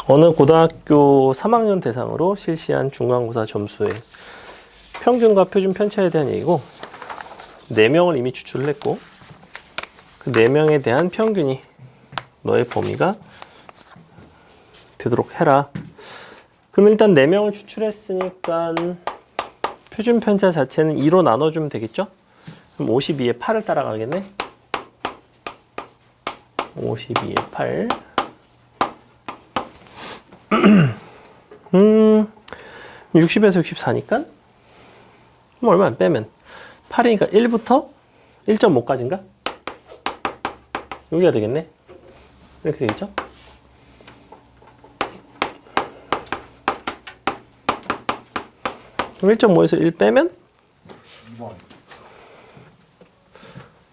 어느 고등학교 3학년 대상으로 실시한 중간고사 점수의 평균과 표준 편차에 대한 얘기고 4명을 이미 추출을 했고 그 4명에 대한 평균이 너의 범위가 되도록 해라. 그럼 일단 4명을 추출했으니까 표준 편차 자체는 2로 나눠주면 되겠죠? 그럼 52에 8을 따라가겠네? 52에 8 60에서 64니까 뭐 얼마 안 빼면 8이니까 1부터 1.5까지인가? 여기가 되겠네? 이렇게 되겠죠? 그럼 1.5에서 1 빼면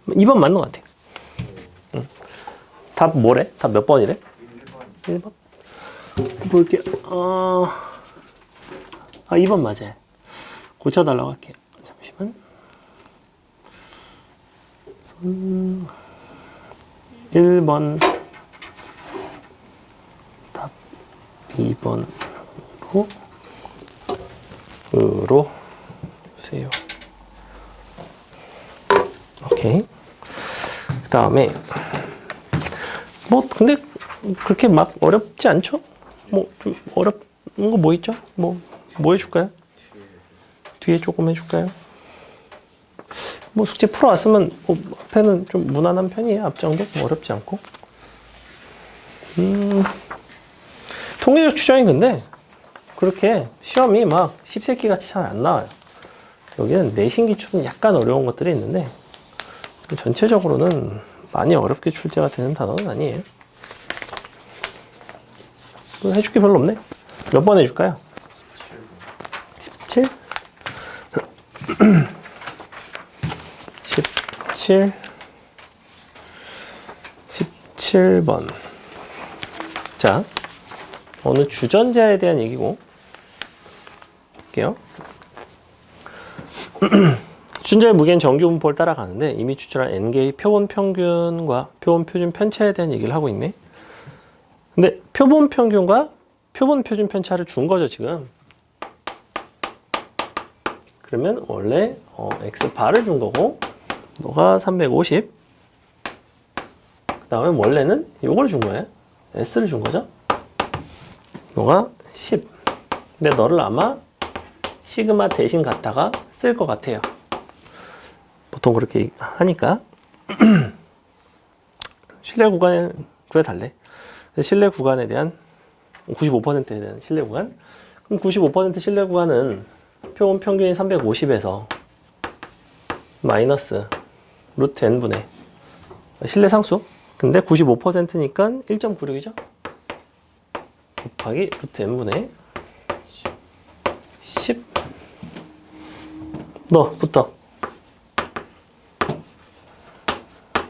2번 맞는 것 같아요. 답 뭐래? 답 몇 번이래? 1번? 볼게요. 2번 맞아요. 고쳐달라고 할게요. 잠시만. 1번 답 2번으로 주세요. 오케이. 그 다음에 뭐 근데 그렇게 막 어렵지 않죠? 뭐 좀 어렵은 거 뭐 있죠? 뭐 해줄까요? 뒤에 조금 해줄까요? 뭐 숙제 풀어왔으면 뭐 앞에는 좀 무난한 편이에요. 앞장도 뭐 어렵지 않고. 통계적 추정이 근데 그렇게 시험이 막 십새끼 같이 잘 안 나와요. 여기는 내신 기출은 약간 어려운 것들이 있는데 전체적으로는 많이 어렵게 출제가 되는 단어는 아니에요. 해줄 게 별로 없네. 몇 번 해줄까요? 17? 17번. 자, 어느 주전자에 대한 얘기고 볼게요. 주전자의 무게는 정규 분포를 따라가는데 이미 추출한 n개의 표본 평균과 표본 표준 편차에 대한 얘기를 하고 있네. 근데 표본 평균과 표본 표준 편차를 준 거죠, 지금. 그러면 원래 x바를 준 거고 너가 350. 그 다음에 원래는 요걸 준 거예요. s를 준 거죠. 너가 10. 근데 너를 아마 시그마 대신 갖다가 쓸 것 같아요. 보통 그렇게 하니까. 신뢰 구간을 구해달래. 신뢰 구간에 대한 95%에 대한 신뢰 구간. 그럼 95% 신뢰 구간은 표본 평균이 350에서 마이너스 루트 n분의 신뢰 상수. 근데 95%니까 1.96이죠. 곱하기 루트 n분의 10. 너부터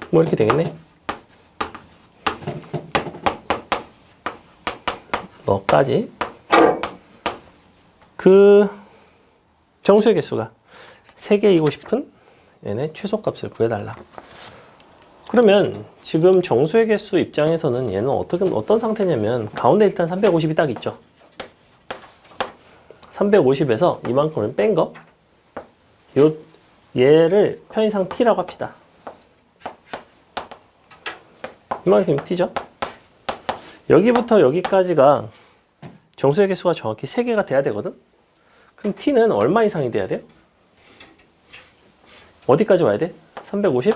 뭐 이렇게 되겠네. 너까지 그 정수의 개수가 3개이고 싶은 얘네 최소값을 구해달라. 그러면 지금 정수의 개수 입장에서는 얘는 어떤 상태냐면 가운데 일단 350이 딱 있죠. 350에서 이만큼을 뺀 거. 얘를 편의상 t라고 합시다. 이만큼 t죠. 여기부터 여기까지가 정수의 개수가 정확히 3개가 돼야 되거든. 그럼 t는 얼마 이상이 돼야 돼요? 어디까지 와야 돼? 350?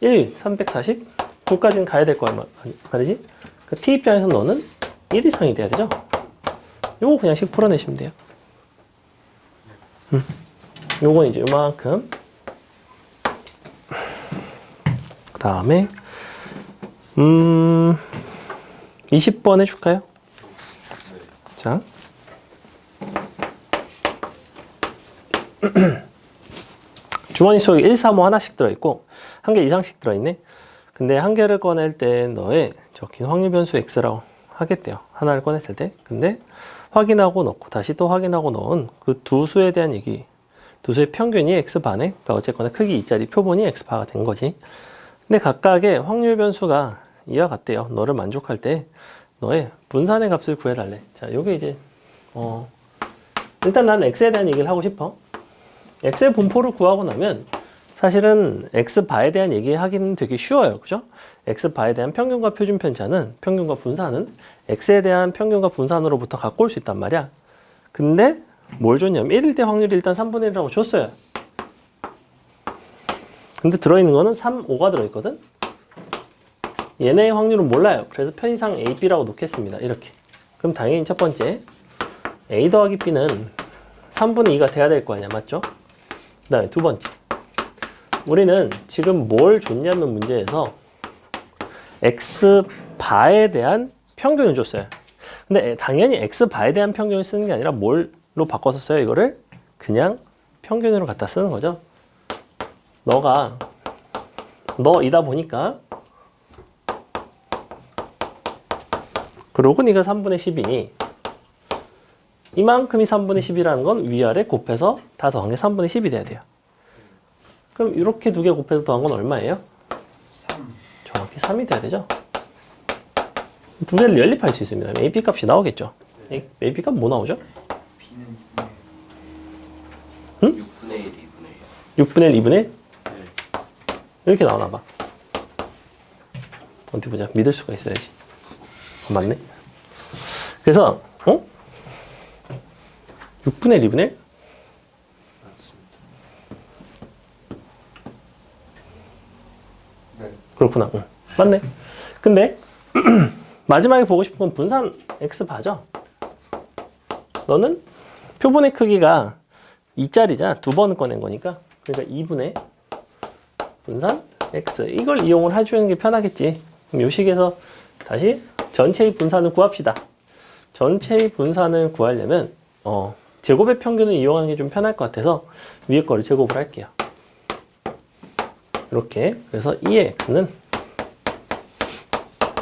1, 340? 9까지는 가야 될 거야 말이지? 그 t 입장에서 너는 1 이상이 돼야 되죠? 요거 그냥 식 풀어내시면 돼요. 요건 이제 요만큼. 그 다음에 20번 해줄까요? 자. 주머니 속에 1, 3, 5 하나씩 들어있고 한 개 이상씩 들어있네. 근데 한 개를 꺼낼 때 너의 적힌 확률 변수 x라고 하겠대요. 하나를 꺼냈을 때. 근데 확인하고 넣고 다시 또 확인하고 넣은 그 두 수에 대한 얘기. 두 수의 평균이 x반에, 그러니까 어쨌거나 크기 2짜리 표본이 x바가 된 거지. 근데 각각의 확률 변수가 이와 같대요. 너를 만족할 때 너의 분산의 값을 구해달래. 자, 요게 이제 일단 난 x에 대한 얘기를 하고 싶어. x의 분포를 구하고 나면 사실은 x바에 대한 얘기하기는 되게 쉬워요. 그죠? x바에 대한 평균과 표준 편차는, 평균과 분산은 x에 대한 평균과 분산으로부터 갖고 올 수 있단 말이야. 근데 뭘 줬냐면 1일 때 확률이 일단 3분의 1이라고 줬어요. 근데 들어있는 거는 3, 5가 들어있거든? 얘네의 확률은 몰라요. 그래서 편의상 a, b라고 놓겠습니다. 이렇게. 그럼 당연히 첫 번째 a 더하기 b는 3분의 2가 돼야 될 거 아니야. 맞죠? 그 다음에 두 번째, 우리는 지금 뭘 줬냐면 문제에서 x바에 대한 평균을 줬어요. 근데 당연히 x바에 대한 평균을 쓰는 게 아니라 뭘로 바꿔서 써요? 이거를 그냥 평균으로 갖다 쓰는 거죠. 너이다 보니까, 그러고 네가 3분의 10이니 이만큼이 3분의 10이라는 건 위아래 곱해서 다 더한 게 3분의 10이 돼야 돼요. 그럼 이렇게 두 개 곱해서 더한 건 얼마예요? 3. 정확히 3이 돼야 되죠. 두 개를 연립할 수 있습니다. AP 값이 나오겠죠. 네. AP 값 뭐 나오죠? B는 2분의 응? 6분의 1, 2분의 1. 6분의 1, 2분의 1? 네. 이렇게 나오나 봐. 어디 보자. 믿을 수가 있어야지. 맞네. 그래서 6분의 1, 2분의 1? 맞습니다. 네. 그렇구나. 응. 맞네. 근데 마지막에 보고 싶은 건 분산 x바죠. 너는 표본의 크기가 2짜리잖아. 두 번을 꺼낸 거니까. 그러니까 2분의 분산 x. 이걸 이용을 해주는 게 편하겠지. 그럼 요 식에서 다시 전체의 분산을 구합시다. 전체의 분산을 구하려면 제곱의 평균을 이용하는 게 좀 편할 것 같아서 위에 거를 제곱을 할게요. 이렇게. 그래서 2의 x는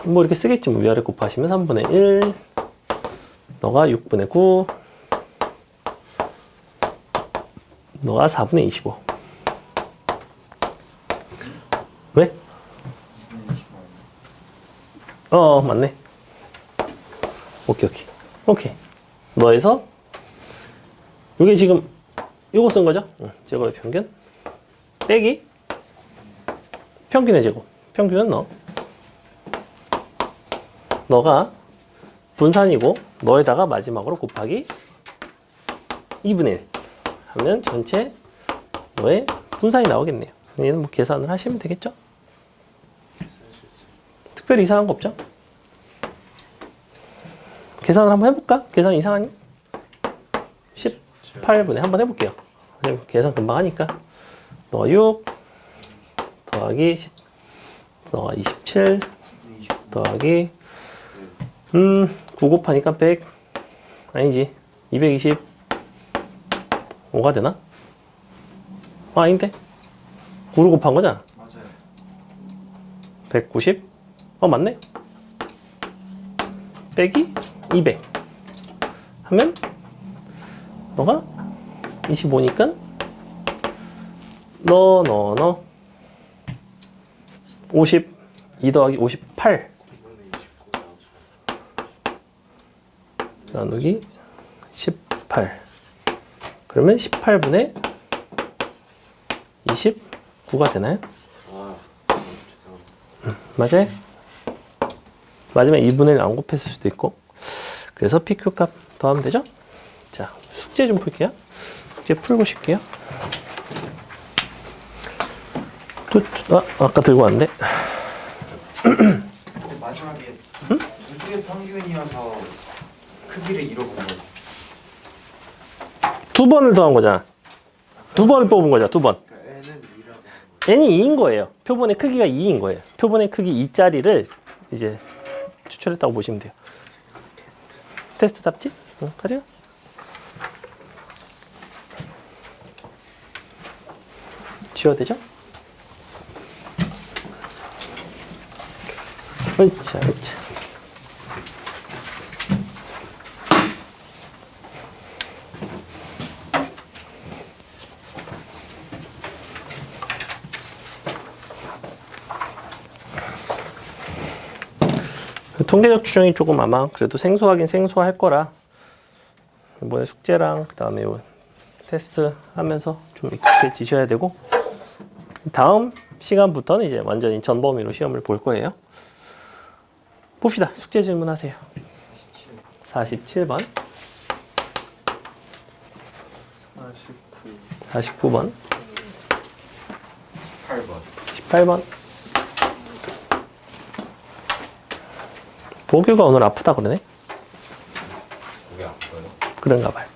뭐 이렇게 쓰겠지. 뭐 위아래 곱하시면 3분의 1, 너가 6분의 9, 너가 4분의 25. 왜? 2분의 25. 맞네. 오케이. 너에서 이게 지금 요거 쓴 거죠? 제곱의 평균 빼기 평균의 제곱. 평균은 너가 분산이고 너에다가 마지막으로 곱하기 2분의 1 하면 전체 너의 분산이 나오겠네요. 얘는 뭐 계산을 하시면 되겠죠? 특별히 이상한 거 없죠? 계산을 한번 해볼까? 계산 이상하니? 18분의 한번 해볼게요. 계산 금방 하니까. 너가 6 더하기 10 너가 27 더하기 9 곱하니까 100 아니지 225가 되나? 아닌데 9를 곱한 거잖아. 맞아요. 190 맞네. 빼기 200 하면 너가 25니까 너 50 2 더하기 58 나누기 18 그러면 18분의 29가 되나요? 아, 죄송합니다. 맞아요? 마지막 2분의 1 안 곱했을 수도 있고. 그래서 PQ 값 더하면 되죠? 자, 숙제 좀 풀게요. 숙제 풀고 쉴게요. 아까 들고 왔는데. 마지막에 두 수의 평균이어서 크기를 잃어본 거죠. 두 번을 더한 거잖아. 두 번을 뽑은 거잖아. 두 번. 그러니까 N은 2라고. n이 2인 거예요. 표본의 크기가 2인 거예요. 표본의 크기 2짜리를 이제 추출했다고 보시면 돼요. 테스트 답지? 응, 가자. 지워야 되죠? 으차. 통계적 추정이 조금 아마 그래도 생소하긴 생소할 거라 이번에 숙제랑 그 다음에 테스트 하면서 좀 익숙해지셔야 되고 다음 시간부터는 이제 완전히 전범위로 시험을 볼 거예요. 봅시다. 숙제 질문하세요. 47번 49번 18번 보규가 오늘 아프다 그러네. 그게 아파요? 그런가 봐요.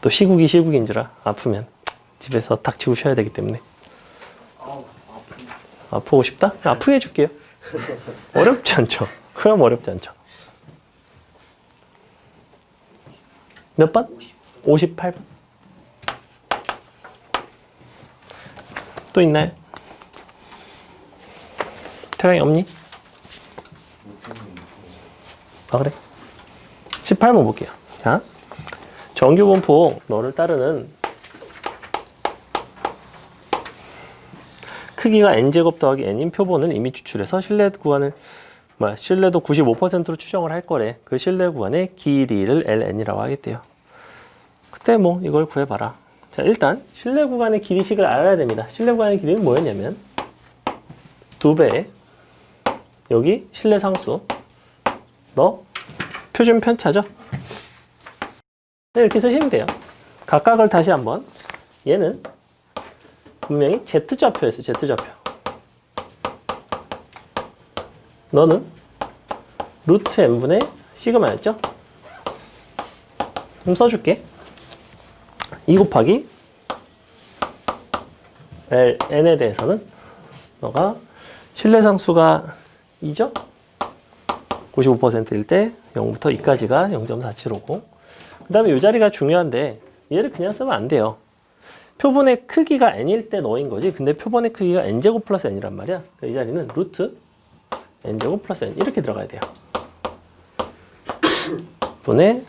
또 시국인지라 아프면 집에서 닥치고 쉬어야 되기 때문에. 아프고 싶다? 아프게 해줄게요. 어렵지 않죠? 그럼 어렵지 않죠. 몇 번? 58번. 또 있나요? 태양이 없니? 아 그래? 18번 볼게요. 자, 정규분포 너를 따르는 크기가 n제곱 더하기 n인 표본을 이미 추출해서 신뢰도 95%로 추정을 할 거래. 그 신뢰 구간의 길이를 ln이라고 하겠대요. 그때 뭐 이걸 구해봐라. 자, 일단 신뢰 구간의 길이식을 알아야 됩니다. 신뢰 구간의 길이는 뭐였냐면 2배에 여기 신뢰 상수 너 표준 편차죠. 이렇게 쓰시면 돼요. 각각을 다시 한번 얘는 분명히 Z좌표였어요. Z좌표. 너는 루트 n분의 시그마였죠? 좀 써줄게. 2 곱하기 n에 대해서는 너가 신뢰상수가 2죠? 95%일 때 0부터 2까지가 0.475고 그 다음에 이 자리가 중요한데 얘를 그냥 쓰면 안 돼요. 표본의 크기가 n일 때 너인 거지. 근데 표본의 크기가 n제곱 플러스 n이란 말이야. 이 자리는 루트 n제곱 플러스 n 이렇게 들어가야 돼요. 분의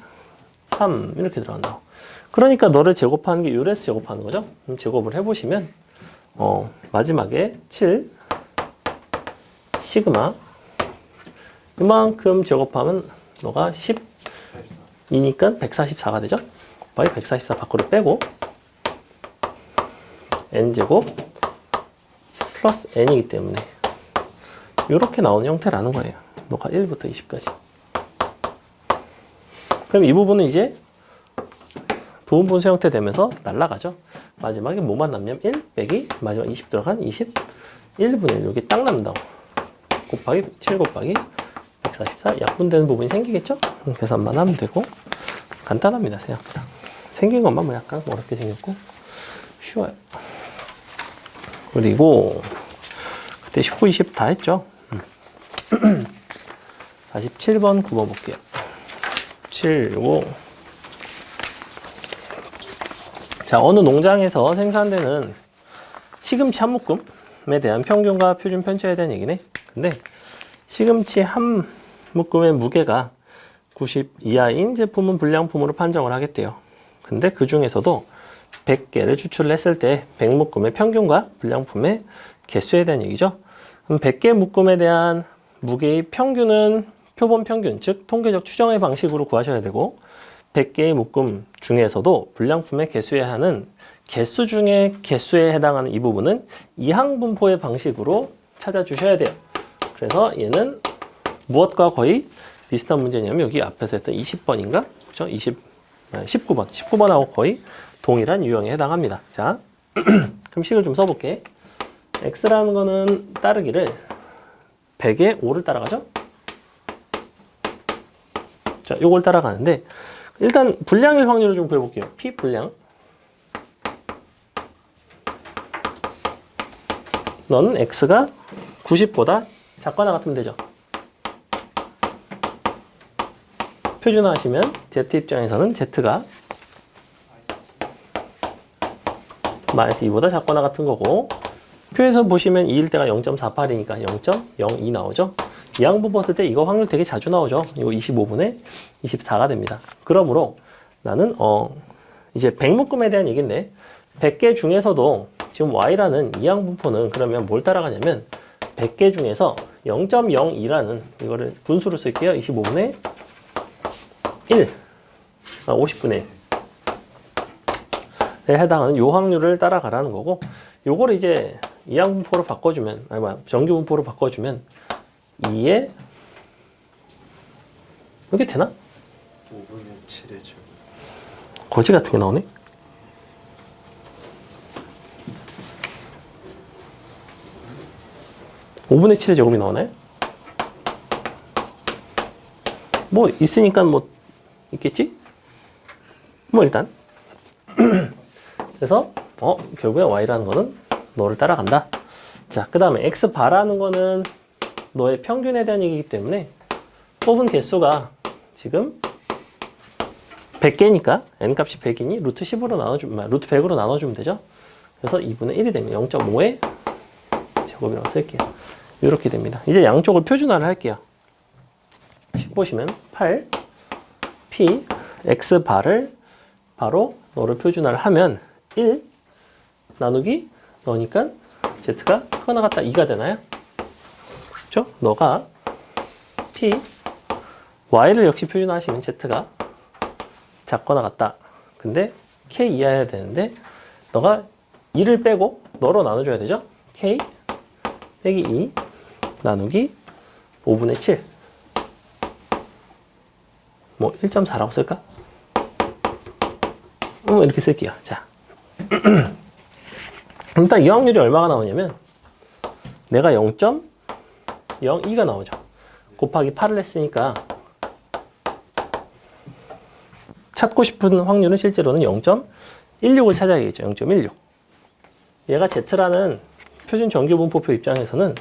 3 이렇게 들어간다고. 그러니까 너를 제곱하는 게 요래서 제곱하는 거죠. 그럼 제곱을 해보시면 마지막에 7 시그마 이만큼 제곱하면 너가 10이니까 144가 되죠. 곱하기 144 밖으로 빼고 n제곱 플러스 n이기 때문에 이렇게 나오는 형태라는 거예요. 너가 1부터 20까지. 그럼 이 부분은 이제 부분분수 형태 되면서 날라가죠. 마지막에 뭐만 남냐면 1 빼기 마지막 20 들어간 21분의 1 여기 딱 남는다고. 곱하기 7 곱하기 144 약분되는 부분이 생기겠죠? 계산만 하면 되고 간단합니다. 생각보다. 생긴 것만 뭐 약간 어렵게 생겼고 쉬워요. 그리고 그때 19, 20 다 했죠? 47번, 9번 볼게요. 7, 5 자, 어느 농장에서 생산되는 시금치 한 묶음에 대한 평균과 표준 편차에 대한 얘기네. 근데 시금치 한 묶음의 무게가 90 이하인 제품은 불량품으로 판정을 하겠대요. 근데 그 중에서도 100개를 추출했을 때 100묶음의 평균과 불량품의 개수에 대한 얘기죠. 그럼 100개 묶음에 대한 무게의 평균은 표본 평균, 즉 통계적 추정의 방식으로 구하셔야 되고 100개의 묶음 중에서도 불량품의 개수에 하는 개수 중에 개수에 해당하는 이 부분은 이항분포의 방식으로 찾아주셔야 돼요. 그래서 얘는 무엇과 거의 비슷한 문제냐면 여기 앞에서 했던 20번인가? 그죠? 19번. 19번하고 거의 동일한 유형에 해당합니다. 자, 그럼 식을 좀 써볼게. x라는 거는 따르기를 100에 5를 따라가죠? 자, 요걸 따라가는데 일단 불량일 확률을 좀 구해볼게요. P 불량. 너는 x가 90보다 작거나 같으면 되죠. 표준화하시면 z 입장에서는 z가 마이너스 2보다 작거나 같은 거고 표에서 보시면 2일 때가 0.48이니까 0.02 나오죠. 이항분 봤을 때 이거 확률 되게 자주 나오죠. 이거 25분의 24가 됩니다. 그러므로 나는 이제 100묶음에 대한 얘기인데 100개 중에서도 지금 y라는 이항분포는 그러면 뭘 따라가냐면 100개 중에서 0.02라는 이거를 분수로 쓸게요. 25분의 1, 50분의 1에 해당하는 요 확률을 따라가라는 거고, 요거를 이제 이항분포로 바꿔주면, 정규분포로 바꿔주면 2에 이게 되나? 5분의 7의 제곱. 거지 같은 게 나오네. (5분의 7의) 제곱이 나오나요? 뭐 있으니까 뭐 있겠지? 뭐 일단 그래서 결국에 y라는 거는 너를 따라간다. 자, 그 다음에 x바라는 거는 너의 평균에 대한 얘기이기 때문에 뽑은 개수가 지금 100개니까 n값이 100이니 루트 10으로 나눠주면, 루트 100으로 나눠주면 되죠. 그래서 2분의 1이 되면 0.5의 제곱이라고 쓸게요. 이렇게 됩니다. 이제 양쪽을 표준화를 할게요. 보시면 8 p x바를 바로 너를 표준화를 하면 1 나누기 너니까 z가 크거나 같다 2가 되나요? 그렇죠? 너가 p y를 역시 표준화하시면 z가 작거나 같다. 근데 k 이하여야 되는데 너가 2를 빼고 너로 나눠줘야 되죠? k 빼기 2 나누기 5분의 7 뭐 1.4라고 쓸까? 이렇게 쓸게요. 자, 일단 이 확률이 얼마가 나오냐면 내가 0.02가 나오죠. 곱하기 8을 했으니까 찾고 싶은 확률은 실제로는 0.16을 찾아야겠죠. 0.16. 얘가 Z라는 표준 정규분포표 입장에서는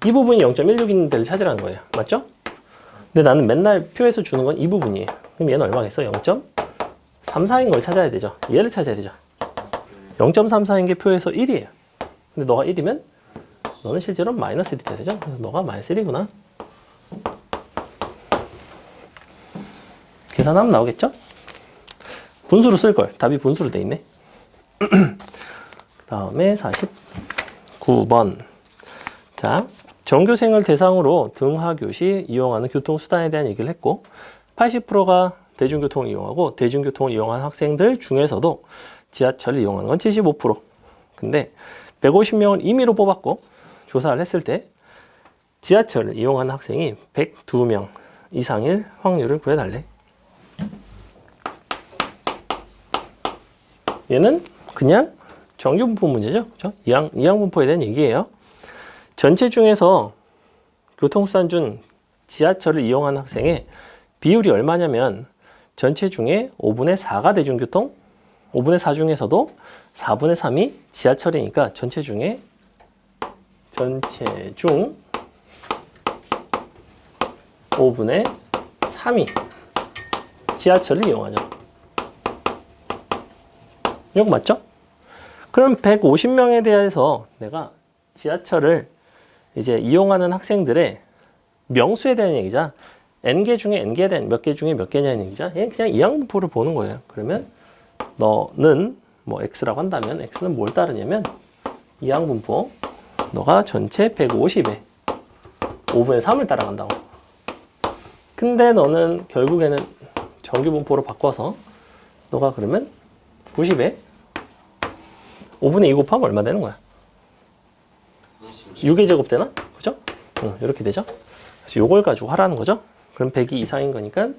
이 부분이 0.16 데를 찾으라는 거예요. 맞죠? 근데 나는 맨날 표에서 주는 건 이 부분이에요. 그럼 얘는 얼마겠어? 0.34인 걸 찾아야 되죠. 얘를 찾아야 되죠. 0.34인 게 표에서 1이에요. 근데 너가 1이면 너는 실제로 마이너스 1이 돼야 되죠. 그래서 너가 마이너스 1이구나. 계산하면 나오겠죠? 분수로 쓸걸. 답이 분수로 돼 있네. 다음에 49번. 자, 전교생을 대상으로 등하교시 이용하는 교통수단에 대한 얘기를 했고 80%가 대중교통을 이용하고 대중교통을 이용한 학생들 중에서도 지하철을 이용하는 건 75%. 근데 150명을 임의로 뽑았고 조사를 했을 때 지하철을 이용하는 학생이 102명 이상일 확률을 구해달래. 얘는 그냥 정규분포 문제죠. 그렇죠? 이항분포에 대한 얘기예요. 전체 중에서 교통수단 중 지하철을 이용하는 학생의 비율이 얼마냐면 전체 중에 5분의 4가 대중교통, 5분의 4 중에서도 4분의 3이 지하철이니까 전체 중 5분의 3이 지하철을 이용하죠. 이거 맞죠? 그럼 150명에 대해서 내가 지하철을 이제 이용하는 학생들의 명수에 대한 얘기자. n개 중에 n개에 대한 몇 개 중에 몇 개냐는 얘기자. 그냥 이항분포를 보는 거예요. 그러면 너는 뭐 x라고 한다면 x는 뭘 따르냐면 이항분포. 너가 전체 150에 5분의 3을 따라간다고. 근데 너는 결국에는 정규분포로 바꿔서 너가 그러면 90에 5분의 2 곱하면 얼마 되는 거야? 6의 제곱 되나? 그죠? 이렇게 되죠? 그래서 요걸 가지고 하라는 거죠? 그럼 100이 이상인 거니까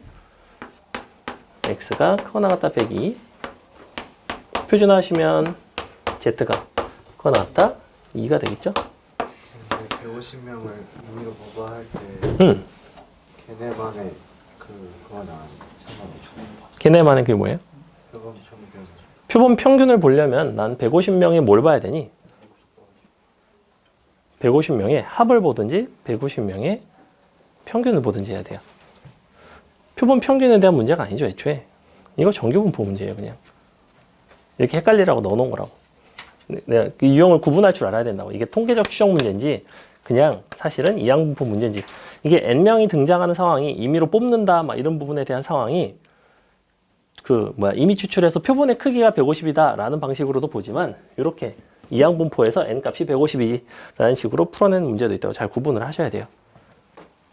x가 크거나 같다 102 표준화하시면 z가 크거나 같다 2가 되겠죠? 150명을 임의로 뽑아할 때 걔네만의 그거나 상관이 걔네만의 그게 뭐예요? 표본 평균. 표본 평균을 보려면 난 150명에 뭘 봐야 되니? 150명의 합을 보든지 150명의 평균을 보든지 해야 돼요. 표본 평균에 대한 문제가 아니죠, 애초에. 이거 정규분포 문제예요, 그냥. 이렇게 헷갈리라고 넣어놓은 거라고. 내가 그 유형을 구분할 줄 알아야 된다고. 이게 통계적 추정 문제인지 그냥 사실은 이항분포 문제인지. 이게 n명이 등장하는 상황이 임의로 뽑는다 막 이런 부분에 대한 상황이 임의 추출해서 표본의 크기가 150이다 라는 방식으로도 보지만 이렇게 이항분포에서 n값이 150이지 라는 식으로 풀어낸 문제도 있다고 잘 구분을 하셔야 돼요.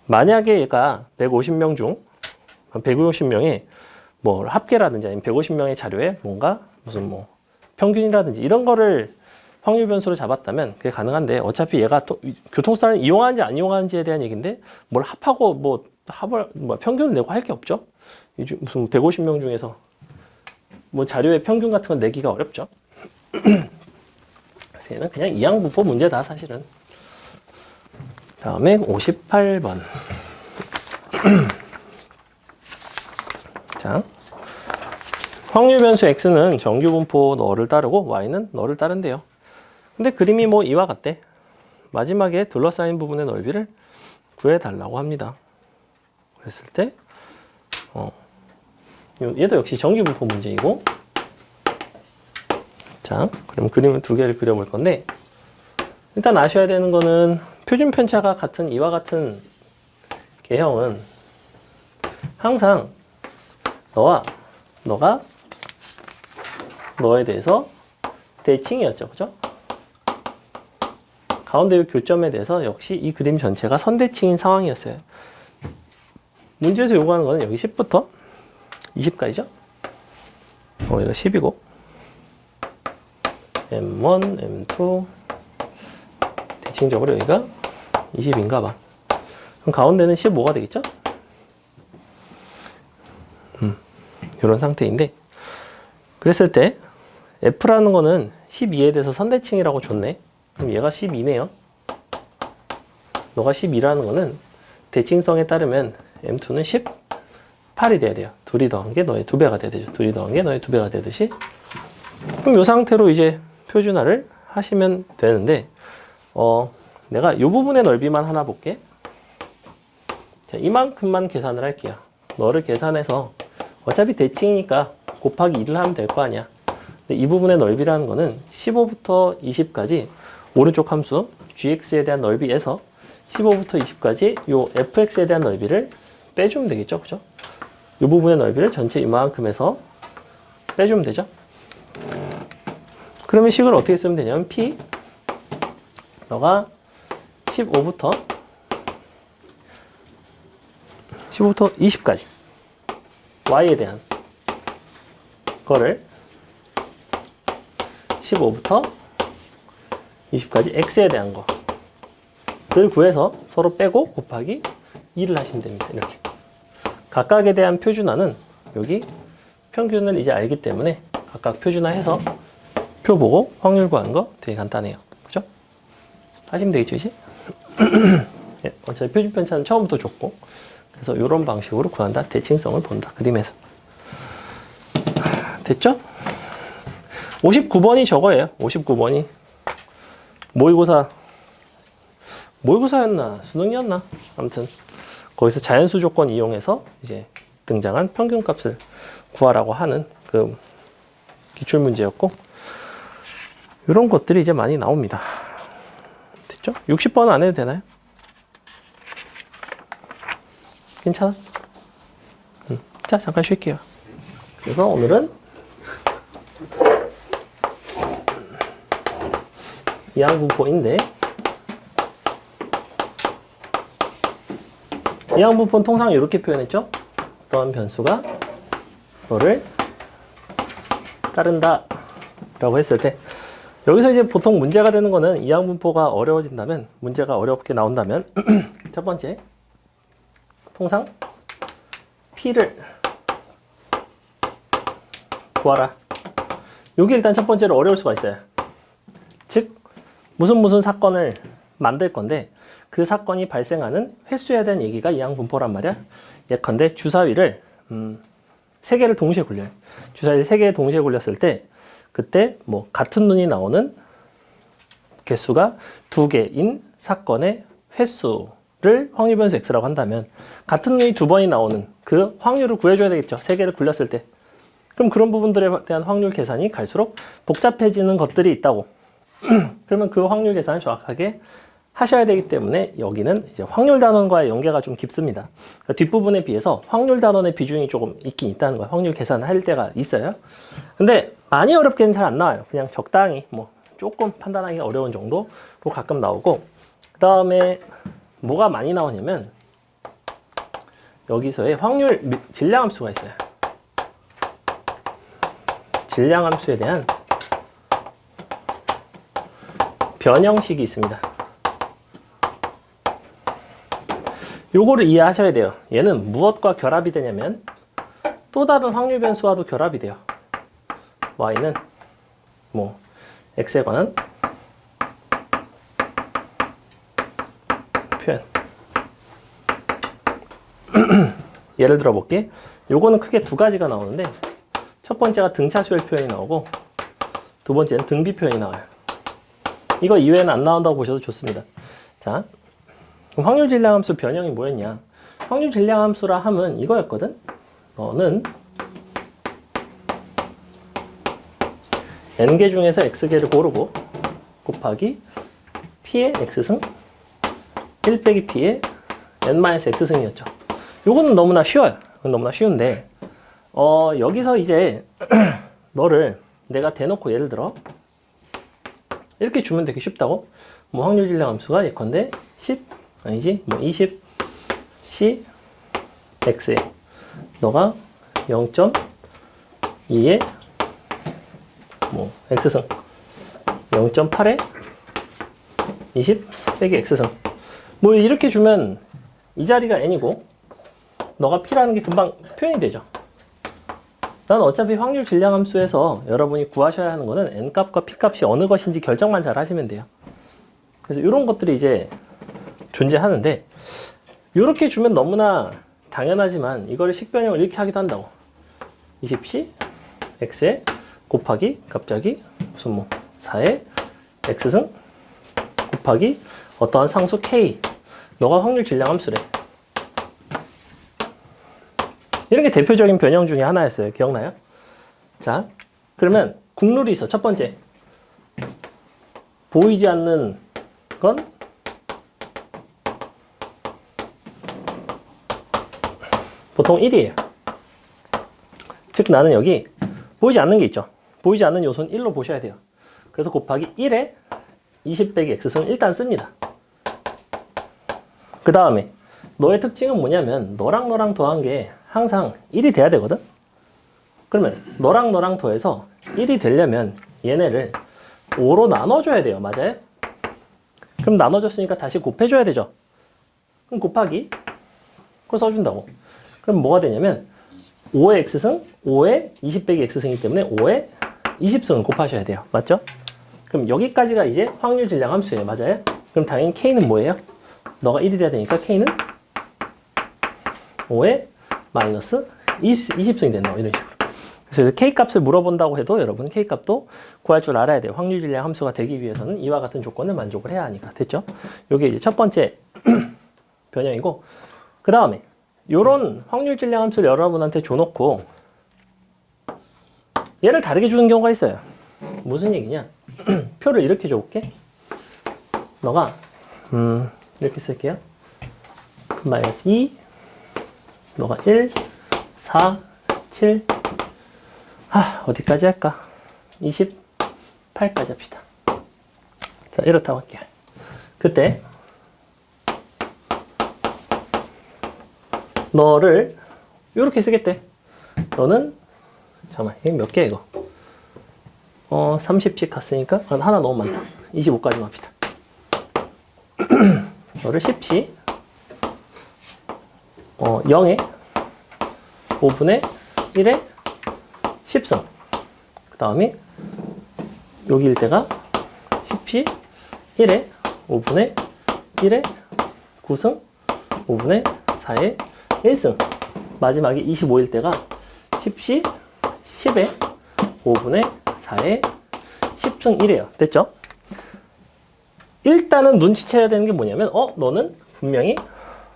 만약에 얘가 150명 중 150명의 뭐 합계라든지 아니면 150명의 자료에 뭔가 무슨 뭐 평균이라든지 이런 거를 확률 변수로 잡았다면 그게 가능한데 어차피 얘가 또 교통수단을 이용하는지 안 이용하는지에 대한 얘기인데 뭘 합하고 뭐 합을 뭐 평균을 내고 할 게 없죠. 무슨 150명 중에서 뭐 자료의 평균 같은 건 내기가 어렵죠. 그래서 얘는 그냥 이항분포 문제다 사실은. 다음에 58번. 자, 확률 변수 x는 정규 분포 너를 따르고 y는 너를 따른대요. 근데 그림이 뭐 이와 같대. 마지막에 둘러싸인 부분의 넓이를 구해달라고 합니다. 그랬을 때 얘도 역시 정규 분포 문제이고, 자, 그럼 그림을 두 개를 그려볼 건데, 일단 아셔야 되는 거는 표준 편차가 같은 이와 같은 개형은 항상 너가 너에 대해서 대칭이었죠. 그죠? 가운데 교점에 대해서 역시 이 그림 전체가 선대칭인 상황이었어요. 문제에서 요구하는 거는 여기 10부터 20까지죠? 이거 10이고 M1, M2 대칭적으로 여기가 20인가 봐. 그럼 가운데는 15가 되겠죠? 이런 상태인데, 그랬을 때 F라는 거는 12에 대해서 선대칭이라고 줬네. 그럼 얘가 12네요. 너가 12라는 거는 대칭성에 따르면 M2는 18이 돼야 돼요. 둘이 더한 게 너의 2배가 돼야 되죠. 둘이 더한 게 너의 2배가 되듯이. 그럼 이 상태로 이제 표준화를 하시면 되는데, 내가 이 부분의 넓이만 하나 볼게. 자, 이만큼만 계산을 할게요. 너를 계산해서 어차피 대칭이니까 곱하기 2를 하면 될 거 아니야. 근데 이 부분의 넓이라는 거는 15부터 20까지 오른쪽 함수 gx에 대한 넓이에서 15부터 20까지 요 fx에 대한 넓이를 빼주면 되겠죠. 그죠? 이 부분의 넓이를 전체 이만큼에서 빼주면 되죠. 그러면 식을 어떻게 쓰면 되냐면 p 너가 15부터 20까지 y에 대한 거를 15부터 20까지 x에 대한 거를 구해서 서로 빼고 곱하기 2를 하시면 됩니다. 이렇게. 각각에 대한 표준화는 여기 평균을 이제 알기 때문에 각각 표준화해서 표 보고 확률 구하는 거 되게 간단해요. 그죠? 하시면 되겠죠, 이제? 네, 어차피 표준 편차는 처음부터 줬고, 그래서 이런 방식으로 구한다. 대칭성을 본다. 그림에서. 됐죠? 59번이 저거예요. 59번이. 모의고사였나? 수능이었나? 아무튼, 거기서 자연수 조건 이용해서 이제 등장한 평균값을 구하라고 하는 그 기출문제였고, 이런 것들이 이제 많이 나옵니다. 됐죠? 60번 안 해도 되나요? 괜찮아? 자, 잠깐 쉴게요. 그래서 오늘은 이항분포인데, 이항분포는 통상 이렇게 표현했죠? 어떤 변수가 너를 따른다 라고 했을 때, 여기서 이제 보통 문제가 되는 거는 이항분포가 어려워진다면, 문제가 어렵게 나온다면 첫 번째, 통상 P를 구하라. 이게 일단 첫 번째로 어려울 수가 있어요. 즉 무슨 사건을 만들 건데 그 사건이 발생하는 횟수에 대한 얘기가 이항분포란 말이야. 예컨대 주사위를 3개를 동시에 굴려요. 주사위를 3개 동시에 굴렸을 때 그때 뭐 같은 눈이 나오는 개수가 2개인 사건의 횟수를 확률 변수 x라고 한다면 같은 눈이 2번이 나오는 그 확률을 구해줘야 되겠죠. 3개를 굴렸을 때. 그럼 그런 부분들에 대한 확률 계산이 갈수록 복잡해지는 것들이 있다고. 그러면 그 확률 계산을 정확하게 하셔야 되기 때문에 여기는 이제 확률 단원과의 연계가 좀 깊습니다. 그러니까 뒷부분에 비해서 확률 단원의 비중이 조금 있긴 있다는 거예요. 확률 계산을 할 때가 있어요. 근데 많이 어렵게는 잘 안 나와요. 그냥 적당히 뭐 조금 판단하기 어려운 정도로 가끔 나오고, 그 다음에 뭐가 많이 나오냐면 여기서의 확률 질량함수가 있어요. 질량함수에 대한 변형식이 있습니다. 요거를 이해하셔야 돼요. 얘는 무엇과 결합이 되냐면 또 다른 확률 변수와도 결합이 돼요. y는 뭐 x에 관한 표현. 예를 들어 볼게. 요거는 크게 두 가지가 나오는데 첫 번째가 등차수열 표현이 나오고 두 번째는 등비 표현이 나와요. 이거 이외에는 안 나온다고 보셔도 좋습니다. 자, 그럼 확률 질량함수 변형이 뭐였냐? 확률 질량함수라 함은 이거였거든. 너는 n개 중에서 x개를 고르고 곱하기 p의 x승 1 빼기 p의 n-x승이었죠. 요거는 너무나 쉬워요. 너무나 쉬운데 여기서 이제 너를 내가 대놓고 예를 들어 이렇게 주면 되게 쉽다고. 뭐 확률 질량 함수가 예컨대 10 아니지 뭐 20 c x에 너가 0.2에 뭐 x승 0.8에 20 빼기 x승 뭐 이렇게 주면 이 자리가 n이고 너가 p라는 게 금방 표현이 되죠. 난 어차피 확률 질량 함수에서 여러분이 구하셔야 하는 거는 n 값과 p 값이 어느 것인지 결정만 잘 하시면 돼요. 그래서 이런 것들이 이제 존재하는데 이렇게 주면 너무나 당연하지만 이거를 식변형을 이렇게 하기도 한다고. 20c x에 곱하기 갑자기 무슨 뭐 4에 x승 곱하기 어떠한 상수 k 너가 확률 질량 함수래. 이런 게 대표적인 변형 중에 하나였어요. 기억나요? 자, 그러면 국룰이 있어. 첫 번째, 보이지 않는 건 보통 1이에요. 즉 나는 여기 보이지 않는 게 있죠. 보이지 않는 요소는 1로 보셔야 돼요. 그래서 곱하기 1에 20 빼기 x승을 일단 씁니다. 그 다음에 너의 특징은 뭐냐면 너랑 더한 게 항상 1이 돼야 되거든? 그러면 너랑 더해서 1이 되려면 얘네를 5로 나눠줘야 돼요. 맞아요? 그럼 나눠줬으니까 다시 곱해줘야 되죠. 그럼 곱하기 그걸 써준다고. 그럼 뭐가 되냐면 5의 x승, 5의 20 빼기 x승이기 때문에 5의 20승을 곱하셔야 돼요. 맞죠? 그럼 여기까지가 이제 확률 질량 함수예요. 맞아요? 그럼 당연히 k는 뭐예요? 너가 1이 돼야 되니까 k는 5의 마이너스 20승이 된다. 이런 식으로. 그래서 k 값을 물어본다고 해도 여러분 k 값도 구할 줄 알아야 돼요. 확률 질량 함수가 되기 위해서는 이와 같은 조건을 만족을 해야 하니까. 됐죠? 이게 이제 첫 번째 변형이고, 그 다음에 요런 확률 질량 함수를 여러분한테 줘놓고 얘를 다르게 주는 경우가 있어요. 무슨 얘기냐? 표를 이렇게 줘볼게. 너가 이렇게 쓸게요. 마이너스 2 너가 1 4 7 어디까지 할까? 28까지 합시다. 자, 이렇다고 할게요. 그때 너를 이렇게 쓰겠대. 너는 잠깐만, 이게 몇 개야 이거? 30씩 갔으니까 하나 너무 많다. 25까지 합시다. 너를 10씩 0에 5분의 1에 10승. 그 다음에 여기일 때가 10시 1에 5분의 1에 9승 5분의 4에 1승. 마지막에 25일 때가 10시 10에 5분의 4에 10승 1이에요. 됐죠? 일단은 눈치채야 되는 게 뭐냐면 너는 분명히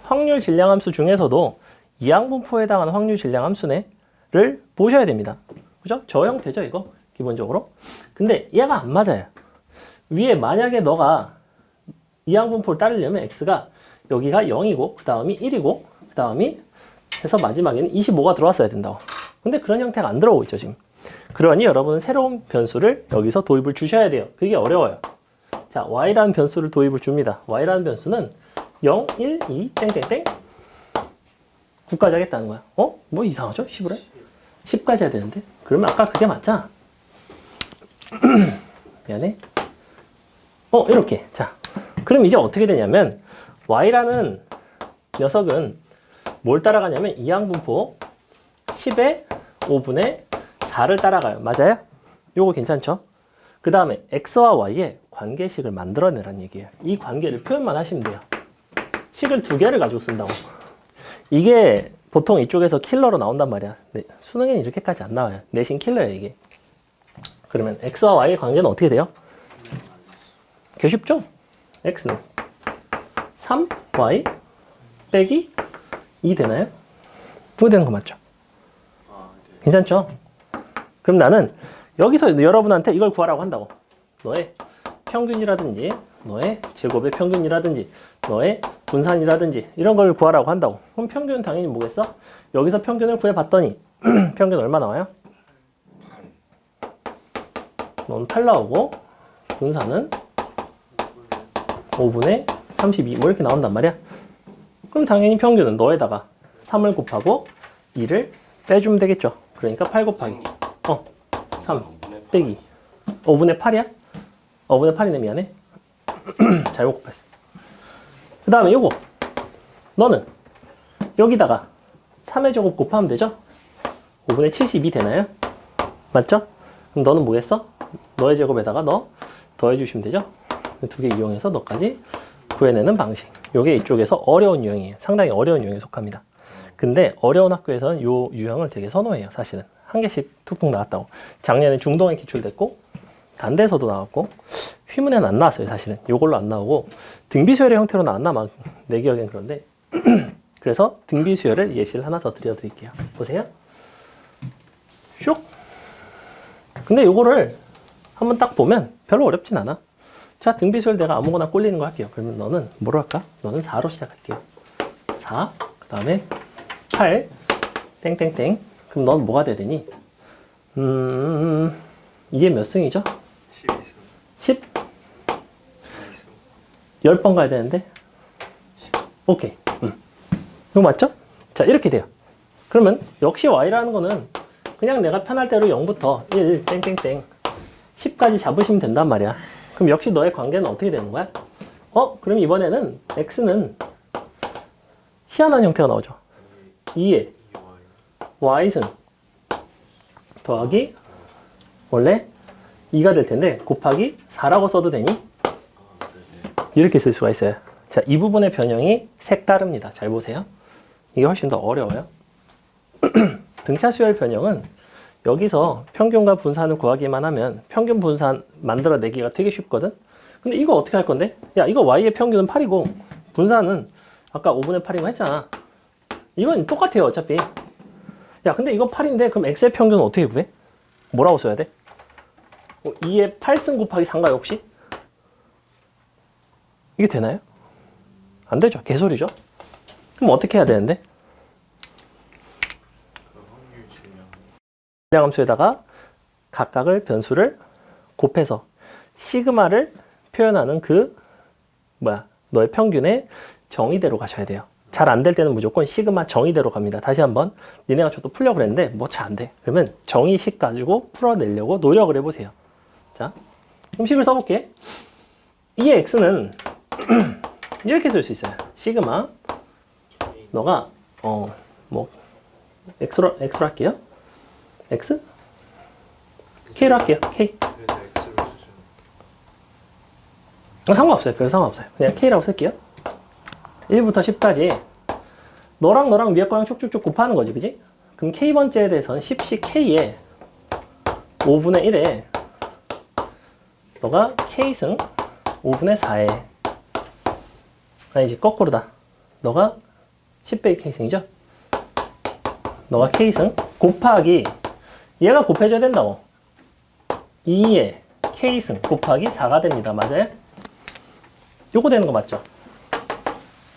확률 질량 함수 중에서도 이항분포에 해당하는 확률 질량 함수네를 보셔야 됩니다. 그죠? 저 형태죠, 이거 기본적으로. 근데 얘가 안 맞아요. 위에 만약에 너가 이항분포를 따르려면 x가 여기가 0이고 그 다음이 1이고 그 다음이 해서 마지막에는 25가 들어왔어야 된다고. 근데 그런 형태가 안 들어오고 있죠 지금. 그러니 여러분은 새로운 변수를 여기서 도입을 주셔야 돼요. 그게 어려워요. 자, y라는 변수를 도입을 줍니다. y라는 변수는 0, 1, 2, 땡땡땡 9까지 하겠다는 거야. 뭐 이상하죠? 10으로 해? 10까지 해야 되는데? 그러면 아까 그게 맞잖아. 미안해. 이렇게. 자, 그럼 이제 어떻게 되냐면 y라는 녀석은 뭘 따라가냐면 이항분포 10의 5분의 4를 따라가요. 맞아요? 요거 괜찮죠? 그 다음에 x와 y의 관계식을 만들어내라는 얘기예요. 이 관계를 표현만 하시면 돼요. 식을 두 개를 가지고 쓴다고. 이게 보통 이쪽에서 킬러로 나온단 말이야. 네, 수능에는 이렇게까지 안 나와요. 내신 킬러예요, 이게. 그러면 x와 y의 관계는 어떻게 돼요? 개 쉽죠? x는 3y 빼기 2 되나요? 그거 되는 거 맞죠? 괜찮죠? 그럼 나는 여기서 여러분한테 이걸 구하라고 한다고. 너의 평균이라든지 너의 제곱의 평균이라든지 너의 분산이라든지 이런 걸 구하라고 한다고. 그럼 평균은 당연히 뭐겠어? 여기서 평균을 구해봤더니 평균 얼마 나와요? 넌 8 나오고 분산은 5분의 32 뭐 이렇게 나온단 말이야. 그럼 당연히 평균은 너에다가 3을 곱하고 2를 빼주면 되겠죠. 그러니까 8 곱하기 3 빼기 5분의 8이야? 5분의 8이네. 미안해. 잘못 곱했어. 그 다음에 요거 너는 여기다가 3의 제곱 곱하면 되죠? 5분의 72 되나요? 맞죠? 그럼 너는 뭐겠어? 너의 제곱에다가 너 더해주시면 되죠? 두 개 이용해서 너까지 구해내는 방식. 요게 이쪽에서 어려운 유형이에요. 상당히 어려운 유형에 속합니다. 근데 어려운 학교에서는 요 유형을 되게 선호해요. 사실은 한 개씩 툭툭 나왔다고. 작년에 중동에 기출됐고 단대에서도 나왔고 휘문에는 안 나왔어요. 사실은 요걸로 안 나오고 등비수열의 형태로 나왔나 막 내 기억엔 그런데 그래서 등비수열을 예시를 하나 더 드려드릴게요. 보세요. 슉. 근데 요거를 한번 딱 보면 별로 어렵진 않아. 자, 등비수열 내가 아무거나 꼴리는 거 할게요. 그러면 너는 뭐로 할까? 너는 4로 시작할게요. 4, 그 다음에 8, 땡땡땡. 그럼 넌 뭐가 돼야 되니? 이게 몇 승이죠? 10? 10번 가야 되는데? 오케이. 이거 맞죠? 자, 이렇게 돼요. 그러면 역시 y라는 거는 그냥 내가 편할 대로 0부터 1, 땡땡땡 10까지 잡으시면 된단 말이야. 그럼 역시 너의 관계는 어떻게 되는 거야? 그럼 이번에는 x는 희한한 형태가 나오죠. 2에 y승 더하기 원래 2가 될 텐데 곱하기 4라고 써도 되니? 이렇게 쓸 수가 있어요. 자, 이 부분의 변형이 색다릅니다. 잘 보세요. 이게 훨씬 더 어려워요. 등차수열 변형은 여기서 평균과 분산을 구하기만 하면 평균 분산 만들어내기가 되게 쉽거든. 근데 이거 어떻게 할 건데? 야, 이거 y의 평균은 8이고 분산은 아까 5분의 8이고 했잖아. 이건 똑같아요, 어차피. 야, 근데 이거 8인데 그럼 x의 평균은 어떻게 구해? 뭐라고 써야 돼? 2의 8승 곱하기 3가요, 혹시? 이게 되나요? 안 되죠. 개소리죠. 그럼 어떻게 해야 되는데? 함수에다가 각각을 변수를 곱해서 시그마를 표현하는 너의 평균의 정의대로 가셔야 돼요. 잘 안 될 때는 무조건 시그마 정의대로 갑니다. 다시 한번 니네가 저도 풀려고 그랬는데 뭐 잘 안 돼. 그러면 정의식 가지고 풀어내려고 노력을 해보세요. 자, 그럼 식을 써볼게. 이 x는 이렇게 쓸 수 있어요. 시그마 너가 x로 할게요. x? k로 할게요. k. 상관없어요. 별 상관없어요. 그냥 k라고 쓸게요. 1부터 10까지 너랑 위에 거랑 쭉쭉쭉 곱하는 거지, 그지? 그럼 k번째에 대해서는 10씩 k에 5분의 1에 너가 k승 5분의 4에 아니지, 거꾸로다. 너가 10 빼기 k승이죠? 너가 k승 곱하기 얘가 곱해줘야 된다고. 2에 k승 곱하기 4가 됩니다. 맞아요? 요거 되는 거 맞죠?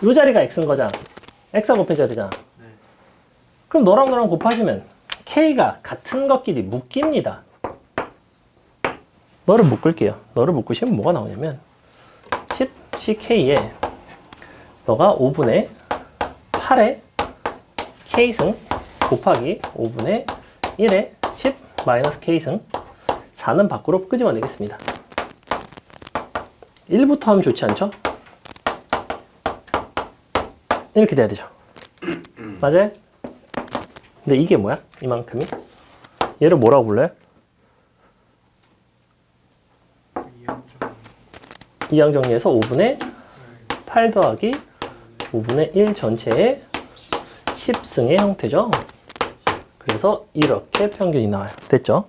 요 자리가 x인 거잖아. x가 곱해줘야 되잖아. 그럼 너랑 곱하시면 K가 같은 것끼리 묶입니다. 너를 묶을게요. 너를 묶으시면 뭐가 나오냐면 10CK에 너가 5분의 8의 K승 곱하기 5분의 1의 10 마이너스 K승 4는 밖으로 끄집어내겠습니다. 1부터 하면 좋지 않죠? 이렇게 돼야 되죠. 맞아요? 근데 이게 뭐야? 이만큼이? 얘를 뭐라고 불러요? 2항 정리해서 5분의 8 더하기 5분의 1 전체의 10승의 형태죠. 그래서 이렇게 평균이 나와요. 됐죠?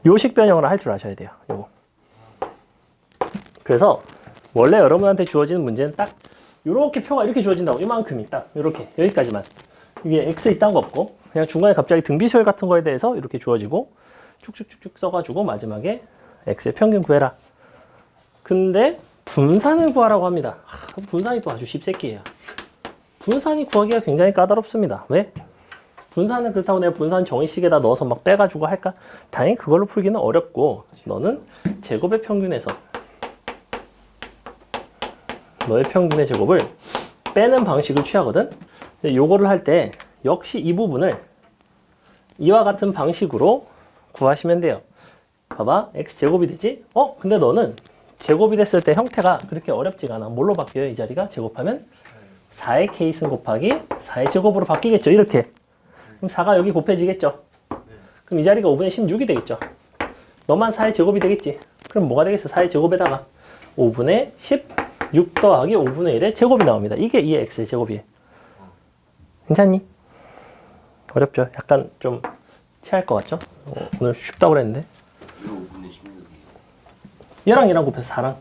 요식 변형을 할 줄 아셔야 돼요. 요거. 그래서 원래 여러분한테 주어지는 문제는 딱 이렇게 표가 이렇게 주어진다고. 이만큼이 딱 이렇게 여기까지만. 이게 x 있다는 거 없고 그냥 중간에 갑자기 등비수열 같은 거에 대해서 이렇게 주어지고 쭉쭉쭉쭉 써가지고 마지막에 x의 평균 구해라. 근데 분산을 구하라고 합니다. 분산이 또 아주 쉽새끼예요. 분산이 구하기가 굉장히 까다롭습니다. 왜? 분산은 그렇다고 내가 분산 정의식에다 넣어서 막 빼가지고 할까? 당연히 그걸로 풀기는 어렵고 너는 제곱의 평균에서 너의 평균의 제곱을 빼는 방식을 취하거든? 근데 요거를 할 때 역시 이 부분을 이와 같은 방식으로 구하시면 돼요. 봐봐. x제곱이 되지? 근데 너는 제곱이 됐을 때 형태가 그렇게 어렵지가 않아. 뭘로 바뀌어요? 이 자리가 제곱하면 4의 k승 곱하기 4의 제곱으로 바뀌겠죠. 이렇게. 그럼 4가 여기 곱해지겠죠. 그럼 이 자리가 5분의 16이 되겠죠. 너만 4의 제곱이 되겠지. 그럼 뭐가 되겠어? 4의 제곱에다가 5분의 16 더하기 5분의 1의 제곱이 나옵니다. 이게 2의 x의 제곱이에요. 괜찮니? 어렵죠? 약간 좀 체할 것 같죠? 오늘 쉽다고 그랬는데. 얘랑 얘랑 곱해서 4랑.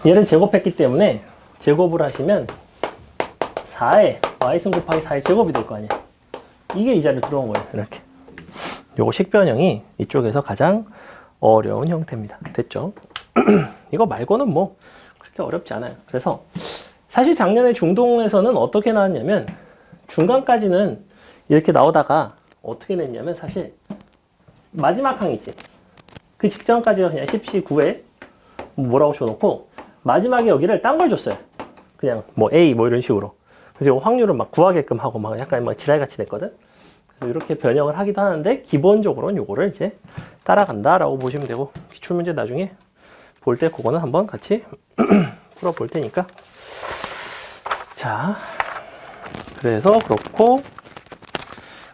얘를 제곱했기 때문에 제곱을 하시면 4의 y승 곱하기 4의 제곱이 될 거 아니야. 이게 이 자리로 들어온 거예요. 이렇게. 요거 식변형이 이쪽에서 가장 어려운 형태입니다. 됐죠? 이거 말고는 뭐 그렇게 어렵지 않아요. 그래서 사실 작년에 중동에서는 어떻게 나왔냐면 중간까지는 이렇게 나오다가 어떻게 냈냐면 사실 마지막 항 있지. 그 직전까지가 그냥 10C9에 뭐라고 줘놓고 마지막에 여기를 딴 걸 줬어요. 그냥 뭐 A 뭐 이런 식으로. 그래서 확률을 막 구하게끔 하고 막 약간 막 지랄같이 냈거든. 그래서 이렇게 변형을 하기도 하는데 기본적으로는 요거를 이제 따라간다라고 보시면 되고 기출문제 나중에 볼 때 그거는 한번 같이 풀어볼 테니까. 자, 그래서 그렇고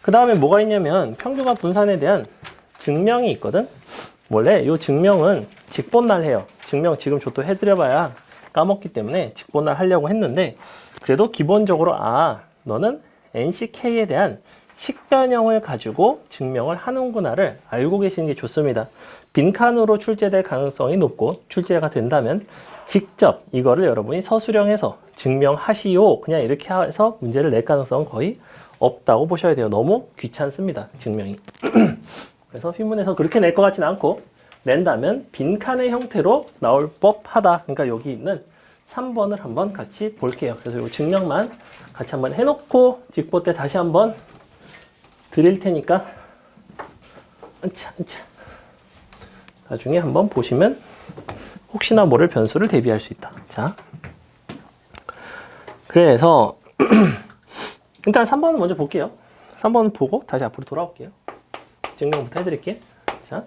그 다음에 뭐가 있냐면 평균과 분산에 대한 증명이 있거든. 원래 이 증명은 직본날 해요. 증명 지금 저도 해드려봐야 까먹기 때문에 직본날 하려고 했는데 그래도 기본적으로 너는 NCK에 대한 식변형을 가지고 증명을 하는구나를 알고 계시는 게 좋습니다. 빈칸으로 출제될 가능성이 높고 출제가 된다면 직접 이거를 여러분이 서술형해서 증명하시오. 그냥 이렇게 해서 문제를 낼 가능성은 거의 없다고 보셔야 돼요. 너무 귀찮습니다. 증명이. 그래서 휘문에서 그렇게 낼 것 같지는 않고 낸다면 빈칸의 형태로 나올 법하다. 그러니까 여기 있는 3번을 한번 같이 볼게요. 그래서 이 증명만 같이 한번 해놓고 직보 때 다시 한번 드릴 테니까 나중에 한번 보시면 혹시나 모를 변수를 대비할 수 있다. 자, 그래서 일단 3번은 먼저 볼게요. 3번 보고 다시 앞으로 돌아올게요. 증명부터 해드릴게요. 자,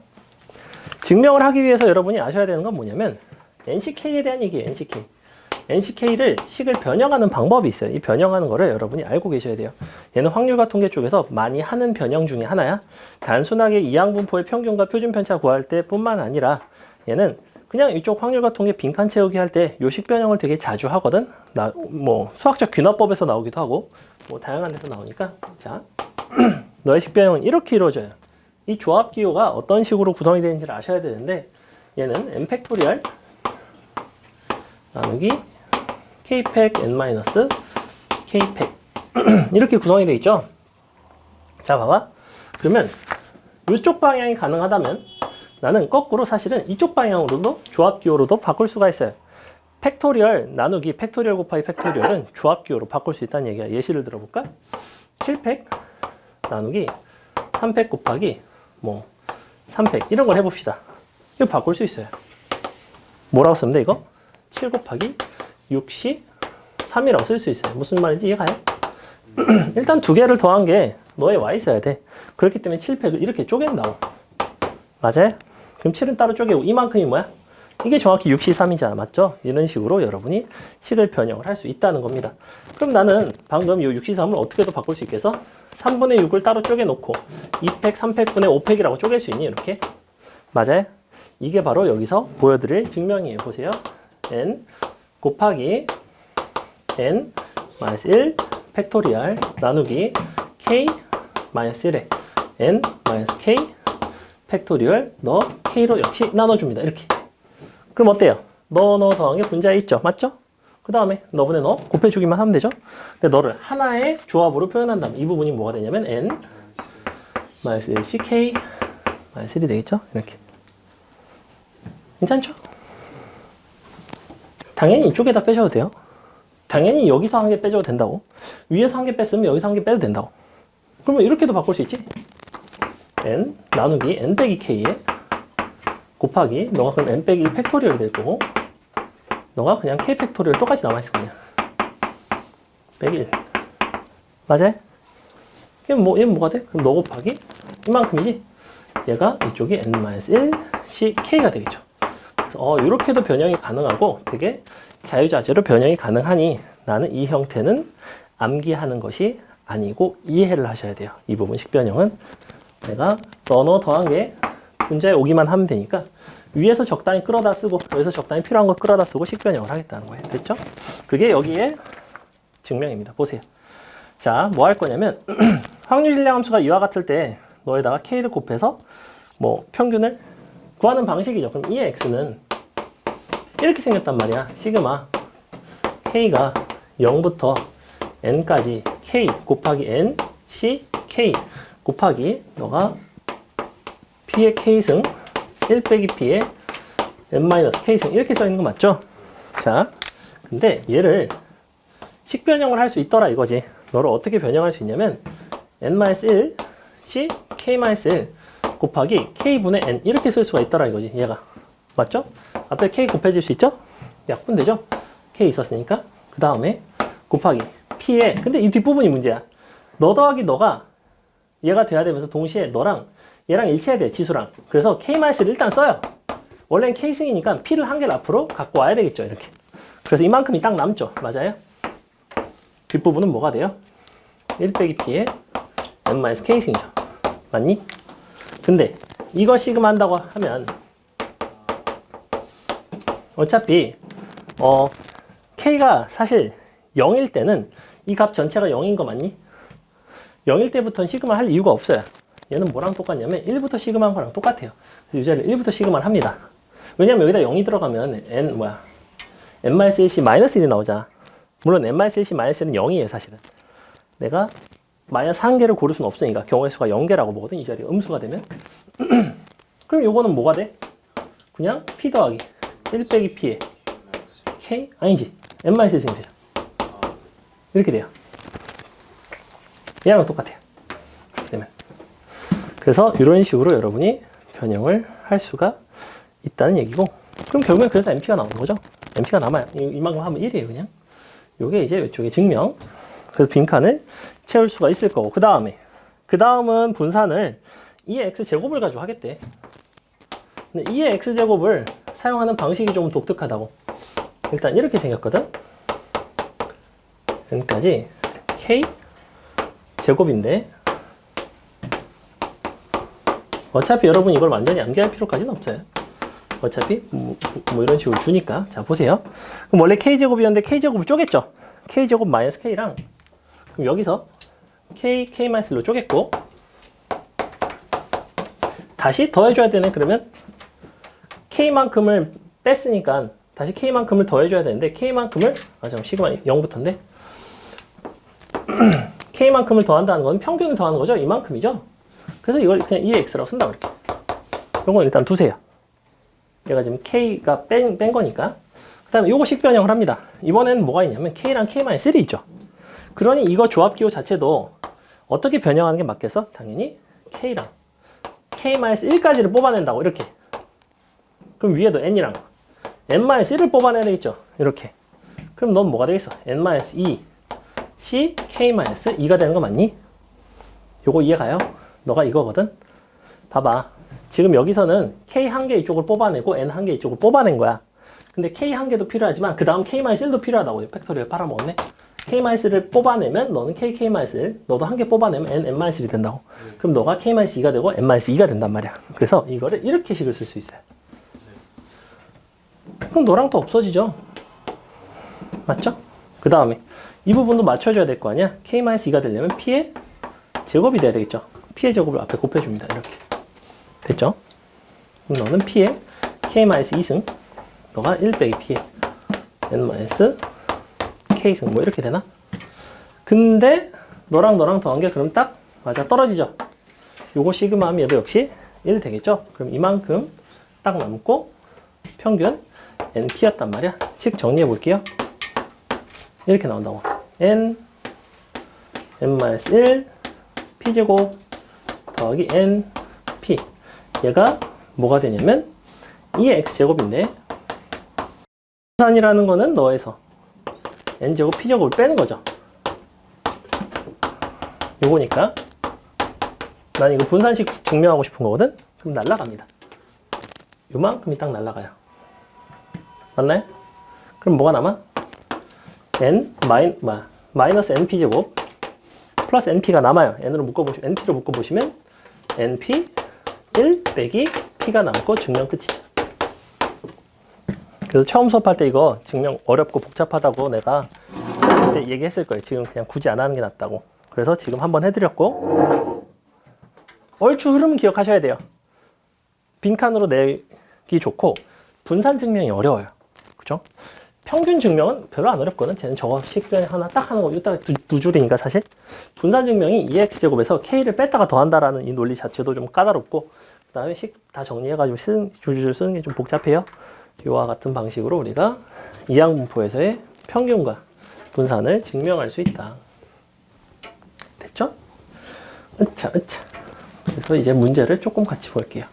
증명을 하기 위해서 여러분이 아셔야 되는 건 뭐냐면 NCK에 대한 얘기예요. NCK. NCK를 식을 변형하는 방법이 있어요. 이 변형하는 거를 여러분이 알고 계셔야 돼요. 얘는 확률과 통계 쪽에서 많이 하는 변형 중에 하나야. 단순하게 이항분포의 평균과 표준 편차 구할 때 뿐만 아니라 얘는 그냥 이쪽 확률과 통계 빈칸 채우기 할 때 요식 변형을 되게 자주 하거든. 뭐 수학적 귀납법에서 나오기도 하고 뭐 다양한 데서 나오니까. 자, 너의 식 변형은 이렇게 이루어져요. 이 조합 기호가 어떤 식으로 구성이 되는지를 아셔야 되는데 얘는 n 팩토리얼 나누기 k 팩 n 마이너스 k 팩 이렇게 구성이 되어 있죠. 자, 봐봐. 그러면 이쪽 방향이 가능하다면 나는 거꾸로 사실은 이쪽 방향으로도 조합 기호로도 바꿀 수가 있어요. 팩토리얼 나누기 팩토리얼 곱하기 팩토리얼은 조합 기호로 바꿀 수 있다는 얘기야. 예시를 들어볼까? 7팩 나누기 3팩 곱하기 뭐 3팩 이런 걸 해봅시다. 이거 바꿀 수 있어요. 뭐라고 쓰면 돼 이거? 7 곱하기 6시 3이라고 쓸 수 있어요. 무슨 말인지 이해가요? 일단 두 개를 더한 게 너의 y 써야 돼. 그렇기 때문에 7팩을 이렇게 쪼갠다고. 맞아요? 그럼 7은 따로 쪼개고 이만큼이 뭐야? 이게 정확히 6시 3이잖아. 맞죠? 이런 식으로 여러분이 식을 변형을 할 수 있다는 겁니다. 그럼 나는 방금 이 6시 3을 어떻게도 바꿀 수 있겠어? 3분의 6을 따로 쪼개놓고 2팩, 3팩분의 5팩이라고 쪼갤 수 있니? 이렇게? 맞아요? 이게 바로 여기서 보여드릴 증명이에요. 보세요. n 곱하기 n 마이너스 1 팩토리얼 나누기 k 마이너스 1에 n 마이너스 k 팩토리얼 너 k로 역시 나눠줍니다. 이렇게. 그럼 어때요? 너 더한 게 분자에 있죠. 맞죠? 그 다음에 너분의 너 곱해주기만 하면 되죠. 근데 너를 하나의 조합으로 표현한다면 이 부분이 뭐가 되냐면 n 마이너스 1ck 마이너스 1이 되겠죠? 이렇게. 괜찮죠? 당연히 이쪽에다 빼셔도 돼요. 당연히 여기서 한 개 빼줘도 된다고. 위에서 한 개 뺐으면 여기서 한 개 빼도 된다고. 그러면 이렇게도 바꿀 수 있지. n 나누기 n 빼기 k에 곱하기 너가 그럼 n 빼기 1 팩토리얼이 될 거고 너가 그냥 k 팩토리얼 똑같이 남아있을 거냐. 빼기 1. 맞아요? 얘는 뭐가 돼? 그럼 너 곱하기 이만큼이지? 얘가 이쪽이 n-1 ck가 되겠죠. 그래서 이렇게도 변형이 가능하고 되게 자유자재로 변형이 가능하니 나는 이 형태는 암기하는 것이 아니고 이해를 하셔야 돼요. 이 부분 식변형은 내가 너 더한 게 분자에 오기만 하면 되니까 위에서 적당히 끌어다 쓰고 여기서 적당히 필요한 거 끌어다 쓰고 식변형을 하겠다는 거예요. 됐죠? 그게 여기에 증명입니다. 보세요. 자, 뭐 할 거냐면 확률 질량함수가 이와 같을 때 너에다가 k를 곱해서 뭐 평균을 구하는 방식이죠. 그럼 이의 x는 이렇게 생겼단 말이야. 시그마 k가 0부터 n까지 k 곱하기 n c k 곱하기 너가 p의 k승 1 빼기 p의 n-k승 이렇게 써 있는 거 맞죠? 자, 근데 얘를 식변형을 할 수 있더라 이거지. 너를 어떻게 변형할 수 있냐면 n-1 c k-1 곱하기 k분의 n 이렇게 쓸 수가 있더라 이거지. 얘가 맞죠? 앞에 k 곱해질 수 있죠? 약분되죠? k 있었으니까 그 다음에 곱하기 p에 근데 이 뒷부분이 문제야. 너 더하기 너가 얘가 돼야 되면서 동시에 너랑 얘랑 일치해야 돼. 지수랑. 그래서 k-를 일단 써요. 원래는 k승이니까 p를 한 개를 앞으로 갖고 와야 되겠죠. 이렇게. 그래서 이만큼이 딱 남죠. 맞아요? 뒷부분은 뭐가 돼요? 1 빼기 p에 n-k승이죠. 맞니? 근데 이거 시그마 한다고 하면 어차피 k가 사실 0일 때는 이 값 전체가 0인 거 맞니? 0일 때부터는 시그마 할 이유가 없어요. 얘는 뭐랑 똑같냐면 1부터 시그마 한 거랑 똑같아요. 그래서 이 자리를 1부터 시그마를 합니다. 왜냐면 여기다 0이 들어가면 n-1c 마이너스 1이 나오잖아. 물론 n-1c 마이너스 1은 0이에요 사실은. 내가 마이너스 1개를 고를 수는 없으니까 경우의 수가 0개라고 보거든. 이 자리가 음수가 되면. 그럼 요거는 뭐가 돼? 그냥 p 더하기 1 빼기 p에 k? 아니지. n-1승이 되죠. 이렇게 돼요. 얘랑 똑같아요. 그러면. 그래서 이런 식으로 여러분이 변형을 할 수가 있다는 얘기고 그럼 결국엔 그래서 MP가 나오는 거죠. MP가 남아요. 이만큼 하면 1이에요 그냥. 요게 이제 이쪽에 증명. 그래서 빈칸을 채울 수가 있을 거고 그 다음은 분산을 2의 x제곱을 가지고 하겠대. 근데 2의 x제곱을 사용하는 방식이 좀 독특하다고. 일단 이렇게 생겼거든. 여기까지 k 제곱인데 어차피 여러분 이걸 완전히 암기할 필요까지는 없어요. 어차피 뭐 이런 식으로 주니까. 자 보세요. 그럼 원래 k제곱이었는데 k제곱을 쪼갰죠. k제곱 마이너스 k랑 그럼 여기서 k-로 쪼갰고 다시 더해줘야 되네. 그러면 k만큼을 뺐으니까 다시 k만큼을 더해줘야 되는데 k만큼을 잠깐 시그마 0부터인데 k만큼을 더한다는 건 평균을 더하는 거죠. 이만큼이죠. 그래서 이걸 그냥 2의 x라고 쓴다고 이렇게. 이건 일단 두세요. 얘가 지금 k가 뺀 거니까. 그 다음에 요거 식변형을 합니다. 이번에는 뭐가 있냐면 k랑 k-3이 있죠. 그러니 이거 조합기호 자체도 어떻게 변형하는 게 맞겠어? 당연히 K랑 K-1까지를 뽑아낸다고 이렇게. 그럼 위에도 N이랑 N-1을 뽑아내야 되겠죠? 이렇게. 그럼 넌 뭐가 되겠어? N-2 C K-2가 되는 거 맞니? 요거 이해가요? 너가 이거거든? 봐봐. 지금 여기서는 K 한 개 이쪽을 뽑아내고 N 한 개 이쪽을 뽑아낸 거야. 근데 K 한 개도 필요하지만 그 다음 K-1도 필요하다고. 팩토리얼 빨아먹었네. K-1을 뽑아내면 너는 K-1, 너도 한 개 뽑아내면 N-1이 된다고. 그럼 너가 K-2가 되고 N-2가 된단 말이야. 그래서 이거를 이렇게 식을 쓸 수 있어요. 그럼 너랑 또 없어지죠. 맞죠? 그 다음에 이 부분도 맞춰줘야 될 거 아니야. K-2가 되려면 P의 제곱이 돼야 되겠죠. P의 제곱을 앞에 곱해줍니다. 이렇게. 됐죠? 그럼 너는 P의 K-2승, 너가 1 빼기 P의 N-K승 뭐 이렇게 되나? 근데 너랑 더한 게 그럼 딱 맞아 떨어지죠. 요거 시그마 하면 얘도 역시 1 되겠죠. 그럼 이만큼 딱 남고 평균 NP였단 말이야. 식 정리해 볼게요. 이렇게 나온다고. N-1 P제곱 더하기 NP. 얘가 뭐가 되냐면 2의 X제곱인데 분산이라는 거는 너에서 N제곱 P제곱을 빼는 거죠. 요거니까 난 이거 분산식 증명하고 싶은 거거든? 그럼 날라갑니다. 요만큼이 딱 날라가요. 맞나요? 그럼 뭐가 남아? 마이너스 NP제곱 플러스 NP가 남아요. N으로 묶어보시면, NP로 묶어보시면 NP 1 빼기 P가 남고 증명 끝이죠. 그래서 처음 수업할 때 이거 증명 어렵고 복잡하다고 내가 그때 얘기했을 거예요. 지금 그냥 굳이 안 하는 게 낫다고. 그래서 지금 한번 해드렸고 얼추 흐름 기억하셔야 돼요. 빈칸으로 내기 좋고 분산 증명이 어려워요. 그죠? 평균 증명은 별로 안 어렵거든. 쟤는 저거 식변 하나 딱 하는 거 이따 두 줄이니까 사실. 분산 증명이 2x제곱에서 k를 뺐다가 더한다라는 이 논리 자체도 좀 까다롭고 그 다음에 식 다 정리해가지고 줄줄 쓰는 게 좀 복잡해요. 이와 같은 방식으로 우리가 이항분포에서의 평균과 분산을 증명할 수 있다. 됐죠? 으차. 그래서 이제 문제를 조금 같이 볼게요.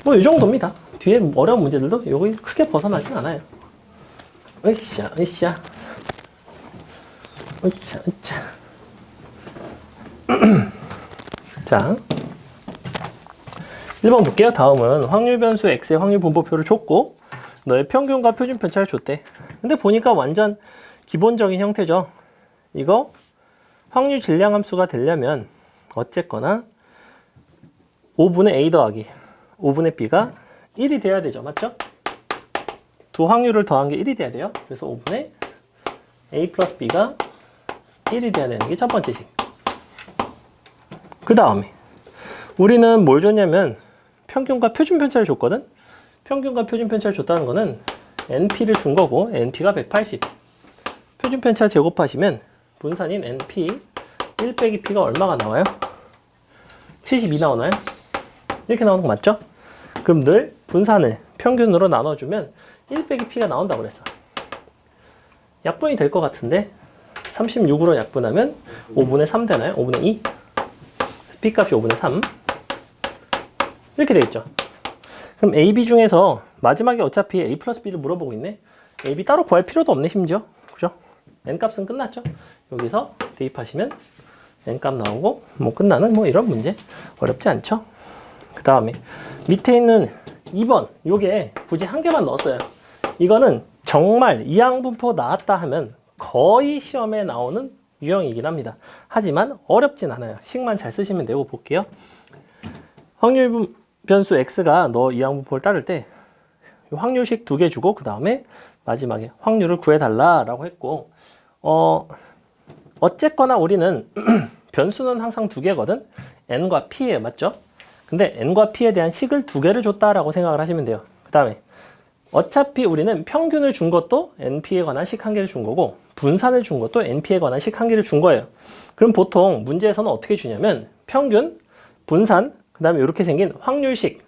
뭐 이 정도입니다. 뒤에 어려운 문제들도 여기 크게 벗어나진 않아요. 으쌰. 자, 1번 볼게요. 다음은 확률 변수 x의 확률 분포표를 줬고 너의 평균과 표준 편차를 줬대. 근데 보니까 완전 기본적인 형태죠. 이거 확률 질량 함수가 되려면 어쨌거나 5분의 a 더하기 5분의 b가 1이 돼야 되죠. 맞죠? 두 확률을 더한 게 1이 돼야 돼요. 그래서 5분의 a 플러스 b가 1이 돼야 되는 게 첫 번째 식. 그 다음에 우리는 뭘 줬냐면 평균과 표준 편차를 줬거든. 평균과 표준 편차를 줬다는 거는 np를 준 거고 np가 180. 표준 편차 제곱하시면 분산인 np 1 빼기 p가 얼마가 나와요? 72 나오나요? 이렇게 나오는 거 맞죠? 그럼 늘 분산을 평균으로 나눠주면 1 빼기 p가 나온다고 그랬어. 약분이 될 것 같은데 36으로 약분하면 5분의 3 되나요? 5분의 2? p값이 5분의 3 이렇게 되겠죠. 그럼 a, b 중에서 마지막에 어차피 a 플러스 b를 물어보고 있네. a, b 따로 구할 필요도 없네 심지어. 그죠? n값은 끝났죠. 여기서 대입하시면 n값 나오고 뭐 끝나는 뭐 이런 문제. 어렵지 않죠? 그 다음에 밑에 있는 2번 요게 굳이 한 개만 넣었어요. 이거는 정말 이항분포 나왔다 하면 거의 시험에 나오는 유형이긴 합니다. 하지만 어렵진 않아요. 식만 잘 쓰시면 되고 볼게요. 확률 변수 x가 너 이항분포를 따를 때 확률식 2개 주고 그 다음에 마지막에 확률을 구해달라 라고 했고 어쨌거나 우리는 변수는 항상 2개거든. n과 p에 맞죠? 근데 n과 p에 대한 식을 2개를 줬다라고 생각을 하시면 돼요. 그 다음에 어차피 우리는 평균을 준 것도 np에 관한 식 1개를 준 거고 분산을 준 것도 np에 관한 식 1개를 준 거예요. 그럼 보통 문제에서는 어떻게 주냐면 평균, 분산, 그 다음에 이렇게 생긴 확률식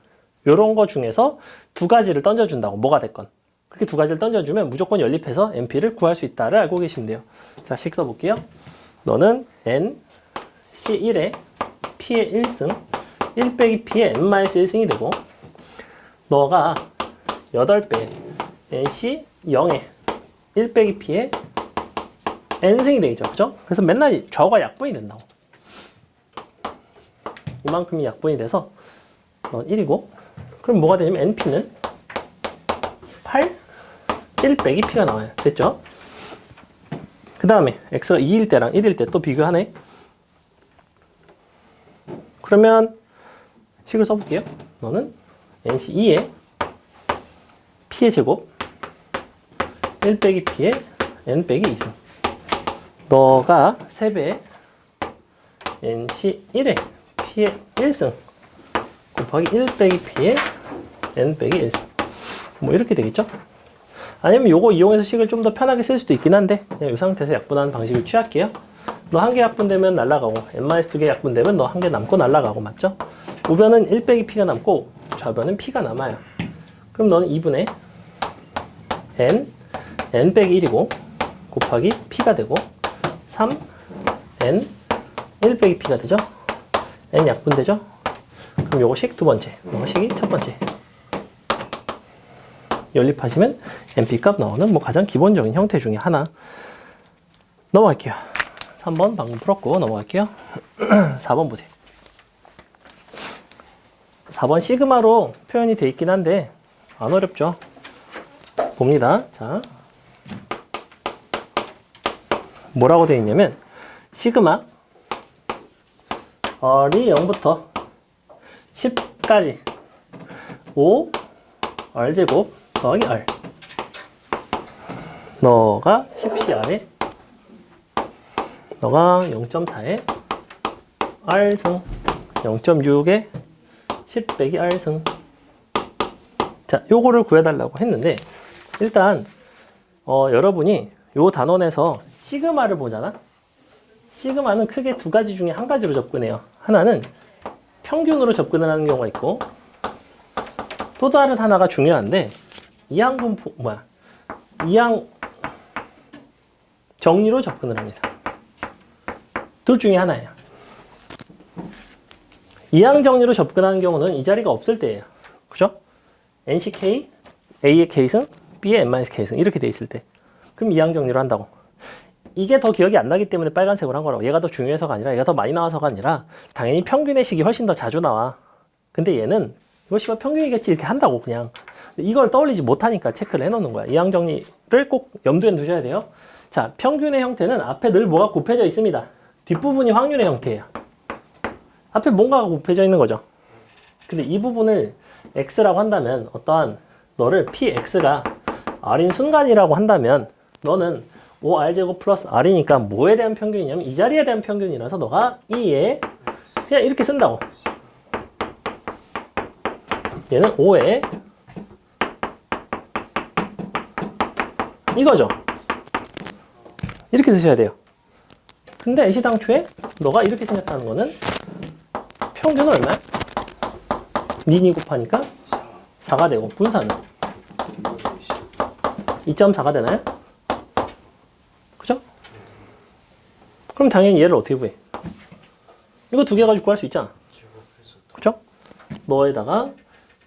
이런 거 중에서 2가지를 던져준다고. 뭐가 됐건. 그렇게 2가지를 던져주면 무조건 연립해서 np를 구할 수 있다를 알고 계시면 돼요. 자, 식 써볼게요. 너는 n C1에 P의 1승 1 빼기 P의 n-1승이 되고 너가 8배 NC 0에 1 빼기 P의 n승이 되겠죠. 그죠? 그래서 맨날 좌우가 약분이 된다고. 이만큼이 약분이 돼서 넌 1이고 그럼 뭐가 되냐면 NP는 8 1 빼기 P가 나와요. 됐죠? 그 다음에 X가 2일 때랑 1일 때 또 비교하네. 그러면 식을 써볼게요. 너는 NC2에 P의 제곱 1 빼기 P의 N 빼기 2승. 너가 3배 NC1에 P의 1승 곱하기 1 빼기 P의 N 빼기 1승. 뭐 이렇게 되겠죠? 아니면 요거 이용해서 식을 좀 더 편하게 쓸 수도 있긴 한데 그냥 이 상태에서 약분하는 방식을 취할게요. 너 한 개 약분되면 날라가고 n-2개 약분되면 너 한 개 남고 날라가고 맞죠? 우변은 1 빼기 P가 남고 좌변은 P가 남아요. 그럼 너는 2분의 n 빼기 1이고 곱하기 P가 되고 3 n 1 빼기 P가 되죠? n 약분되죠? 그럼 요거 식 두 번째, 요거 식이 첫 번째. 연립하시면 NP 값 나오는 뭐 가장 기본적인 형태 중에 하나. 넘어갈게요. 3번 방금 풀었고 넘어갈게요. 4번 보세요. 4번 시그마로 표현이 돼 있긴 한데 안 어렵죠? 봅니다. 자, 뭐라고 돼 있냐면 시그마 R이 0부터 10까지 5 R제곱 더하기 R. 너가 10CR에 너가 0.4에 R승 0.6에 10 빼기 R승. 자, 요거를 구해달라고 했는데 일단 여러분이 요 단원에서 시그마를 보잖아. 시그마는 크게 두 가지 중에 한 가지로 접근해요. 하나는 평균으로 접근을 하는 경우가 있고 또 다른 하나가 중요한데 이항 정리로 접근을 합니다. 둘 중에 하나예요. 이항 정리로 접근하는 경우는 이 자리가 없을 때예요. 그죠? NCK, A의 K승, B의 n-K승 이렇게 돼 있을 때 그럼 이항 정리로 한다고. 이게 더 기억이 안 나기 때문에 빨간색으로 한 거라고. 얘가 더 중요해서가 아니라 얘가 더 많이 나와서가 아니라 당연히 평균의 식이 훨씬 더 자주 나와. 근데 얘는 이거 씨발 평균이겠지 이렇게 한다고 그냥. 이걸 떠올리지 못하니까 체크를 해놓는 거야. 이항 정리를 꼭 염두에 두셔야 돼요. 자, 평균의 형태는 앞에 늘 뭐가 곱해져 있습니다. 뒷부분이 확률의 형태예요. 앞에 뭔가가 곱해져 있는 거죠. 근데 이 부분을 x라고 한다면 어떠한 너를 px가 r인 순간이라고 한다면 너는 5r제곱 플러스 r이니까 뭐에 대한 평균이냐면 이 자리에 대한 평균이라서 너가 2에 그냥 이렇게 쓴다고. 얘는 5에 이거죠. 이렇게 쓰셔야 돼요. 근데 애시당초에 너가 이렇게 생각하는 거는 평균은 얼마야? 니 곱하니까 4가 되고 분산은 2.4가 되나요? 그죠? 그럼 당연히 얘를 어떻게 구해? 이거 두 개 가지고 구할 수 있잖아. 그죠? 너에다가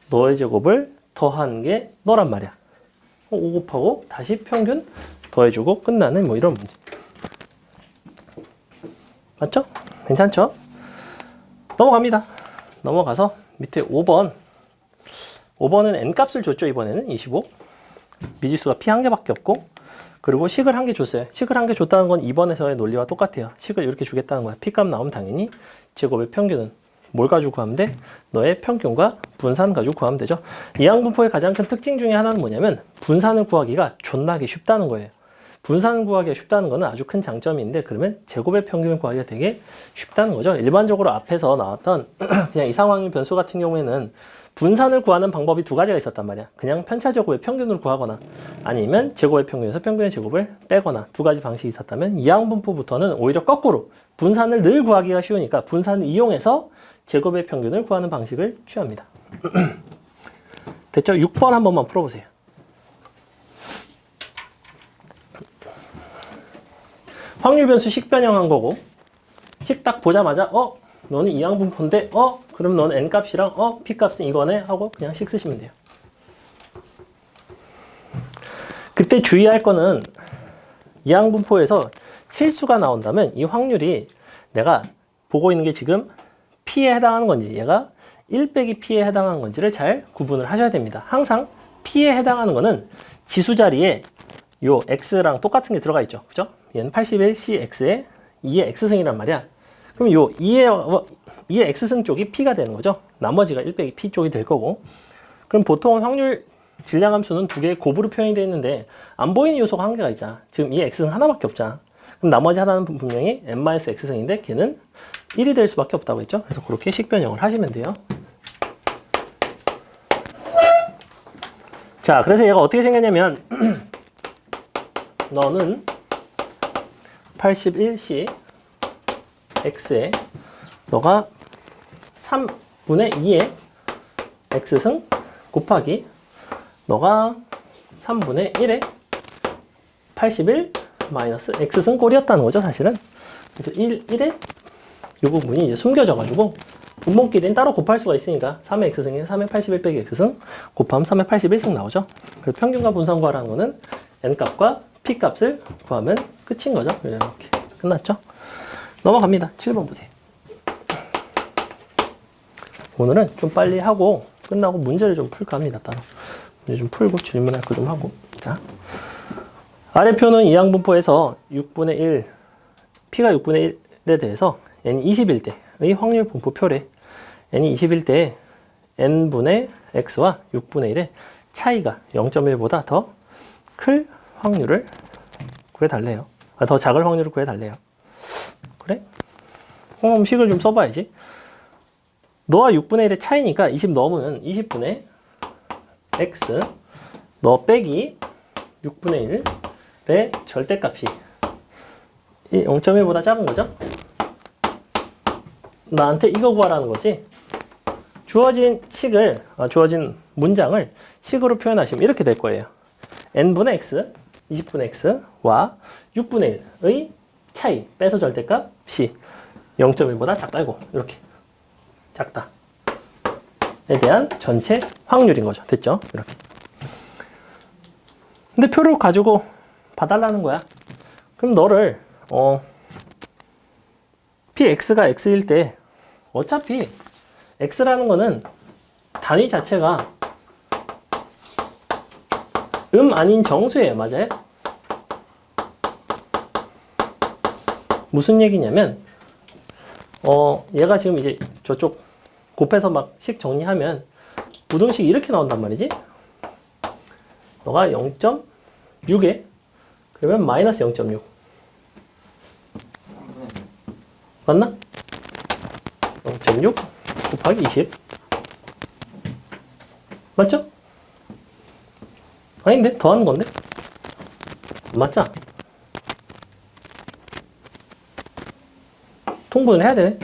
너의 제곱을 더한 게 너란 말이야. 5 곱하고 다시 평균 더해주고 끝나는 뭐 이런 문제. 맞죠? 괜찮죠? 넘어갑니다. 넘어가서 밑에 5번. 5번은 n값을 줬죠. 이번에는 25. 미지수가 p 한 개밖에 없고 그리고 식을 한 개 줬어요. 식을 한 개 줬다는 건 2번에서의 논리와 똑같아요. 식을 이렇게 주겠다는 거야. p값 나오면 당연히 제곱의 평균은 뭘 가지고 구하면 돼? 너의 평균과 분산 가지고 구하면 되죠. 이항분포의 가장 큰 특징 중에 하나는 뭐냐면 분산을 구하기가 존나게 쉽다는 거예요. 분산을 구하기가 쉽다는 거는 아주 큰 장점인데 그러면 제곱의 평균을 구하기가 되게 쉽다는 거죠. 일반적으로 앞에서 나왔던 그냥 이상황의 변수 같은 경우에는 분산을 구하는 방법이 두 가지가 있었단 말이야. 그냥 편차제곱의 평균을 구하거나 아니면 제곱의 평균에서 평균의 제곱을 빼거나 두 가지 방식이 있었다면 이항분포부터는 오히려 거꾸로 분산을 늘 구하기가 쉬우니까 분산을 이용해서 제곱의 평균을 구하는 방식을 취합니다. 됐죠? 6번 한 번만 풀어보세요. 확률 변수 식 변형한 거고 식 딱 보자마자 너는 이항분포인데 그럼 너는 n값이랑 p값은 이거네 하고 그냥 식 쓰시면 돼요. 그때 주의할 거는 이항분포에서 실수가 나온다면 이 확률이 내가 보고 있는 게 지금 p에 해당하는 건지 얘가 1 빼기 p에 해당하는 건지를 잘 구분을 하셔야 됩니다. 항상 p에 해당하는 거는 지수 자리에 요 x랑 똑같은 게 들어가 있죠. 그죠? 얘는 81cx에 2의 x승이란 말이야. 그럼 요 2의 x승 쪽이 p가 되는 거죠. 나머지가 1 빼기 p 쪽이 될 거고. 그럼 보통 확률 질량함수는 두 개의 곱으로 표현이 되어 있는데 안 보이는 요소가 한 개가 있잖아. 지금 이 x승 하나밖에 없잖아. 그럼 나머지 하나는 분명히 n-x승인데 걔는 1이 될 수밖에 없다고 했죠. 그래서 그렇게 식변형을 하시면 돼요. 자, 그래서 얘가 어떻게 생겼냐면 너는 81c x에 너가 3분의 2의 x승 곱하기 너가 3분의 1의 81 마이너스 x승 꼴이었다는 거죠, 사실은. 그래서 1에 이 부분이 이제 숨겨져가지고 분모끼리는 따로 곱할 수가 있으니까 3의 x승에 3의 81 빼기 x승 곱하면 3의 81승 나오죠. 그래서 평균과 분산 구하라는 거는 n값과 p값을 구하면 끝인 거죠. 이렇게 끝났죠. 넘어갑니다. 7번 보세요. 오늘은 좀 빨리 하고 끝나고 문제를 좀 풀까 합니다. 따로 문제 좀 풀고 질문할 거 좀 하고. 자, 아래표는 이항분포에서 6분의 1 p가 6분의 1에 대해서 n이 20일 때의 확률 분포표래. n이 20일 때 n분의 x와 6분의 1의 차이가 0.1보다 더 클 확률을 구해달래요. 더 작을 확률을 구해달래요. 그래? 그럼 식을 좀 써봐야지. 너와 6분의 1의 차이니까 20 넣으면 20분의 x 너 빼기 6분의 1의 절대값이 0.1보다 작은 거죠? 나한테 이거 구하라는 거지. 주어진 식을, 주어진 문장을 식으로 표현하시면 이렇게 될 거예요. n분의 x, 20분의 x와 6분의 1의 차이, 빼서 절대값이 0.1보다 작다. 이거 이렇게 작다. 에 대한 전체 확률인 거죠. 됐죠? 이렇게. 근데 표를 가지고 봐달라는 거야. 그럼 너를 px가 x일 때 어차피 x라는 거는 단위 자체가 아닌 정수예요. 맞아요? 무슨 얘기냐면 얘가 지금 이제 저쪽 곱해서 막 식 정리하면 부등식이 이렇게 나온단 말이지. 너가 0.6에 그러면 마이너스 0.6 맞나? 0.6 곱하기 20 맞죠? 아닌데? 더하는 건데? 맞죠? 통분을 해야 되네.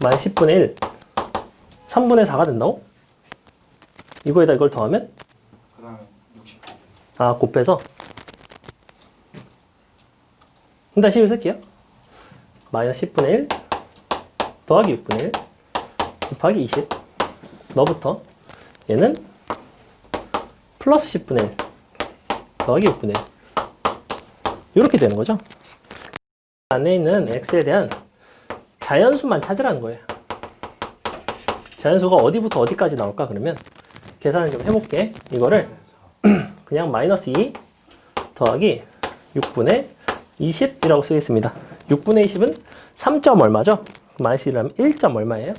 만 10분의 1 3분의 4가 된다고? 이거에다 이걸 더하면? 그 다음에 60. 곱해서 다시 이걸 쓸게요. 마이너스 10분의 1 더하기 6분의 1 곱하기 20 너부터 얘는 플러스 10분의 1 더하기 6분의 1 이렇게 되는 거죠. 안에 있는 x에 대한 자연수만 찾으라는 거예요. 자연수가 어디부터 어디까지 나올까? 그러면 계산을 좀 해볼게. 이거를 그냥 마이너스 2 더하기 6분의 20이라고 쓰겠습니다. 6분의 20은 3점 얼마죠? 마이너스 1이라면 1점 얼마예요?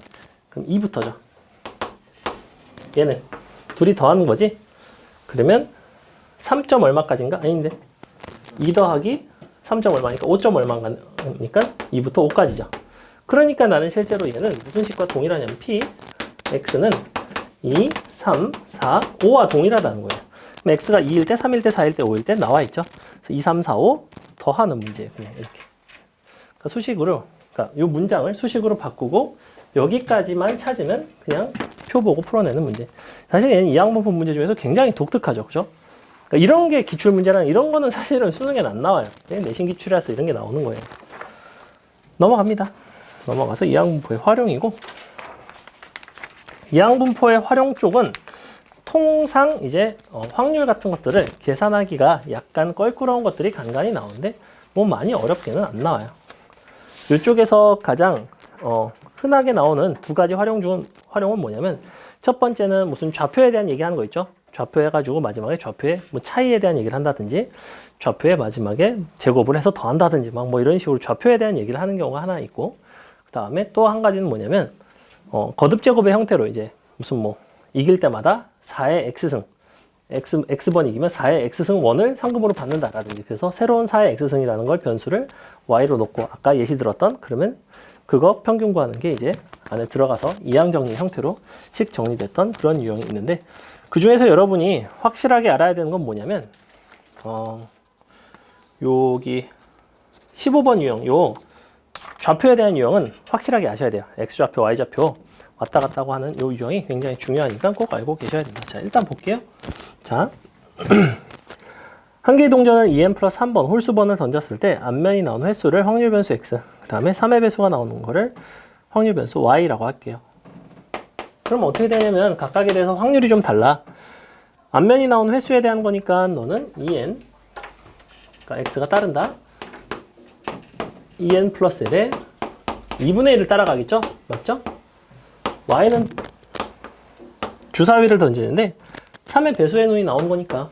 그럼 2부터죠. 얘는 둘이 더하는 거지? 그러면 3점 얼마까지인가? 아닌데 2 더하기 3점 얼마니까 5점 얼마니까 2부터 5까지죠. 그러니까 나는 실제로 얘는 무슨 식과 동일하냐면 p x는 2, 3, 4, 5와 동일하다는 거예요. 그럼 x가 2일 때, 3일 때, 4일 때, 5일 때 나와 있죠. 그래서 2, 3, 4, 5 더하는 문제예요. 그냥 이렇게. 그러니까 수식으로, 그러니까 이 문장을 수식으로 바꾸고 여기까지만 찾으면 그냥 표 보고 풀어내는 문제. 사실 얘는 이항분포 문제 중에서 굉장히 독특하죠. 그죠? 그러니까 이런 게 기출문제랑 이런 거는 사실은 수능에는 안 나와요. 내신 기출이라서 이런 게 나오는 거예요. 넘어갑니다. 넘어가서 이항분포의 활용이고, 이항분포의 활용 쪽은 통상 이제 확률 같은 것들을 계산하기가 약간 껄끄러운 것들이 간간히 나오는데 뭐 많이 어렵게는 안 나와요. 이쪽에서 가장 흔하게 나오는 두 가지 활용은 뭐냐면, 첫 번째는 무슨 좌표에 대한 얘기하는 거 있죠. 좌표 해가지고 마지막에 좌표의 뭐 차이에 대한 얘기를 한다든지, 좌표의 마지막에 제곱을 해서 더한다든지 막 뭐 이런 식으로 좌표에 대한 얘기를 하는 경우가 하나 있고, 그 다음에 또 한 가지는 뭐냐면 거듭 제곱의 형태로 이제 무슨 뭐 이길 때마다 4의 x승, x번 이기면 4의 x승 1을 상금으로 받는다라든지, 그래서 새로운 4의 x승이라는 걸 변수를 y로 놓고 아까 예시 들었던, 그러면 그거 평균 구하는 게 이제 안에 들어가서 이항 정리 형태로 식 정리됐던 그런 유형이 있는데, 그 중에서 여러분이 확실하게 알아야 되는 건 뭐냐면 여기 15번 유형, 요 좌표에 대한 유형은 확실하게 아셔야 돼요. x좌표, y좌표 왔다 갔다 하고 하는 요 유형이 굉장히 중요하니까 꼭 알고 계셔야 됩니다. 자, 일단 볼게요. 자, 한 개의 동전을 2n 플러스 3번 홀수번을 던졌을 때 앞면이 나오는 횟수를 확률 변수 x, 그 다음에 3의 배수가 나오는 거를 확률 변수 y라고 할게요. 그럼 어떻게 되냐면 각각에 대해서 확률이 좀 달라. 앞면이 나오는 횟수에 대한 거니까 너는 2n, 그러니까 x가 따른다. 2n 플러스 1에 2분의 1을 따라가겠죠? 맞죠? y는 주사위를 던지는데 3의 배수의 눈이 나오는 거니까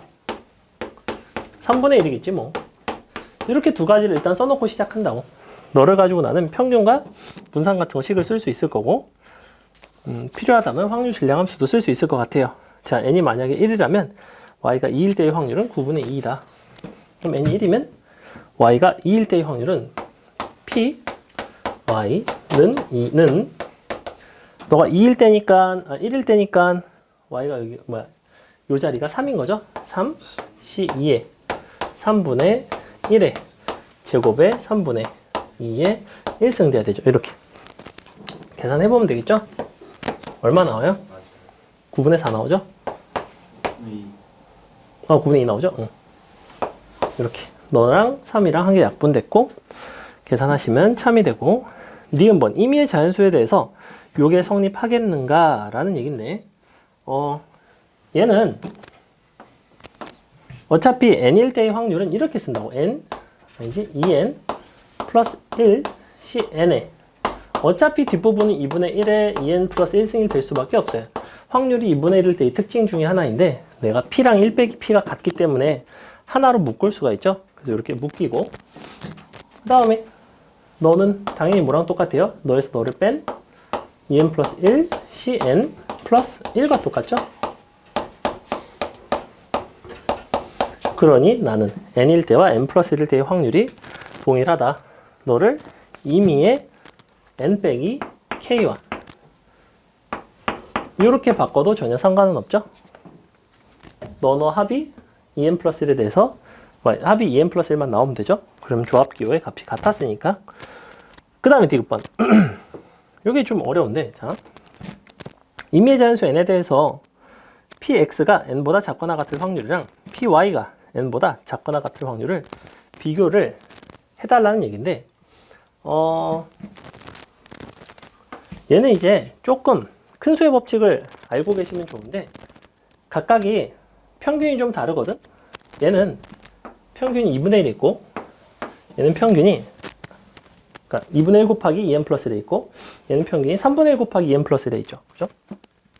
3분의 1이겠지 뭐. 이렇게 두 가지를 일단 써놓고 시작한다고. 너를 가지고 나는 평균과 분산 같은 거 식을 쓸 수 있을 거고, 필요하다면 확률 질량함수도 쓸 수 있을 것 같아요. 자, n이 만약에 1이라면 y가 2일 때의 확률은 9분의 2이다. 그럼 n이 1이면 y가 2일 때의 확률은 p y는 2는 너가 2일 때니까 1일 때니까 y가 여기 뭐야? 요 자리가 3인 거죠? 3 c2에 3분의 1에 제곱에 3분의 2에 1승 돼야 되죠. 이렇게 계산해 보면 되겠죠? 얼마 나와요? 9분의 4 나오죠? 9분의 2 나오죠? 응. 이렇게 너랑 3이랑 한 개 약분됐고 계산하시면 참이 되고, 니은번 임의의 자연수에 대해서 요게 성립하겠는가 라는 얘긴데, 얘는 어차피 n일 때의 확률은 이렇게 쓴다고. n 아니지 2n 플러스 1 cn에 어차피 뒷부분은 2분의 1에 2n 플러스 1승이 될 수밖에 없어요. 확률이 2분의 1일 때의 특징 중에 하나인데, 내가 p랑 1 빼기 p가 같기 때문에 하나로 묶을 수가 있죠. 그래서 이렇게 묶이고, 그 다음에 너는 당연히 뭐랑 똑같아요? 너에서 너를 뺀 2n 플러스 1 cn 플러스 1과 똑같죠? 그러니 나는 n일 때와 n 플러스 1일 때의 확률이 동일하다. 너를 임의의 n 빼기 k와 이렇게 바꿔도 전혀 상관은 없죠? 너 합이 2n 플러스 1에 대해서 합이 2n 플러스 1만 나오면 되죠? 그럼 조합기호의 값이 같았으니까. 그 다음에 디귿번. 이게 좀 어려운데, 자, 임의의 자연수 n에 대해서 px가 n보다 작거나 같을 확률이랑 py가 n보다 작거나 같을 확률을 비교를 해달라는 얘기인데, 얘는 이제 조금 큰 수의 법칙을 알고 계시면 좋은데, 각각이 평균이 좀 다르거든? 얘는 평균이 2분의 1이 있고, 얘는 평균이 그러니까 2분의 1 곱하기 2n 플러스 1에 있고, 얘는 평균이 3분의 1 곱하기 2n 플러스 1에 있죠. 그죠?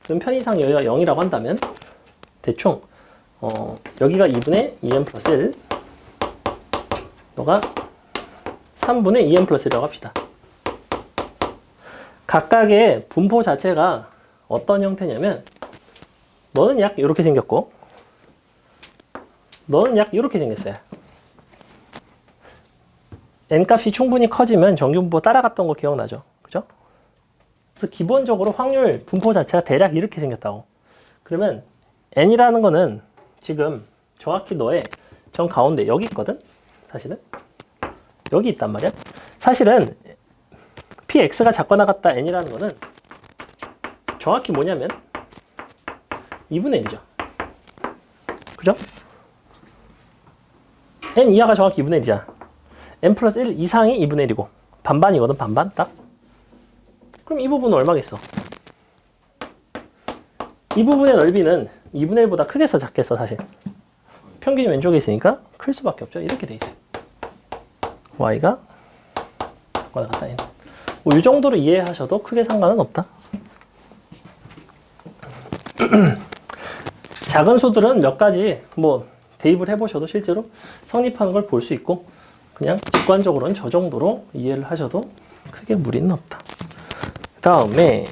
그럼 편의상 여기가 0이라고 한다면 대충 여기가 2분의 2n 플러스 1, 너가 3분의 2n 플러스 1이라고 합시다. 각각의 분포 자체가 어떤 형태냐면, 너는 약 이렇게 생겼고, 너는 약 이렇게 생겼어요. n값이 충분히 커지면 정규분포 따라갔던 거 기억나죠? 그죠? 그래서 기본적으로 확률 분포 자체가 대략 이렇게 생겼다고. 그러면 n이라는 거는 지금 정확히 너의 정 가운데 여기 있거든? 사실은 여기 있단 말이야. 사실은 px가 작거나 같다 n이라는 거는 정확히 뭐냐면 2분의 1이죠. 그죠? n 이하가 정확히 2분의 1이잖아. n 플러스 1 이상이 2분의 1이고 반반이거든. 반반 딱. 그럼 이 부분은 얼마겠어? 이 부분의 넓이는 2분의 1보다 크겠어 작겠어 사실? 평균이 왼쪽에 있으니까 클 수밖에 없죠. 이렇게 돼 있어요. y가 왔다 갔다 n. 뭐 이 정도로 이해하셔도 크게 상관은 없다. 작은 수들은 몇 가지 뭐 대입을 해보셔도 실제로 성립하는 걸 볼 수 있고 그냥 직관적으로는 저 정도로 이해를 하셔도 크게 무리는 없다. 그 다음에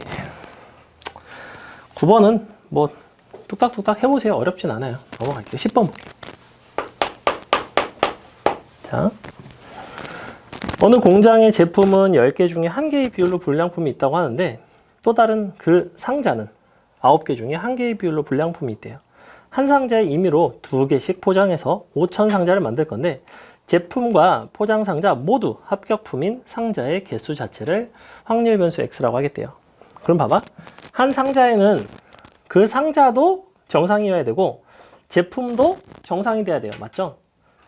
9번은 뭐 뚝딱뚝딱 해보세요. 어렵진 않아요. 넘어갈게요. 10번 볼게요. 자, 어느 공장의 제품은 10개 중에 1개의 비율로 불량품이 있다고 하는데 또 다른 그 상자는 9개 중에 1개의 비율로 불량품이 있대요. 한 상자에 임의로 2개씩 포장해서 5,000 상자를 만들 건데 제품과 포장 상자 모두 합격품인 상자의 개수 자체를 확률 변수 x라고 하겠대요. 그럼 봐봐. 한 상자에는 그 상자도 정상이어야 되고 제품도 정상이 돼야 돼요. 맞죠?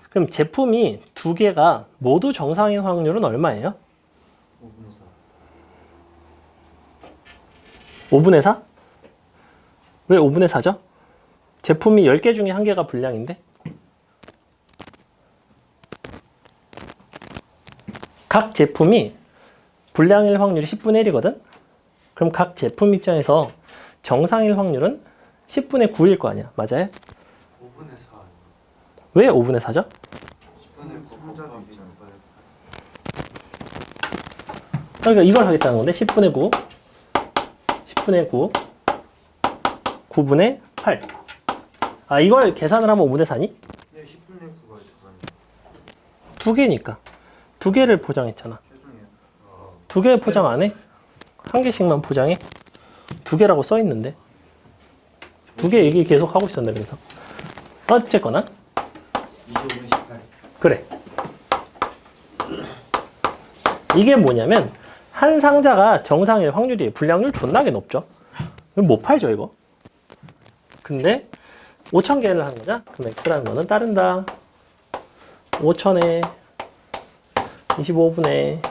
그럼 제품이 2개가 모두 정상인 확률은 얼마예요? 5분의 4? 왜 5분의 4죠? 제품이 10개 중에 1개가 불량인데 각 제품이 불량일 확률이 10분의 1이거든? 그럼 각 제품 입장에서 정상일 확률은 10분의 9일 거 아니야. 맞아요? 5분의 4. 왜 5분의 4죠? 10분의 9 곱하기 그러니까 이걸 하겠다는 건데 10분의 9 10분의 9 9분의 8 아 이걸 계산을 하면 5분의 4니? 네, 10분의 9가 잠깐만요. 2개니까 2개를 포장했잖아. 죄송해요. 2개 포장 안 해? 1개씩만 포장해? 2개라고 써 있는데 2개 얘기 계속 하고 있었네. 그래서 어쨌거나 25분의 18. 그래. 이게 뭐냐면 한 상자가 정상일 확률이 불량률 존나게 높죠. 이거 못 팔죠 이거. 근데 5,000개를 하는 거죠. 그럼 x라는 거는 따른다. 5,000에 25분의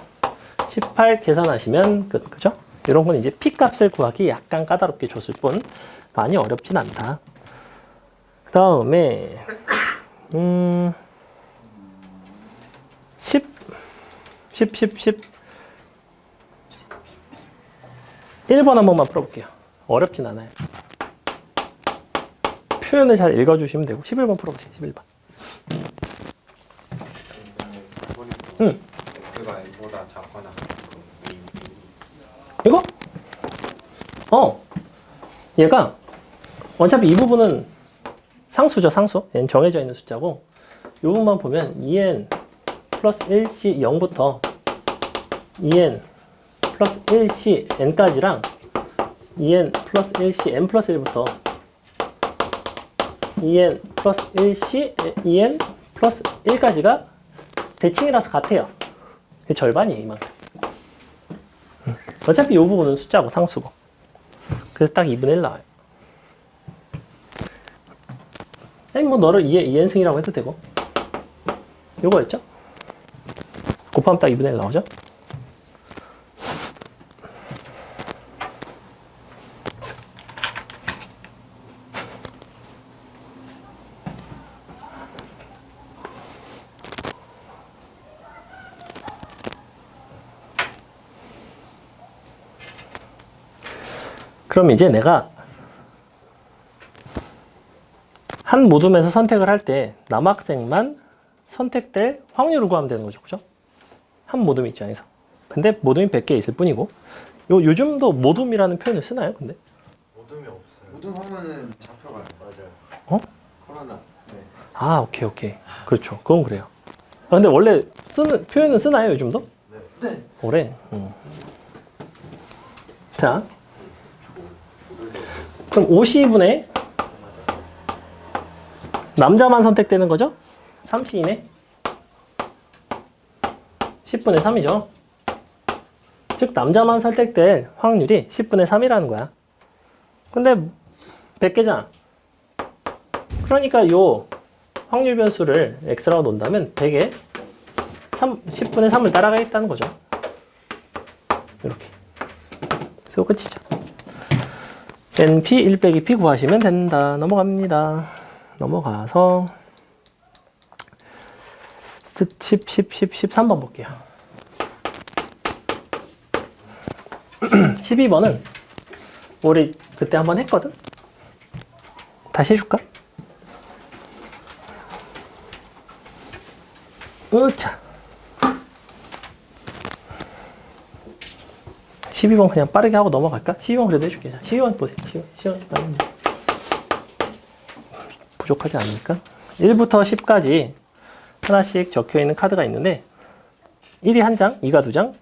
18 계산하시면 끝. 그죠? 이런 건 이제 P값을 구하기 약간 까다롭게 줬을 뿐 많이 어렵진 않다. 그 다음에 10 1번 한 번만 풀어볼게요. 어렵진 않아요. 표현을 잘 읽어주시면 되고 11번 풀어보세요. 11번. 응. x가 n보다 작거나 이거? 얘가 어차피 이 부분은 상수죠. 상수. 얘는 정해져 있는 숫자고 이 부분만 보면 2n 플러스 1c 0부터 2n 플러스 1c n까지랑 2n 플러스 1c n 플러스 1부터 2n 플러스 1c 2n 플러스 1까지가 대칭이라서 같아요. 절반이에요. 이만큼. 어차피 이 부분은 숫자고 상수고. 그래서 딱 2분의 1 나와요. 아니 뭐 너를 2n승이라고 해도 되고. 요거였죠? 곱하면 딱 2분의 1 나오죠? 그럼 이제 내가 한 모둠에서 선택을 할 때 남학생만 선택될 확률을 구하면 되는 거죠. 그죠? 한 모둠 입장에서. 근데 모둠이 100개 있을 뿐이고 요즘도 모둠이라는 표현을 쓰나요? 근데? 모둠이 없어요. 모든 하면은 잡혀가요. 맞아요. 어? 코로나. 네. 아, 오케이. 그렇죠. 그건 그래요. 아, 근데 원래 쓰는 표현은 쓰나요? 요즘도? 네. 오래. 자, 그럼 52분의 남자만 선택되는 거죠? 3C이네. 10분의 3이죠. 즉 남자만 선택될 확률이 10분의 3이라는 거야. 근데 100개잖아. 그러니까 요 확률 변수를 x라고 놓는다면 100에 10분의 3을 따라가겠다는 거죠. 이렇게. 그래서 끝이죠. np 1 빼기 p 구하시면 된다. 넘어갑니다. 넘어가서 13번 볼게요. 12번은 우리 그때 한번 했거든? 다시 해줄까? 으차. 12번 그냥 빠르게 하고 넘어갈까? 12번 그래도 해줄게. 12번 보세요. 12번. 부족하지 않습니까? 1부터 10까지 하나씩 적혀있는 카드가 있는데 1이 한 장, 2가 두 장,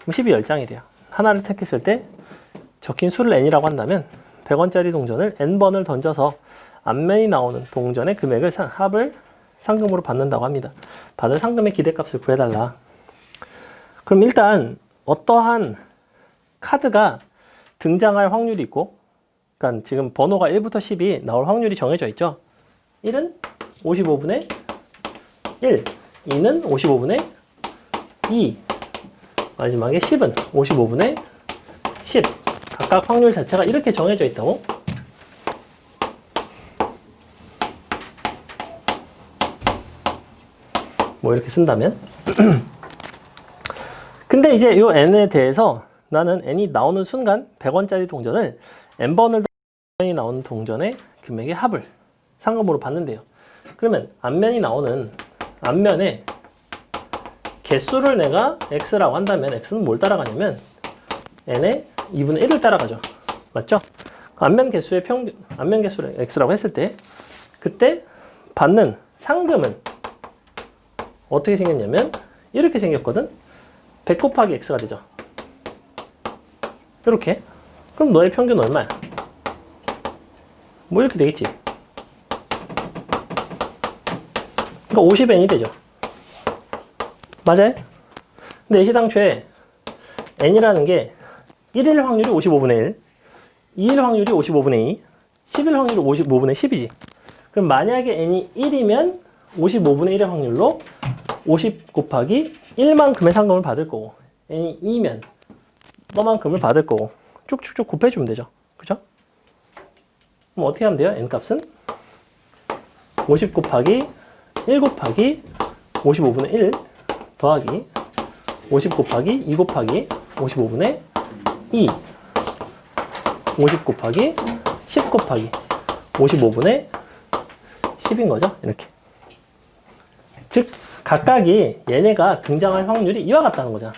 10이 10장이래요. 하나를 택했을 때 적힌 수를 n이라고 한다면 100원짜리 동전을 n번을 던져서 앞면이 나오는 동전의 금액을 합을 상금으로 받는다고 합니다. 받을 상금의 기대값을 구해달라. 그럼 일단 어떠한 카드가 등장할 확률이 있고, 그러니까 지금 번호가 1부터 10이 나올 확률이 정해져 있죠. 1은 55분의 1, 2는 55분의 2, 마지막에 10은 55분의 10. 각각 확률 자체가 이렇게 정해져 있다고? 뭐 이렇게 쓴다면? 근데 이제 이 n에 대해서 나는 n이 나오는 순간 100원짜리 동전을 n번을 앞면이 나오는 동전의 금액의 합을 상금으로 받는데요. 그러면 앞면이 나오는 앞면에 개수를 내가 x라고 한다면 x는 뭘 따라가냐면 n의 2분의 1을 따라가죠. 맞죠? 앞면 개수의 평균, 앞면 개수를 x라고 했을 때 그때 받는 상금은 어떻게 생겼냐면 이렇게 생겼거든. 100 곱하기 x가 되죠. 이렇게. 그럼 너의 평균 얼마야? 뭐 이렇게 되겠지. 그러니까 50n이 되죠. 맞아요? 근데 예시당초에 n이라는 게 1일 확률이 55분의 1, 2일 확률이 55분의 2, 10일 확률이 55분의 10이지. 그럼 만약에 n이 1이면 55분의 1의 확률로 50 곱하기 1만큼의 상금을 받을 거고, n이 2면 너만큼을 받을 거고, 쭉쭉쭉 곱해주면 되죠. 그죠? 그럼 어떻게 하면 돼요? n 값은 50 곱하기 1 곱하기 55분의 1 더하기 50 곱하기 2 곱하기 55분의 2, 50 곱하기 10 곱하기 55분의 10인 거죠. 이렇게. 즉 각각이 얘네가 등장할 확률이 이와 같다는 거잖아.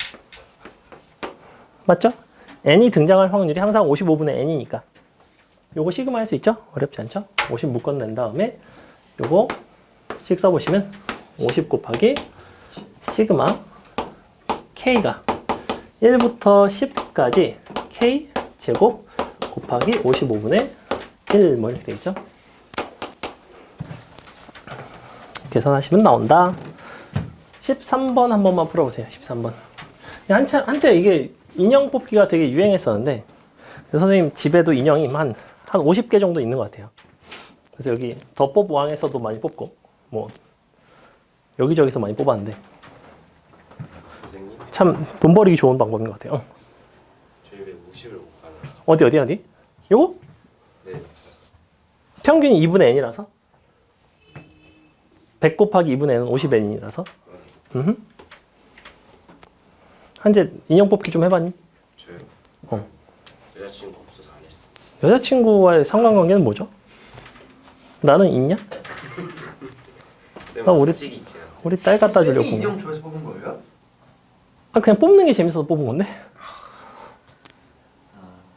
맞죠? n이 등장할 확률이 항상 55분의 n이니까 요거 시그마 할 수 있죠? 어렵지 않죠? 50 묶어낸 다음에 요거 식 써보시면 50 곱하기 시그마 k가 1부터 10까지 k 제곱 곱하기 55분의 1 뭐 이렇게 되겠죠? 계산하시면 나온다. 13번 한 번만 풀어보세요. 13번. 한때 이게 인형 뽑기가 되게 유행했었는데 선생님 집에도 인형이 한 50개 정도 있는 것 같아요. 그래서 여기 더 뽑왕에서도 많이 뽑고 뭐 여기저기서 많이 뽑았는데 선생님, 참 돈 벌이기 좋은 방법인 것 같아요. 저희 왜 50을 못 가나요? 어디? 요거? 네. 평균이 2분의 n이라서 100 곱하기 2분의 n은 50n이라서 한재 인형 뽑기 좀 해봤니? 저요? 여자친구 없어서 안 했어요. 여자친구와의 상관관계는 뭐죠? 나는 있냐? 내가 우리- 자식이 있지 않습니다. 우리 딸 갖다 주려고 쌤이 본 거. 인형 좋아해서 뽑은 거예요? 아 그냥 뽑는 게 재밌어서 뽑은 건데?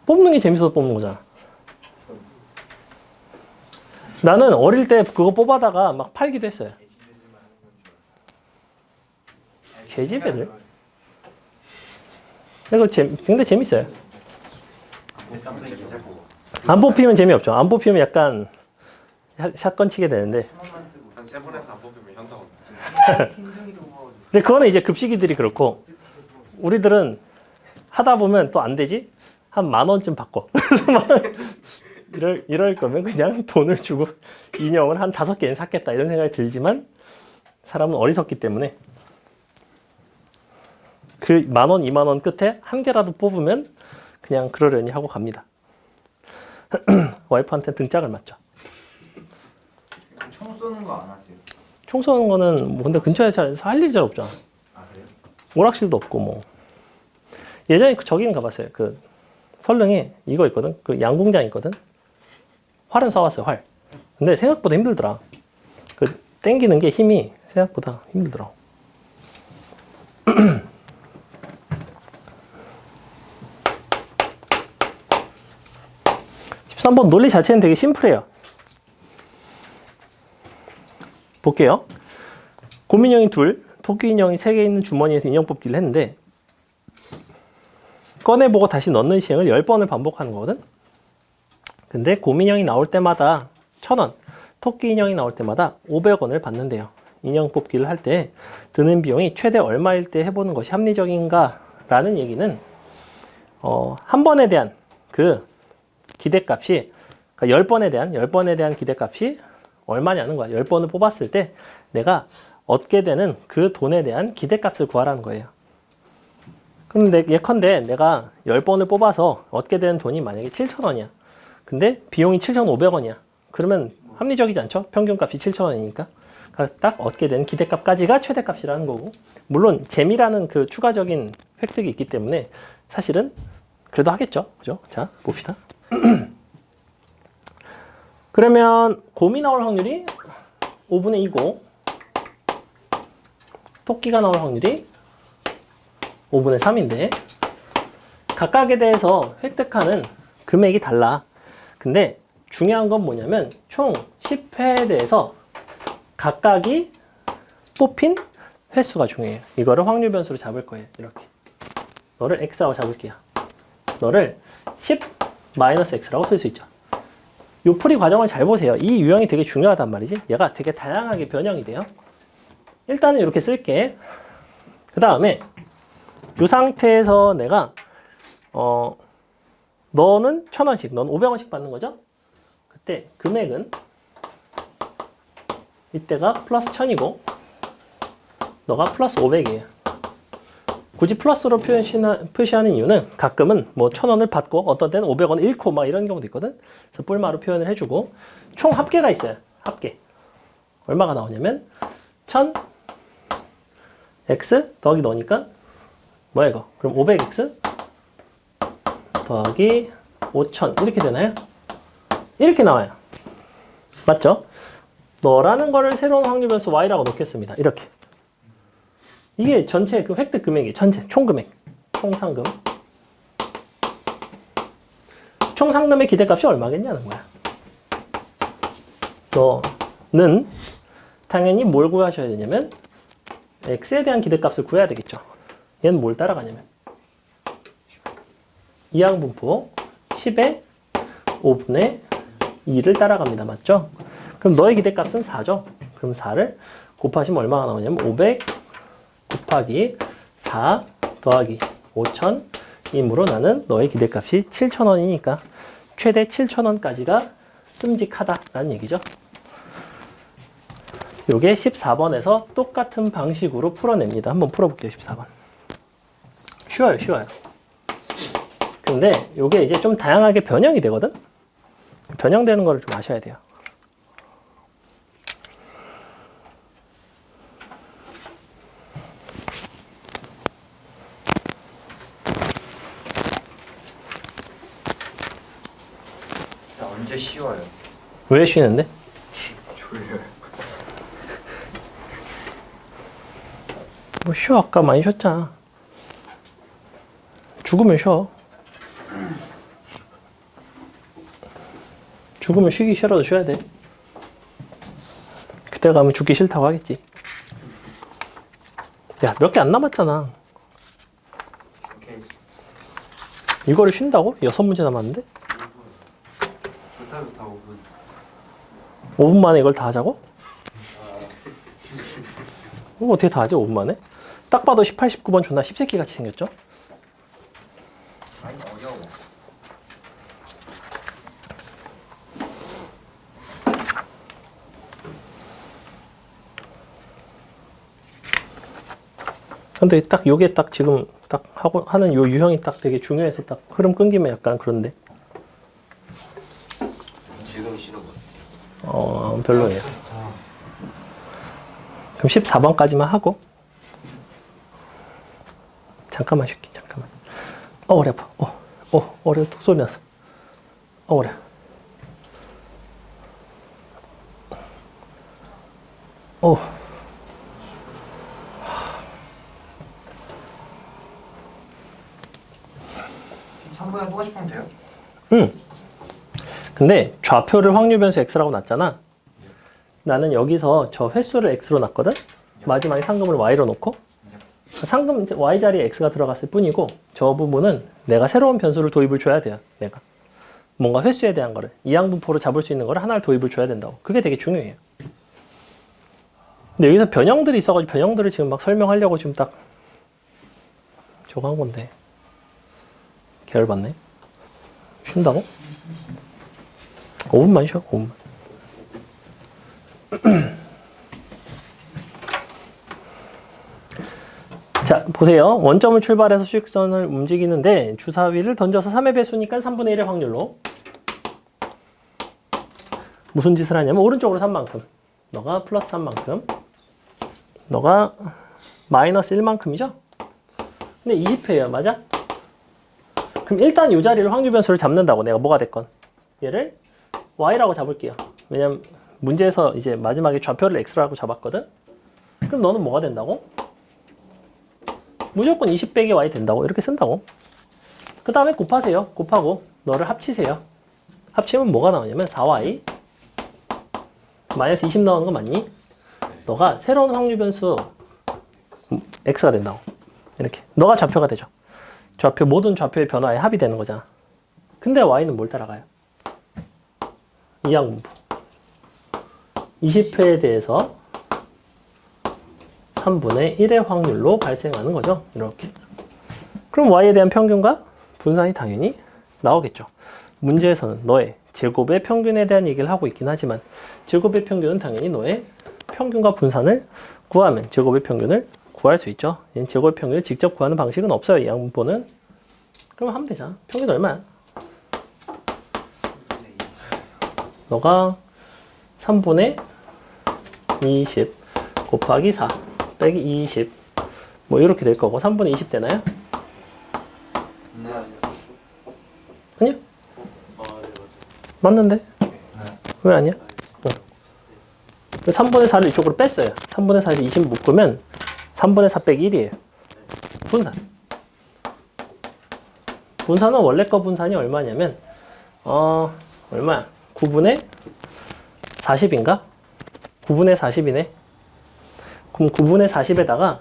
뽑는 게 재밌어서 뽑는 거잖아. 나는 어릴 때 그거 뽑아다가 막 팔기도 했어요. 계집애들? 이거 근데 재밌어요. 안 뽑히면 재미없죠. 안 뽑히면 약간 샷건 치게 되는데. 한 3번에서 안 뽑히면 현타가 오죠. 근데 그거는 이제 급식이들이 그렇고 우리들은 하다 보면 또 안 되지? 한 10,000원쯤 바꿔. 이럴 거면 그냥 돈을 주고 인형을 한 5개는 샀겠다 이런 생각이 들지만 사람은 어리석기 때문에 그 10,000원, 20,000원 끝에 한 개라도 뽑으면 그냥 그러려니 하고 갑니다. 와이프한테 등짝을 맞죠. 총 쏘는 거 안 하세요? 총 쏘는 거는 뭐 근데 근처에 잘 할 일이 잘 없잖아. 아 그래요? 오락실도 없고 뭐. 예전에 저기는 가봤어요. 그 설릉에 이거 있거든. 그 양궁장 있거든. 활은 쏴왔어요. 활. 근데 생각보다 힘들더라. 그 땡기는 게 힘이 생각보다 힘들더라. 13번 논리 자체는 되게 심플해요. 볼게요. 곰인형이 2, 토끼 인형이 3개 있는 주머니에서 인형 뽑기를 했는데 꺼내보고 다시 넣는 시행을 10번을 반복하는 거거든. 근데 곰인형이 나올 때마다 1,000원, 토끼 인형이 나올 때마다 500원을 받는데요. 인형 뽑기를 할 때 드는 비용이 최대 얼마일 때 해보는 것이 합리적인가 라는 얘기는 한 번에 대한 그 기대값이 그러니까 10번에 대한 기대값이 얼마냐는 거야. 10번을 뽑았을 때 내가 얻게 되는 그 돈에 대한 기대값을 구하라는 거예요. 근데 예컨대 내가 10번을 뽑아서 얻게 되는 돈이 만약에 7,000원이야. 근데 비용이 7,500원이야. 그러면 합리적이지 않죠? 평균값이 7,000원이니까. 그러니까 딱 얻게 되는 기대값까지가 최대값이라는 거고. 물론 재미라는 그 추가적인 획득이 있기 때문에 사실은 그래도 하겠죠. 그죠? 자, 봅시다. 그러면 곰이 나올 확률이 5분의 2고 토끼가 나올 확률이 5분의 3인데 각각에 대해서 획득하는 금액이 달라. 근데 중요한 건 뭐냐면 총 10회에 대해서 각각이 뽑힌 횟수가 중요해요. 이거를 확률 변수로 잡을 거예요. 이렇게. 너를 x라고 잡을게요. 너를 10-x라고 쓸 수 있죠. 이 풀이 과정을 잘 보세요. 이 유형이 되게 중요하단 말이지. 얘가 되게 다양하게 변형이 돼요. 일단은 이렇게 쓸게. 그 다음에 이 상태에서 내가 너는 1,000원씩, 넌 500원씩 받는 거죠? 그때 금액은 이때가 플러스 1,000이고 너가 플러스 500이에요. 굳이 플러스로 표시하는 이유는 가끔은 뭐 1,000원을 받고 어떤 때는 500원 잃고 막 이런 경우도 있거든. 그래서 뿔마로 표현을 해주고 총 합계가 있어요. 합계. 얼마가 나오냐면 1,000 x 더하기 너니까 뭐야 이거? 그럼 500x 더하기 5,000 이렇게 되나요? 이렇게 나와요. 맞죠? 너라는 거를 새로운 확률 변수 y라고 놓겠습니다. 이렇게. 이게 전체 그 획득 금액이 전체 총 금액, 총 상금. 총 상금의 기대값이 얼마겠냐는 거야. 너는 당연히 뭘 구하셔야 되냐면 x에 대한 기대값을 구해야 되겠죠. 얘는 뭘 따라가냐면 이항분포 10의 5분의 2를 따라갑니다. 맞죠? 그럼 너의 기대값은 4죠. 그럼 4를 곱하시면 얼마가 나오냐면 500 곱하기 4 더하기 5,000이므로 나는 너의 기대값이 7,000원이니까 최대 7,000원까지가 씀직하다라는 얘기죠. 요게 14번에서 똑같은 방식으로 풀어냅니다. 한번 풀어볼게요. 14번. 쉬워요. 근데 요게 이제 좀 다양하게 변형이 되거든? 변형되는 거를 좀 아셔야 돼요. 언제 쉬워요? 왜 쉬는데? 졸려요. 뭐 쉬어. 아까 많이 쉬었잖아. 죽으면 쉬어. 죽으면 쉬기 싫어도 쉬어야 돼. 그때 가면 죽기 싫다고 하겠지. 야, 몇 개 안 남았잖아. 오케이. 이거를 쉰다고? 6문제 남았는데? 좋다 5분. 5분 만에 이걸 다 하자고? 이거 어떻게 다 하지? 5분 만에? 딱 봐도 18, 19번 존나 씹새끼 같이 생겼죠? 아니 어려워. 근데 딱 요게 딱 지금 딱 하고 하는 요 유형이 딱 되게 중요해서 딱 흐름 끊기면 약간 그런데 지금 싫은 거. 별로예요. 그럼 14번까지만 하고 잠깐만 쉴게. 잠깐만. 허리 아파. 허리가 톡 소리 났어. 허리. 어. 3분의 또 하시면 돼요? 응. 근데 좌표를 확률 변수 x라고 놨잖아. 나는 여기서 저 횟수를 x로 놨거든. 마지막에 상금을 y로 놓고 상금 y 자리에 x가 들어갔을 뿐이고 저 부분은 내가 새로운 변수를 도입을 줘야 돼요. 내가 뭔가 횟수에 대한 거를 이항분포로 잡을 수 있는 거를 하나를 도입을 줘야 된다고. 그게 되게 중요해요. 근데 여기서 변형들이 있어가지고 변형들을 지금 막 설명하려고 지금 딱 저거 한 건데 계열받네. 쉰다고? 5분만 쉬어. 5분만. 자, 보세요. 원점을 출발해서 수직선을 움직이는데 주사위를 던져서 3의 배수니까 3분의 1의 확률로 무슨 짓을 하냐면 오른쪽으로 3만큼, 너가 플러스 3만큼, 너가 마이너스 1만큼이죠? 근데 20회예요. 맞아? 그럼 일단 이 자리를 확률 변수를 잡는다고. 내가 뭐가 됐건 얘를 y라고 잡을게요. 왜냐면 문제에서 이제 마지막에 좌표를 x라고 잡았거든. 그럼 너는 뭐가 된다고? 무조건 20 빼기 y 된다고. 이렇게 쓴다고. 그 다음에 곱하세요. 곱하고 너를 합치세요. 합치면 뭐가 나오냐면 4y 마이너스 20 나오는 거 맞니? 너가 새로운 확률 변수 x가 된다고. 이렇게 너가 좌표가 되죠. 좌표, 모든 좌표의 변화에 합이 되는 거잖아. 근데 y는 뭘 따라가요? 이항분포. 20회에 대해서 3분의 1의 확률로 발생하는 거죠. 이렇게. 그럼 y에 대한 평균과 분산이 당연히 나오겠죠. 문제에서는 너의 제곱의 평균에 대한 얘기를 하고 있긴 하지만 제곱의 평균은 당연히 너의 평균과 분산을 구하면 제곱의 평균을 구할 수 있죠. 얘는 제곱의 평균을 직접 구하는 방식은 없어요. 이 양분포는. 그럼 하면 되잖아. 평균 얼마야? 너가 3분의 20 곱하기 4 빼기 20 뭐 이렇게 될 거고 3분의 20 되나요? 네. 아니요. 맞는데? 왜 아니야? 3분의 4를 이쪽으로 뺐어요. 3분의 4에서 20 묶으면 3분의 4 빼기 1이에요. 분산. 분산은 원래 거 분산이 얼마냐면 얼마야? 9분의 40인가? 9분의 40이네. 그럼 9분의 40에다가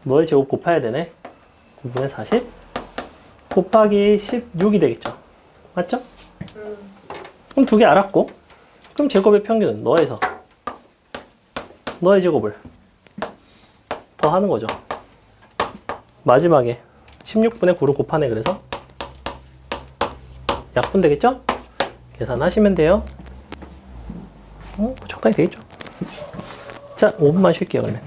뭐의 제곱 곱해야 되네? 9분의 40 곱하기 16이 되겠죠. 맞죠? 그럼 두 개 알았고 그럼 제곱의 평균은 너에서 너의 제곱을 더 하는 거죠. 마지막에 16분의 9로 곱하네. 그래서 약분 되겠죠? 계산하시면 돼요. 적당히 되겠죠? 자, 5분만 쉴게요. 그러면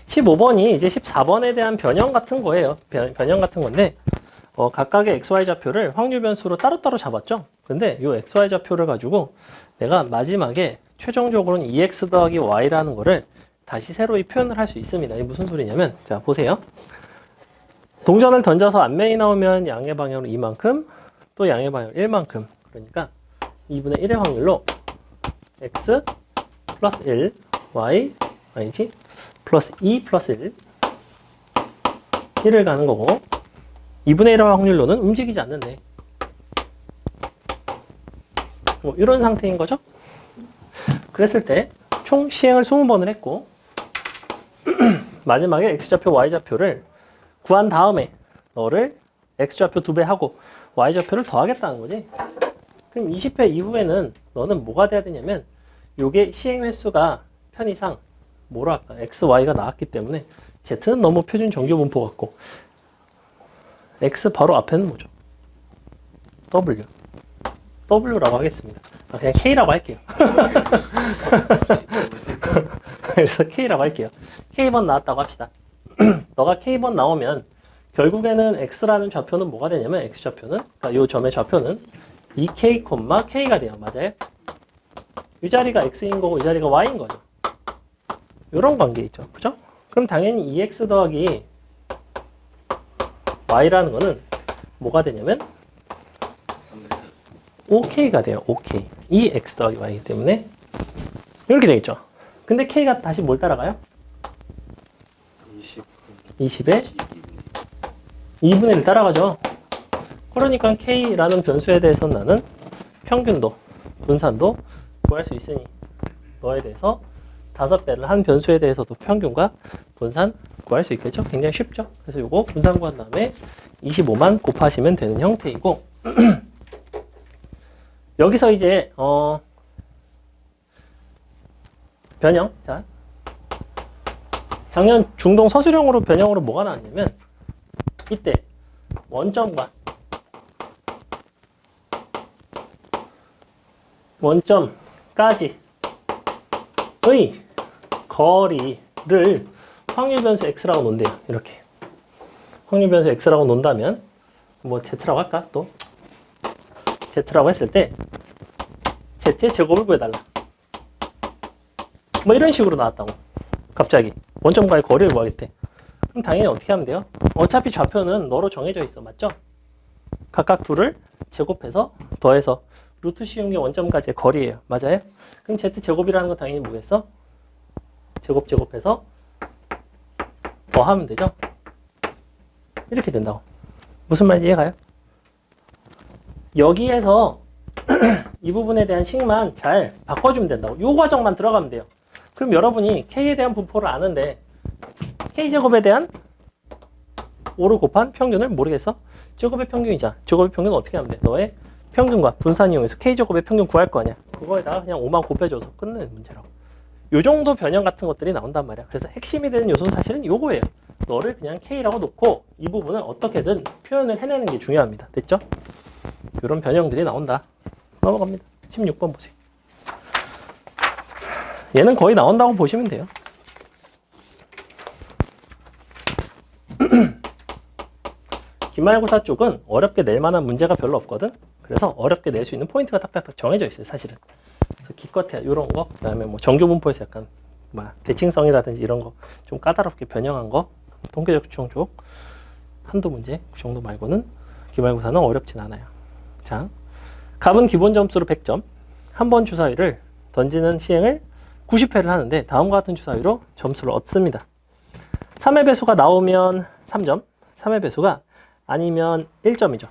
15번이 이제 14번에 대한 변형 같은 거예요. 변형 같은 건데 각각의 XY 좌표를 확률 변수로 따로따로 잡았죠. 근데 이 XY 좌표를 가지고 내가 마지막에 최종적으로는 2x 더하기 y라는 거를 다시 새로이 표현을 할 수 있습니다. 이게 무슨 소리냐면 자 보세요. 동전을 던져서 앞면이 나오면 양의 방향으로 이만큼 또 양의 방향으로 1만큼 그러니까 2분의 1의 확률로 x 플러스 1 y 아니지 플러스 2 플러스 1 1을 가는 거고 2분의 1의 확률로는 움직이지 않는데 뭐 이런 상태인 거죠. 그랬을 때 총 시행을 20번을 했고 마지막에 x좌표 y좌표를 구한 다음에 너를 x좌표 2배 하고 y좌표를 더하겠다는 거지. 그럼 20회 이후에는 너는 뭐가 돼야 되냐면 요게 시행 횟수가 편의상 뭐로 할까? x, y가 나왔기 때문에 z는 너무 표준 정규 분포 같고 x 바로 앞에는 뭐죠? w. w라고 하겠습니다. 그냥 k라고 할게요. 그래서 K라고 할게요. K번 나왔다고 합시다. 너가 K번 나오면 결국에는 X라는 좌표는 뭐가 되냐면 X좌표는, 그러니까 이 점의 좌표는 2K, K가 돼요. 맞아요? 이 자리가 X인 거고 이 자리가 Y인 거죠. 이런 관계 있죠. 그죠? 그럼 당연히 2X 더하기 Y라는 거는 뭐가 되냐면 5K가 돼요. 5K. 이 X 더하기 Y이기 때문에 이렇게 되겠죠. 근데 K가 다시 뭘 따라가요? 20에 2분의 1 따라가죠. 그러니까 K라는 변수에 대해서 나는 평균도, 분산도 구할 수 있으니 너에 대해서 5배를 한 변수에 대해서도 평균과 분산 구할 수 있겠죠? 굉장히 쉽죠? 그래서 이거 분산 구한 다음에 25만 곱하시면 되는 형태이고 여기서 이제 변형. 자, 작년 중동 서술형으로 변형으로 뭐가 나왔냐면 이때 원점과 원점까지의 거리를 확률 변수 x라고 논대요. 이렇게 확률 변수 x라고 논다면 뭐 z라고 할까? 또 z라고 했을 때 z의 제곱을 구해달라. 뭐 이런 식으로 나왔다고. 갑자기 원점과의 거리를 구하겠대. 그럼 당연히 어떻게 하면 돼요? 어차피 좌표는 너로 정해져 있어. 맞죠? 각각 둘을 제곱해서 더해서 루트 씌운 게 원점까지의 거리예요. 맞아요? 그럼 z제곱이라는 건 당연히 뭐겠어? 제곱해서 더하면 되죠? 이렇게 된다고. 무슨 말인지 이해가요? 여기에서 이 부분에 대한 식만 잘 바꿔주면 된다고. 요 과정만 들어가면 돼요. 그럼 여러분이 K에 대한 분포를 아는데 K제곱에 대한 5를 곱한 평균을 모르겠어? 제곱의 평균이자. 제곱의 평균은 어떻게 하면 돼? 너의 평균과 분산 이용해서 K제곱의 평균 구할 거 아니야. 그거에다가 그냥 5만 곱해줘서 끝내는 문제라고. 요 정도 변형 같은 것들이 나온단 말이야. 그래서 핵심이 되는 요소는 사실은 요거예요. 너를 그냥 K라고 놓고 이 부분을 어떻게든 표현을 해내는 게 중요합니다. 됐죠? 이런 변형들이 나온다. 넘어갑니다. 16번 보세요. 얘는 거의 나온다고 보시면 돼요. 기말고사 쪽은 어렵게 낼 만한 문제가 별로 없거든. 그래서 어렵게 낼 수 있는 포인트가 딱딱딱 정해져 있어요. 사실은. 그래서 기껏해야 이런 거, 그다음에 뭐 정교분포에서 약간 대칭성이라든지 이런 거 좀 까다롭게 변형한 거, 통계적 추정 쪽 한두 문제 그 정도 말고는 기말고사는 어렵진 않아요. 자, 갑은 기본 점수로 100점, 한 번 주사위를 던지는 시행을 90회를 하는데 다음과 같은 주사위로 점수를 얻습니다. 3의 배수가 나오면 3점, 3의 배수가 아니면 1점이죠.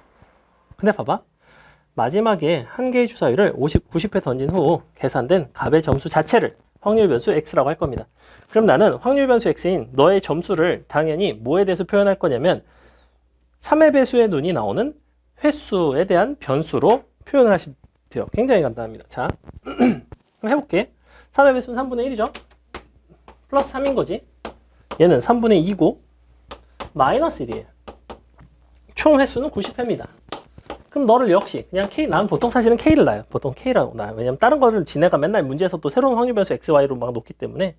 근데 봐봐. 마지막에 한 개의 주사위를 90회 던진 후 계산된 값의 점수 자체를 확률 변수 x라고 할 겁니다. 그럼 나는 확률 변수 x인 너의 점수를 당연히 뭐에 대해서 표현할 거냐면 3의 배수의 눈이 나오는 횟수에 대한 변수로 표현을 하시면 돼요. 굉장히 간단합니다. 자, 그럼 해볼게. 3의 배수는 3분의 1이죠. 플러스 3인 거지. 얘는 3분의 2고 마이너스 1이에요. 총 횟수는 90회입니다. 그럼 너를 역시 그냥 K, 난 보통 사실은 K를 놔요. 보통 K라고 놔요. 왜냐면 다른 거를 지네가 맨날 문제에서 또 새로운 확률 변수 X, Y로 막 놓기 때문에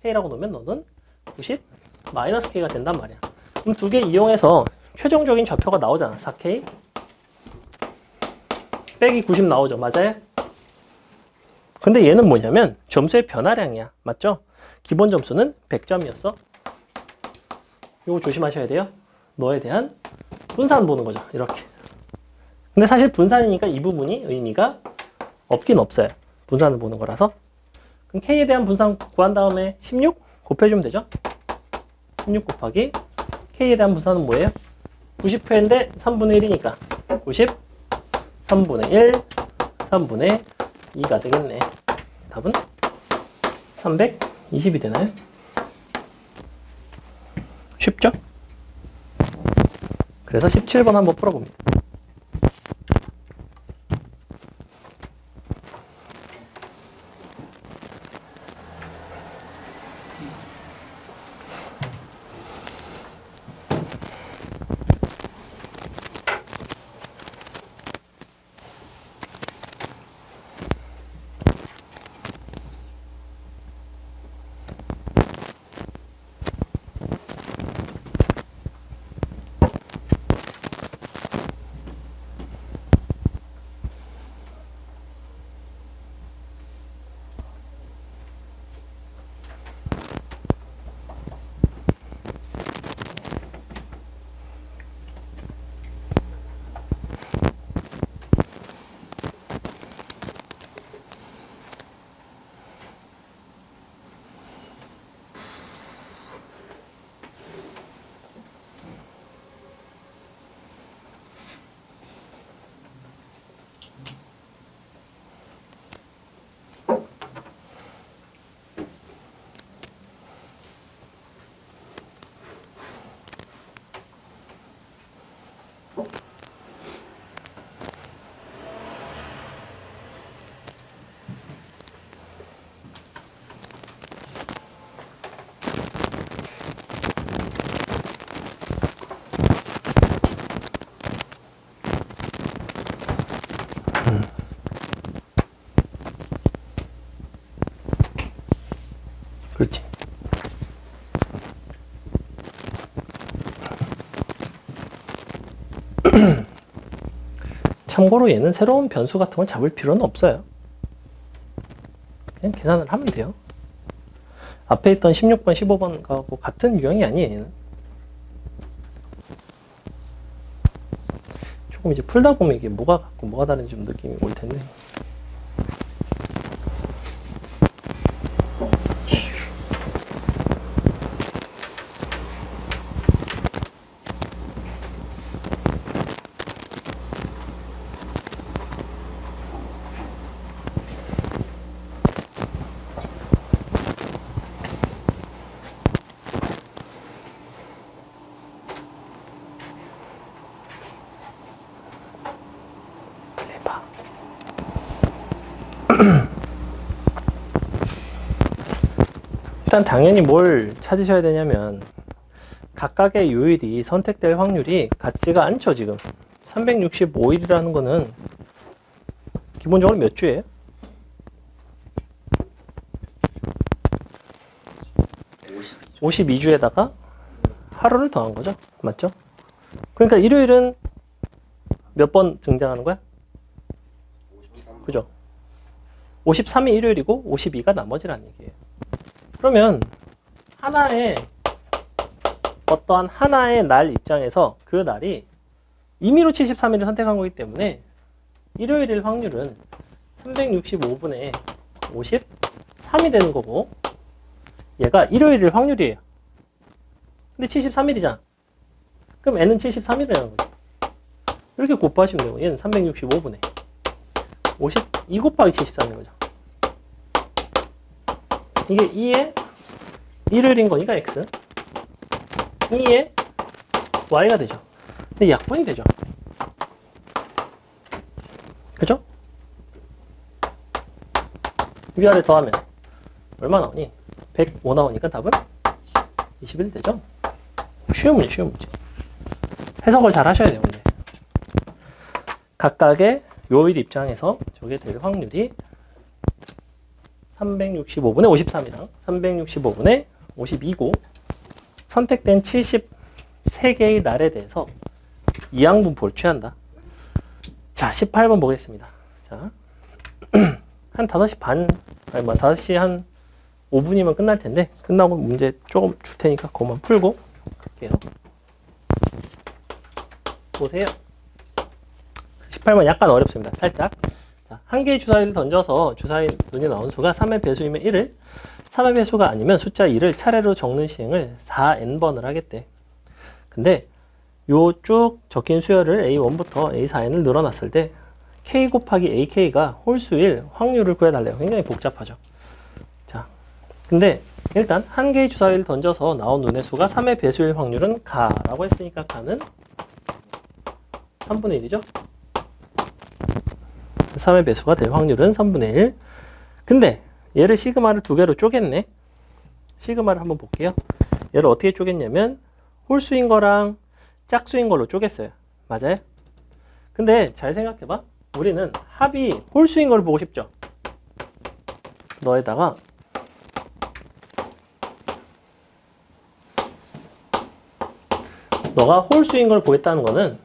K라고 놓으면 너는 90 마이너스 K가 된단 말이야. 그럼 두 개 이용해서 최종적인 좌표가 나오잖아. 4K 빼기 90 나오죠. 맞아요? 근데 얘는 뭐냐면 점수의 변화량이야. 맞죠? 기본 점수는 100점이었어. 이거 조심하셔야 돼요. 너에 대한 분산 보는 거죠. 이렇게. 근데 사실 분산이니까 이 부분이 의미가 없긴 없어요. 분산을 보는 거라서. 그럼 K에 대한 분산 구한 다음에 16 곱해주면 되죠. 16 곱하기 K에 대한 분산은 뭐예요? 90회인데 3분의 1이니까 90, 3분의 1, 3분의 2가 되겠네. 답은 320이 되나요? 쉽죠? 그래서 17번 한번 풀어봅니다. 참고로 얘는 새로운 변수 같은 걸 잡을 필요는 없어요. 그냥 계산을 하면 돼요. 앞에 있던 16번, 15번하고 같은 유형이 아니에요. 얘는. 조금 이제 풀다 보면 이게 뭐가 같고 뭐가 다른지 좀 느낌이 올 텐데. 일단 당연히 뭘 찾으셔야 되냐면 각각의 요일이 선택될 확률이 같지가 않죠. 지금 365일이라는 거는 기본적으로 몇 주예요? 52주에다가 하루를 더한 거죠. 맞죠? 그러니까 일요일은 몇 번 등장하는 거야? 그죠? 53이 일요일이고 52가 나머지라는 얘기예요. 그러면 하나의 어떠한 하나의 날 입장에서 그 날이 임의로 73일을 선택한 거기 때문에 일요일일 확률은 365분의 53이 되는 거고 얘가 일요일일 확률이에요. 근데 73일이잖아. 그럼 n은 73일이라는 거죠. 이렇게 곱하시면 되고 얘는 365분의 52 곱하기 73인 거죠. 이게 2의 일요일인 거니까 x 2의 y가 되죠. 근데 약분이 되죠. 그죠? 위아래 더하면 얼마 나오니? 105 나오니까 답은 21 되죠? 쉬운 문제, 쉬운 문제. 해석을 잘 하셔야 돼요, 근데. 각각의 요일 입장에서 저게 될 확률이 365분의 53이랑 365분의 52고 선택된 73개의 날에 대해서 이항분포를 취한다. 자, 18번 보겠습니다. 자, 한 5시 반, 아니 뭐 5시 한 5분이면 끝날 텐데 끝나고 문제 조금 줄 테니까 그것만 풀고 갈게요. 보세요. 18번 약간 어렵습니다. 살짝. 자, 한 개의 주사위를 던져서 주사위 눈이 나온 수가 3의 배수이면 1을 3의 배수가 아니면 숫자 2를 차례로 적는 시행을 4n번을 하겠대. 근데 요 쭉 적힌 수열을 A1부터 A4n을 늘어났을 때 K 곱하기 AK가 홀수일 확률을 구해달래요. 굉장히 복잡하죠. 자, 근데 일단 한 개의 주사위를 던져서 나온 눈의 수가 3의 배수일 확률은 가라고 했으니까 가는 3분의 1이죠. 3의 배수가 될 확률은 3분의 1. 근데 얘를 시그마를 두 개로 쪼갰네. 시그마를 한번 볼게요. 얘를 어떻게 쪼갰냐면 홀수인 거랑 짝수인 걸로 쪼갰어요. 맞아요? 근데 잘 생각해봐. 우리는 합이 홀수인 걸 보고 싶죠. 너에다가 너가 홀수인 걸 보겠다는 거는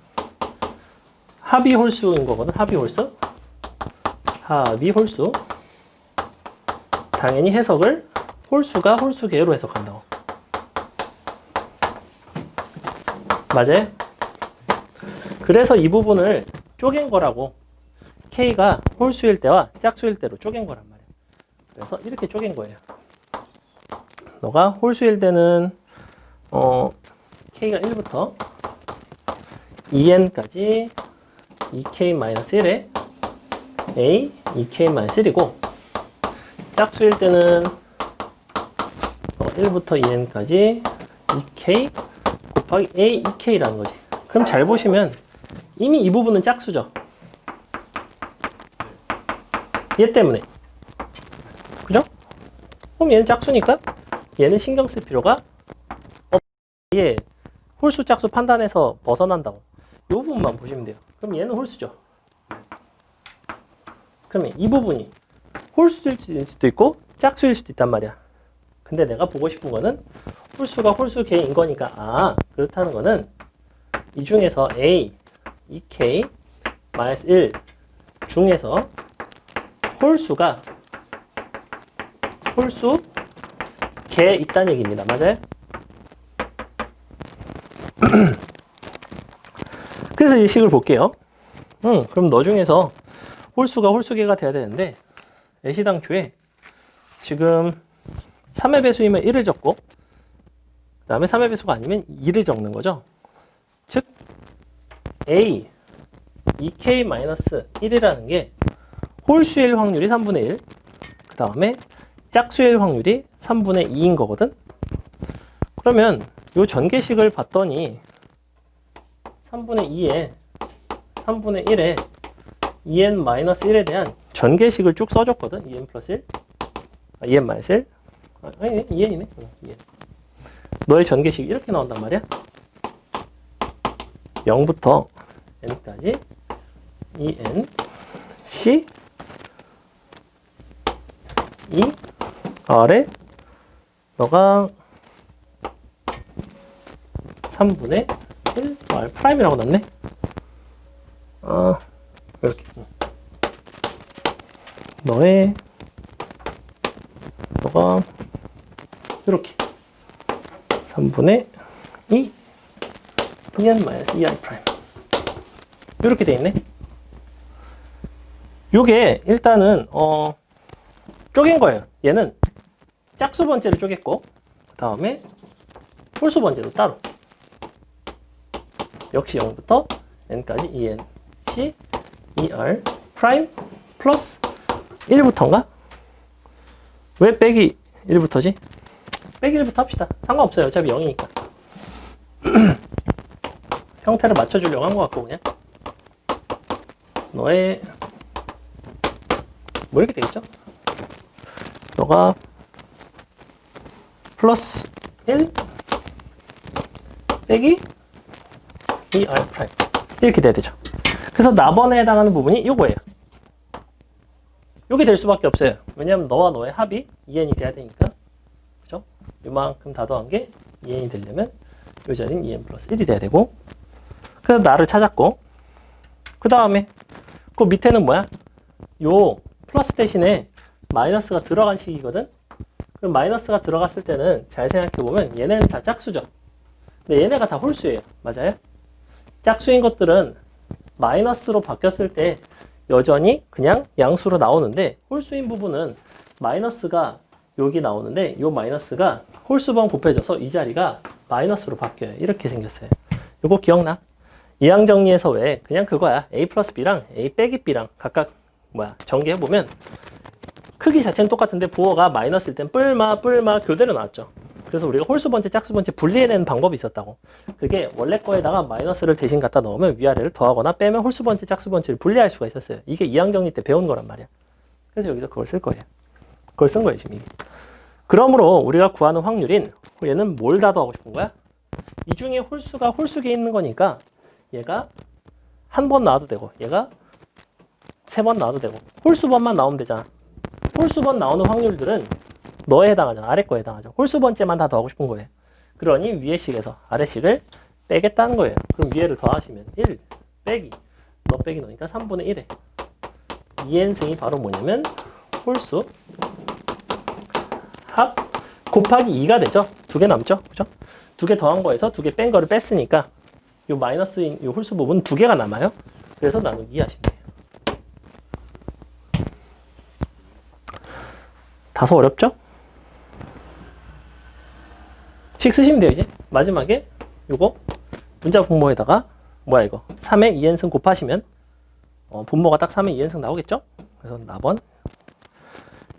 합이 홀수인 거거든. 합이 홀수. 합이 홀수. 당연히 해석을 홀수가 홀수계로 해석한다고. 맞아요? 그래서 이 부분을 쪼갠 거라고. K가 홀수일 때와 짝수일 때로 쪼갠 거란 말이야. 그래서 이렇게 쪼갠 거예요. 너가 홀수일 때는 K가 1부터 2n까지 2k-1에 a 2k-1이고 짝수일 때는 1부터 2n까지 2k 곱하기 a 2k라는 거지. 그럼 잘 보시면 이미 이 부분은 짝수죠. 얘 때문에. 그죠? 그럼 얘는 짝수니까 얘는 신경 쓸 필요가 얘 홀수 짝수 판단해서 벗어난다고. 이 부분만 보시면 돼요. 그럼 얘는 홀수죠. 그러면 이 부분이 홀수일 수도 있고 짝수일 수도 있단 말이야. 근데 내가 보고 싶은 거는 홀수가 홀수계인 거니까 그렇다는 거는 이 중에서 A 2k 마이너스 1 중에서 홀수가 홀수 개 있다는 얘기입니다. 맞아요? 그래서 이 식을 볼게요. 그럼 너 중에서 홀수가 홀수개가 돼야 되는데 애시당초에 지금 3의 배수이면 1을 적고 그 다음에 3의 배수가 아니면 2를 적는 거죠. 즉 A 2k-1이라는 게 홀수일 확률이 3분의 1, 그 다음에 짝수일 확률이 3분의 2인 거거든. 그러면 이 전개식을 봤더니 3분의 1에 2n-1에 대한 전개식을 쭉 써줬거든. 2n 플러스 1, 2n-1, 아니 2n이네. 2n. 너의 전개식이 이렇게 나온단 말이야. 0부터 n까지 2n c 2 r에 너가 3분의 1 r 프라임이라고 났네. 이렇게 너가 이렇게 3분의 2 2n-2i 프라임 이렇게 돼 있네. 요게 일단은 쪼갠 거예요. 얘는 짝수 번째를 쪼갰고 그 다음에 홀수 번째도 따로 역시 0부터 n까지 2n c 2r 프라임 플러스 1부터인가? 왜 빼기 1부터지? 빼기 1부터 합시다. 상관없어요. 어차피 0이니까. 형태를 맞춰주려고 한 것 같고 그냥 너의 뭐 이렇게 되겠죠? 너가 플러스 1 빼기 2r 프라임 이렇게 돼야 되죠. 그래서 나번에 해당하는 부분이 요거예요. 요게 될 수밖에 없어요. 왜냐면 너와 너의 합이 2n이 돼야 되니까. 그죠? 요만큼 다 더한 게 2n이 되려면 요 자리는 2n 플러스 1이 돼야 되고 그래서 나를 찾았고 그 다음에 그 밑에는 뭐야? 요 플러스 대신에 마이너스가 들어간 식이거든? 그럼 마이너스가 들어갔을 때는 잘 생각해보면 얘네는 다 짝수죠. 근데 얘네가 다 홀수예요. 맞아요? 짝수인 것들은 마이너스로 바뀌었을 때 여전히 그냥 양수로 나오는데 홀수인 부분은 마이너스가 여기 나오는데 이 마이너스가 홀수번 곱해져서 이 자리가 마이너스로 바뀌어요. 이렇게 생겼어요. 이거 기억나? 이항 정리에서 왜 그냥 그거야. a 플러스 b랑 a 빼기 b랑 각각 전개해보면 크기 자체는 똑같은데 부호가 마이너스일 땐 뿔마 교대로 나왔죠. 그래서 우리가 홀수 번째 짝수 번째 분리해내는 방법이 있었다고. 그게 원래 거에다가 마이너스를 대신 갖다 넣으면 위아래를 더하거나 빼면 홀수 번째 짝수 번째를 분리할 수가 있었어요. 이게 이항 정리 때 배운 거란 말이야. 그래서 여기서 그걸 쓸 거예요. 그걸 쓴 거예요 지금 이게. 그러므로 우리가 구하는 확률인 얘는 뭘 다 더하고 싶은 거야? 이 중에 홀수가 홀수계에 있는 거니까 얘가 한 번 나와도 되고 얘가 세 번 나와도 되고 홀수번만 나오면 되잖아. 홀수번 나오는 확률들은 너에 해당하잖아. 아래 거에 해당하죠. 홀수 번째만 다 더하고 싶은 거예요. 그러니 위의 식에서 아래 식을 빼겠다는 거예요. 그럼 위에를 더하시면 1 빼기 너 빼기 너니까 3분의 1에 2n승이 바로 뭐냐면 홀수 합 곱하기 2가 되죠. 두 개 남죠. 그죠? 두 개 더한 거에서 두 개 뺀 거를 뺐으니까 요 마이너스인 요 홀수 부분 두 개가 남아요. 그래서 나누기 하시면 돼요. 다소 어렵죠? 식 쓰시면 돼요. 이제 마지막에 요거 문자 분모에다가 뭐야 이거 3의 2n승 곱하시면 분모가 딱 3의 2n승 나오겠죠? 그래서 나번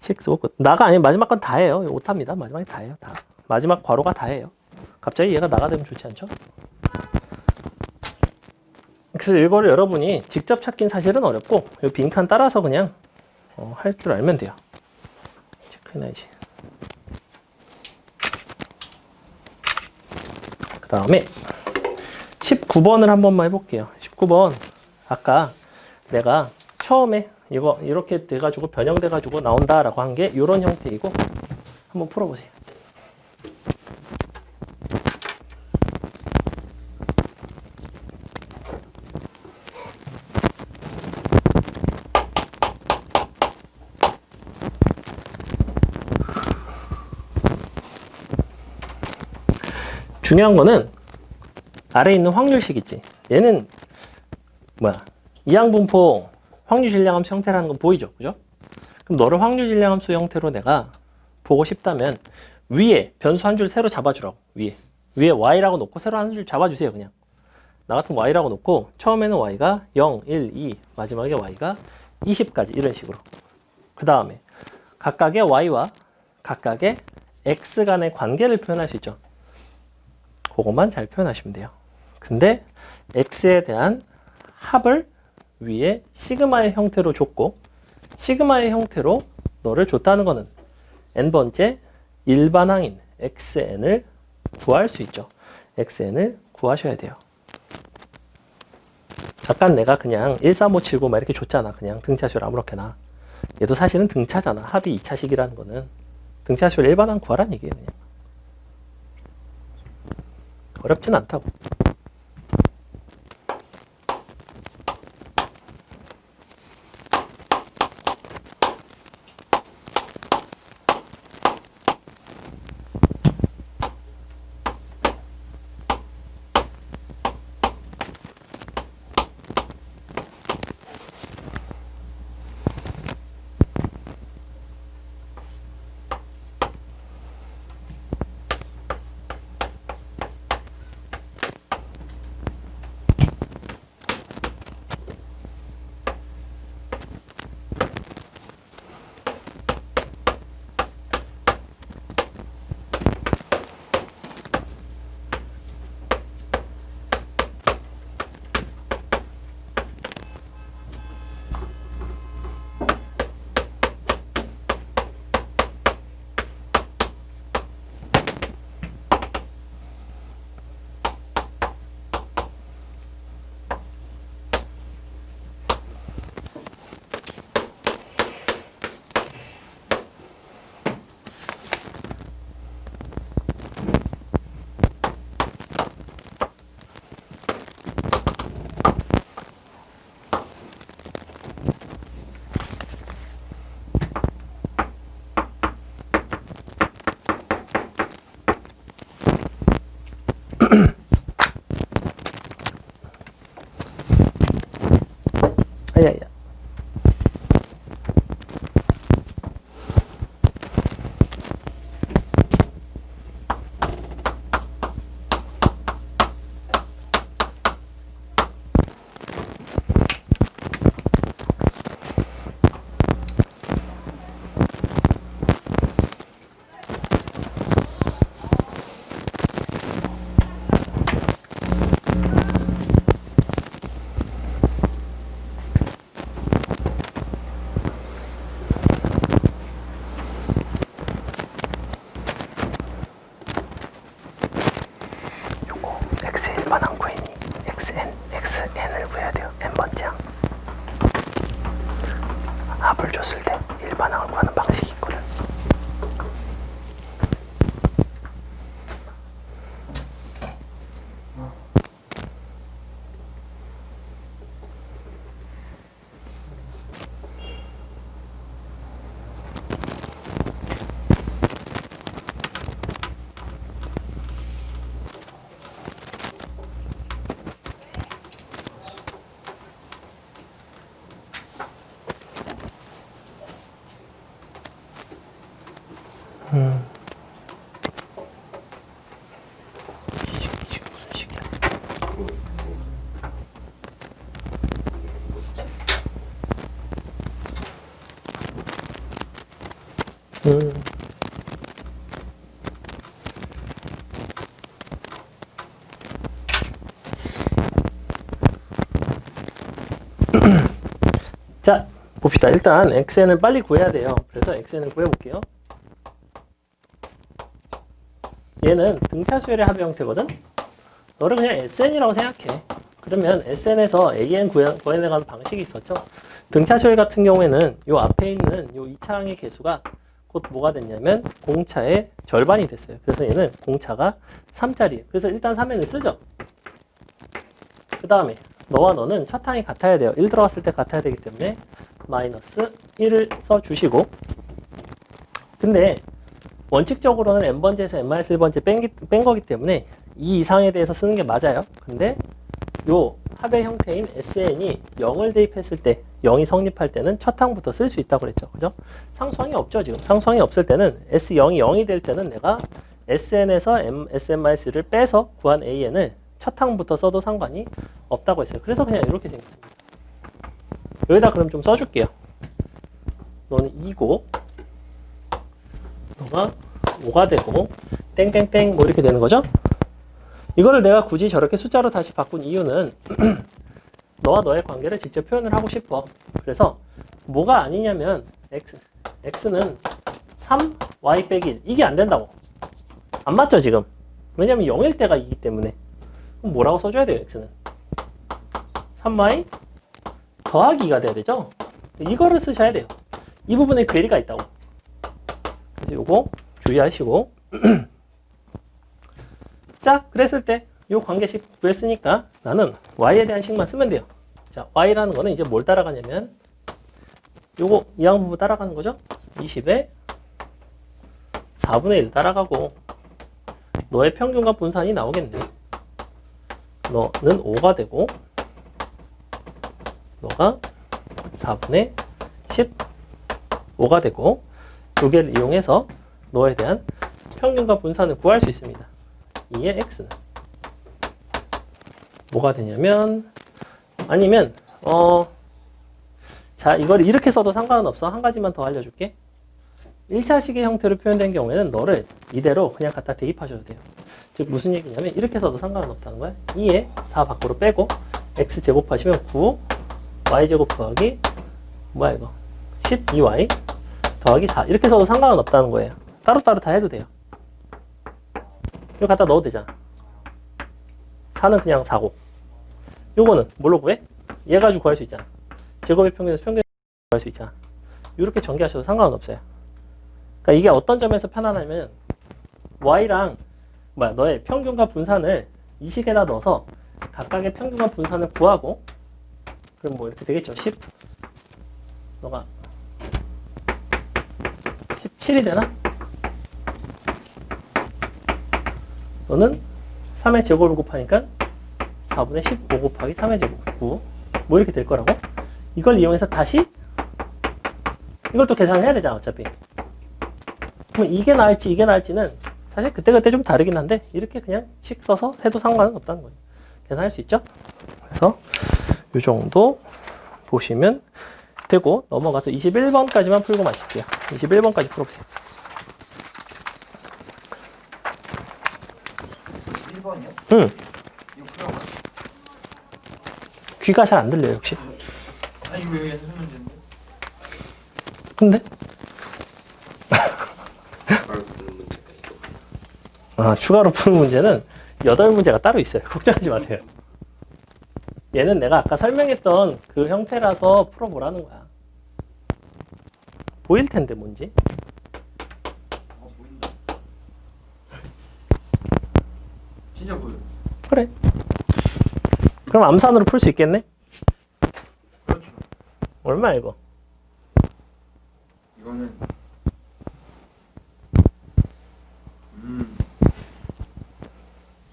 식 쓰고 끝. 나가 아니면 마지막 건 다예요. 오타입니다. 마지막에 다예요. 다. 마지막 괄호가 다예요. 갑자기 얘가 나가 되면 좋지 않죠? 그래서 이거를 여러분이 직접 찾긴 사실은 어렵고 이 빈칸 따라서 그냥 할 줄 알면 돼요. 체크해놔야지. 그 다음에 19번을 한 번만 해볼게요. 19번 아까 내가 처음에 이거 이렇게 돼가지고 변형돼가지고 나온다라고 한 게 이런 형태이고 한번 풀어보세요. 중요한 거는 아래에 있는 확률식 있지. 얘는 뭐야? 이항분포 확률 질량함수 형태라는 건 보이죠? 그죠? 그럼 너를 확률 질량함수 형태로 내가 보고 싶다면 위에 변수 한 줄 새로 잡아주라고. 위에 y라고 놓고 새로 한 줄 잡아주세요. 그냥 나 같은 y라고 놓고 처음에는 y가 0, 1, 2 마지막에 y가 20까지 이런 식으로. 그 다음에 각각의 y와 각각의 x 간의 관계를 표현할 수 있죠. 그것만 잘 표현하시면 돼요. 근데 x에 대한 합을 위에 시그마의 형태로 줬고 시그마의 형태로 너를 줬다는 거는 n번째 일반항인 xn을 구할 수 있죠. xn을 구하셔야 돼요. 잠깐 내가 그냥 13579 막 이렇게 줬잖아. 그냥 등차수를 아무렇게나. 얘도 사실은 등차잖아. 합이 2차식이라는 거는. 등차수를 일반항 구하라는 얘기예요. 그냥. 어렵진 않다고. 야야. x의 일반항 구해니 xn을 구해야 돼요. n번째 항. 합을 줬을 때 일반항을 구하는 방식이 있거든. 이식 무슨 식이야? 자, 봅시다. 일단 xn을 빨리 구해야 돼요. 그래서 xn을 구해볼게요. 얘는 등차수열의 합의 형태거든? 너를 그냥 sn이라고 생각해. 그러면 sn에서 an 구해내가는 방식이 있었죠. 등차수열 같은 경우에는 요 앞에 있는 요 2차항의 개수가 곧 뭐가 됐냐면 공차의 절반이 됐어요. 그래서 얘는 공차가 3짜리예요. 그래서 일단 3n을 쓰죠. 그 다음에 너와 너는 첫 항이 같아야 돼요. 1 들어갔을 때 같아야 되기 때문에 마이너스 1을 써주시고, 근데 원칙적으로는 n번째에서 n-1번째 뺀 거기 때문에 이 이상에 대해서 쓰는 게 맞아요. 근데 요 합의 형태인 SN이 0을 대입했을 때 0이 성립할 때는 첫 항부터 쓸 수 있다고 그랬죠. 그죠? 상수항이 없죠, 지금. 상수항이 없을 때는 S0이 0이 될 때는 내가 SN에서 SN-를 빼서 구한 AN을 첫 항부터 써도 상관이 없다고 했어요. 그래서 그냥 이렇게 생겼습니다. 여기다 그럼 좀 써줄게요. 너는 2고 너가 5가 되고 땡땡땡 뭐 이렇게 되는 거죠? 이거를 내가 굳이 저렇게 숫자로 다시 바꾼 이유는 너와 너의 관계를 직접 표현을 하고 싶어. 그래서 뭐가 아니냐면 x는 3, y 빼기 1 이게 안 된다고. 안 맞죠 지금? 왜냐면 0일 때가 2기 때문에. 그럼 뭐라고 써줘야 돼요 x는? 3y 더하기 2가 돼야 되죠? 이거를 쓰셔야 돼요. 이 부분에 괴리가 있다고. 그래서 요거 주의하시고 자, 그랬을 때 요 관계식 구했으니까 나는 y에 대한 식만 쓰면 돼요. 자, y라는 거는 이제 뭘 따라가냐면 요거 이 항부분 따라가는 거죠? 20에 4분의 1 따라가고 너의 평균과 분산이 나오겠네. 너는 5가 되고 너가 4분의 15가 되고 두 개를 이용해서 너에 대한 평균과 분산을 구할 수 있습니다. 2의 x는 뭐가 되냐면 아니면 자 이걸 이렇게 써도 상관은 없어. 한 가지만 더 알려줄게. 1차식의 형태로 표현된 경우에는 너를 이대로 그냥 갖다 대입하셔도 돼요. 즉 무슨 얘기냐면 이렇게 써도 상관은 없다는 거야. 2에 4 밖으로 빼고 x 제곱하시면 9 y제곱 더하기 뭐야 이거 12y 더하기 4 이렇게 써도 상관은 없다는 거예요. 따로따로 다 해도 돼요. 이거 갖다 넣어도 되잖아. 4는 그냥 4고 요거는 뭘로 구해? 얘 가지고 구할 수 있잖아. 제곱의 평균에서 평균 구할 수 있잖아. 이렇게 전개하셔도 상관은 없어요. 그러니까 이게 어떤 점에서 편하냐면 y랑 너의 평균과 분산을 이 식에다 넣어서 각각의 평균과 분산을 구하고 그럼 뭐 이렇게 되겠죠. 10 너가 17이 되나? 너는 3의 제곱을 곱하니까 4분의 15 곱하기 3의 제곱 9 뭐 이렇게 될 거라고. 이걸 이용해서 다시 이걸 또 계산을 해야 되잖아 어차피. 그럼 이게 나을지 이게 나을지는 사실 그때그때 좀 다르긴 한데 이렇게 그냥 식 써서 해도 상관은 없다는 거예요. 계산할 수 있죠. 그래서 이 정도 보시면 되고 넘어가서 21번까지만 풀고 마칠게요. 21번까지 풀어보세요. 1번이요? 응. 이거 풀어봐. 귀가 잘 안 들려요 역시. 아 이거 왜 연습 문제인데? 근데? 바로 푸는 문제가 이거. 아, 추가로 푸는 문제는 8문제가 따로 있어요. 걱정하지 마세요. 얘는 내가 아까 설명했던 그 형태라서 풀어보라는 거야. 보일 텐데 뭔지. 보인다. 진짜 보여. 그래. 그럼 암산으로 풀 수 있겠네? 그렇죠. 얼마야 이거? 이거는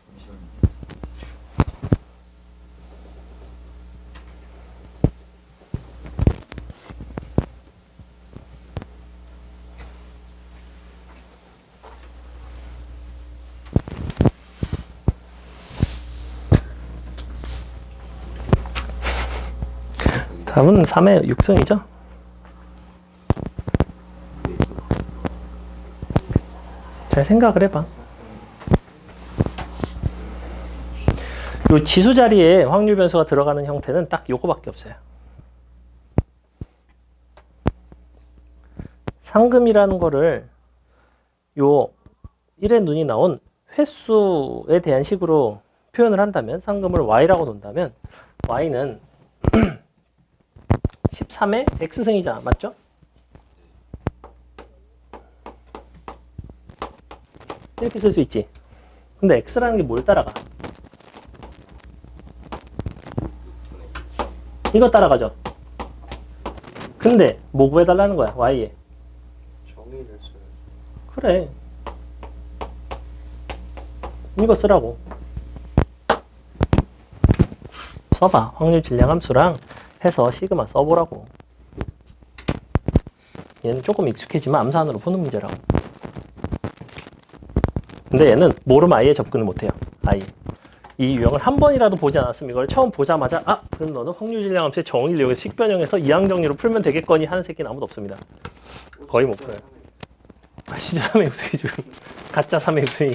잠시만요. 답은 3의 6승이죠? 잘 생각을 해봐. 요 지수 자리에 확률 변수가 들어가는 형태는 딱 요거밖에 없어요. 상금이라는 거를 요 1의 눈이 나온 횟수에 대한 식으로 표현을 한다면 상금을 y라고 놓는다면 y는 13의 x승이잖아. 맞죠? 이렇게 쓸 수 있지. 근데 x라는 게 뭘 따라가? 이거 따라가죠. 근데 뭐 구해달라는 거야? y에. 정의를 써요. 그래. 이거 쓰라고. 써봐. 확률 질량 함수랑 해서 시그마 써보라고. 얘는 조금 익숙해지만 암산으로 푸는 문제라고. 근데 얘는 모르면 아예 접근을 못해요. 아예. 이 유형을 한 번이라도 보지 않았으면 이걸 처음 보자마자 그럼 너는 확률 질량 함수의 정의를 이용해서 식변형에서 이항 정리로 풀면 되겠거니 하는 새끼는 아무도 없습니다. 거의 못 풀어요. 진짜 3의 육수이죠. 가짜 3의 육수이.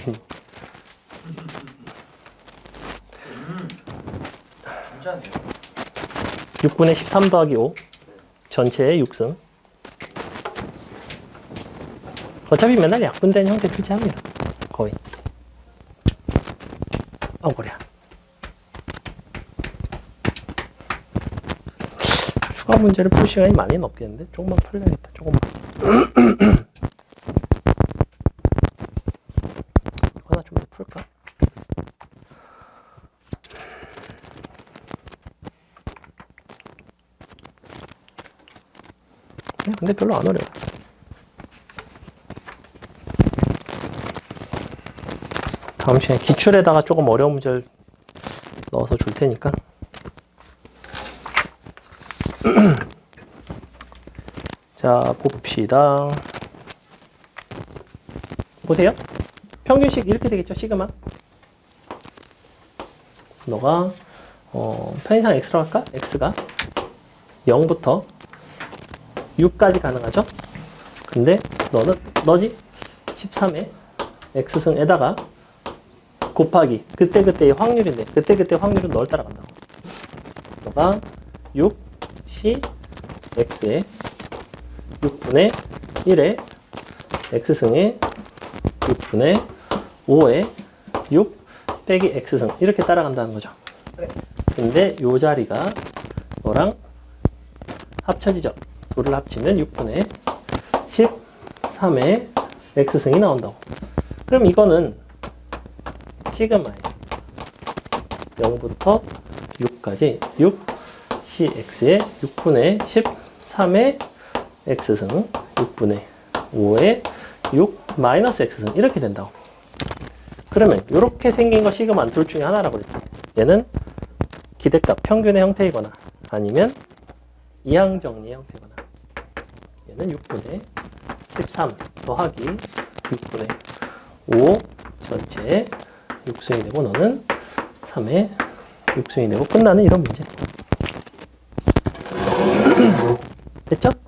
진짜네요. 6분의 13 더하기 5 전체의 6승. 어차피 맨날 약분된 형태 출제합니다. 거의. 그래. 추가 문제를 풀 시간이 많이는 없겠는데 조금만 풀려야겠다. 조금만. 하나 좀 더 풀까? 근데 별로 안 어려워. 다음 시간에 기출에다가 조금 어려운 문제를 넣어서 줄 테니까. 자, 봅시다. 보세요. 평균식 이렇게 되겠죠, 시그마. 너가 편의상 x라고 할까? x가 0부터 6까지 가능하죠? 근데 너지? 13의 x승에다가 곱하기 그때그때의 확률인데 그때그때 확률은 널 따라간다고. 너가 6 c x에 6분의 1에 x승에 6분의 5에 6 빼기 x승 이렇게 따라간다는 거죠. 근데 요 자리가 너랑 합쳐지죠. 둘을 합치면 6분의 13의 x승이 나온다고. 그럼 이거는 시그마예요. 0부터 6까지 6cx에 6분의 13의 x승 6분의 5에 6 마이너스 x승 이렇게 된다고. 그러면 이렇게 생긴 거 시그마 둘 중에 하나라고 그랬지. 얘는 기대값 평균의 형태이거나 아니면 이항정리의 형태거나. 얘는 6분의 13 더하기 6분의 5 전체에 6승이 되고 너는 3에 6승이 되고 끝나는 이런 문제. 됐죠?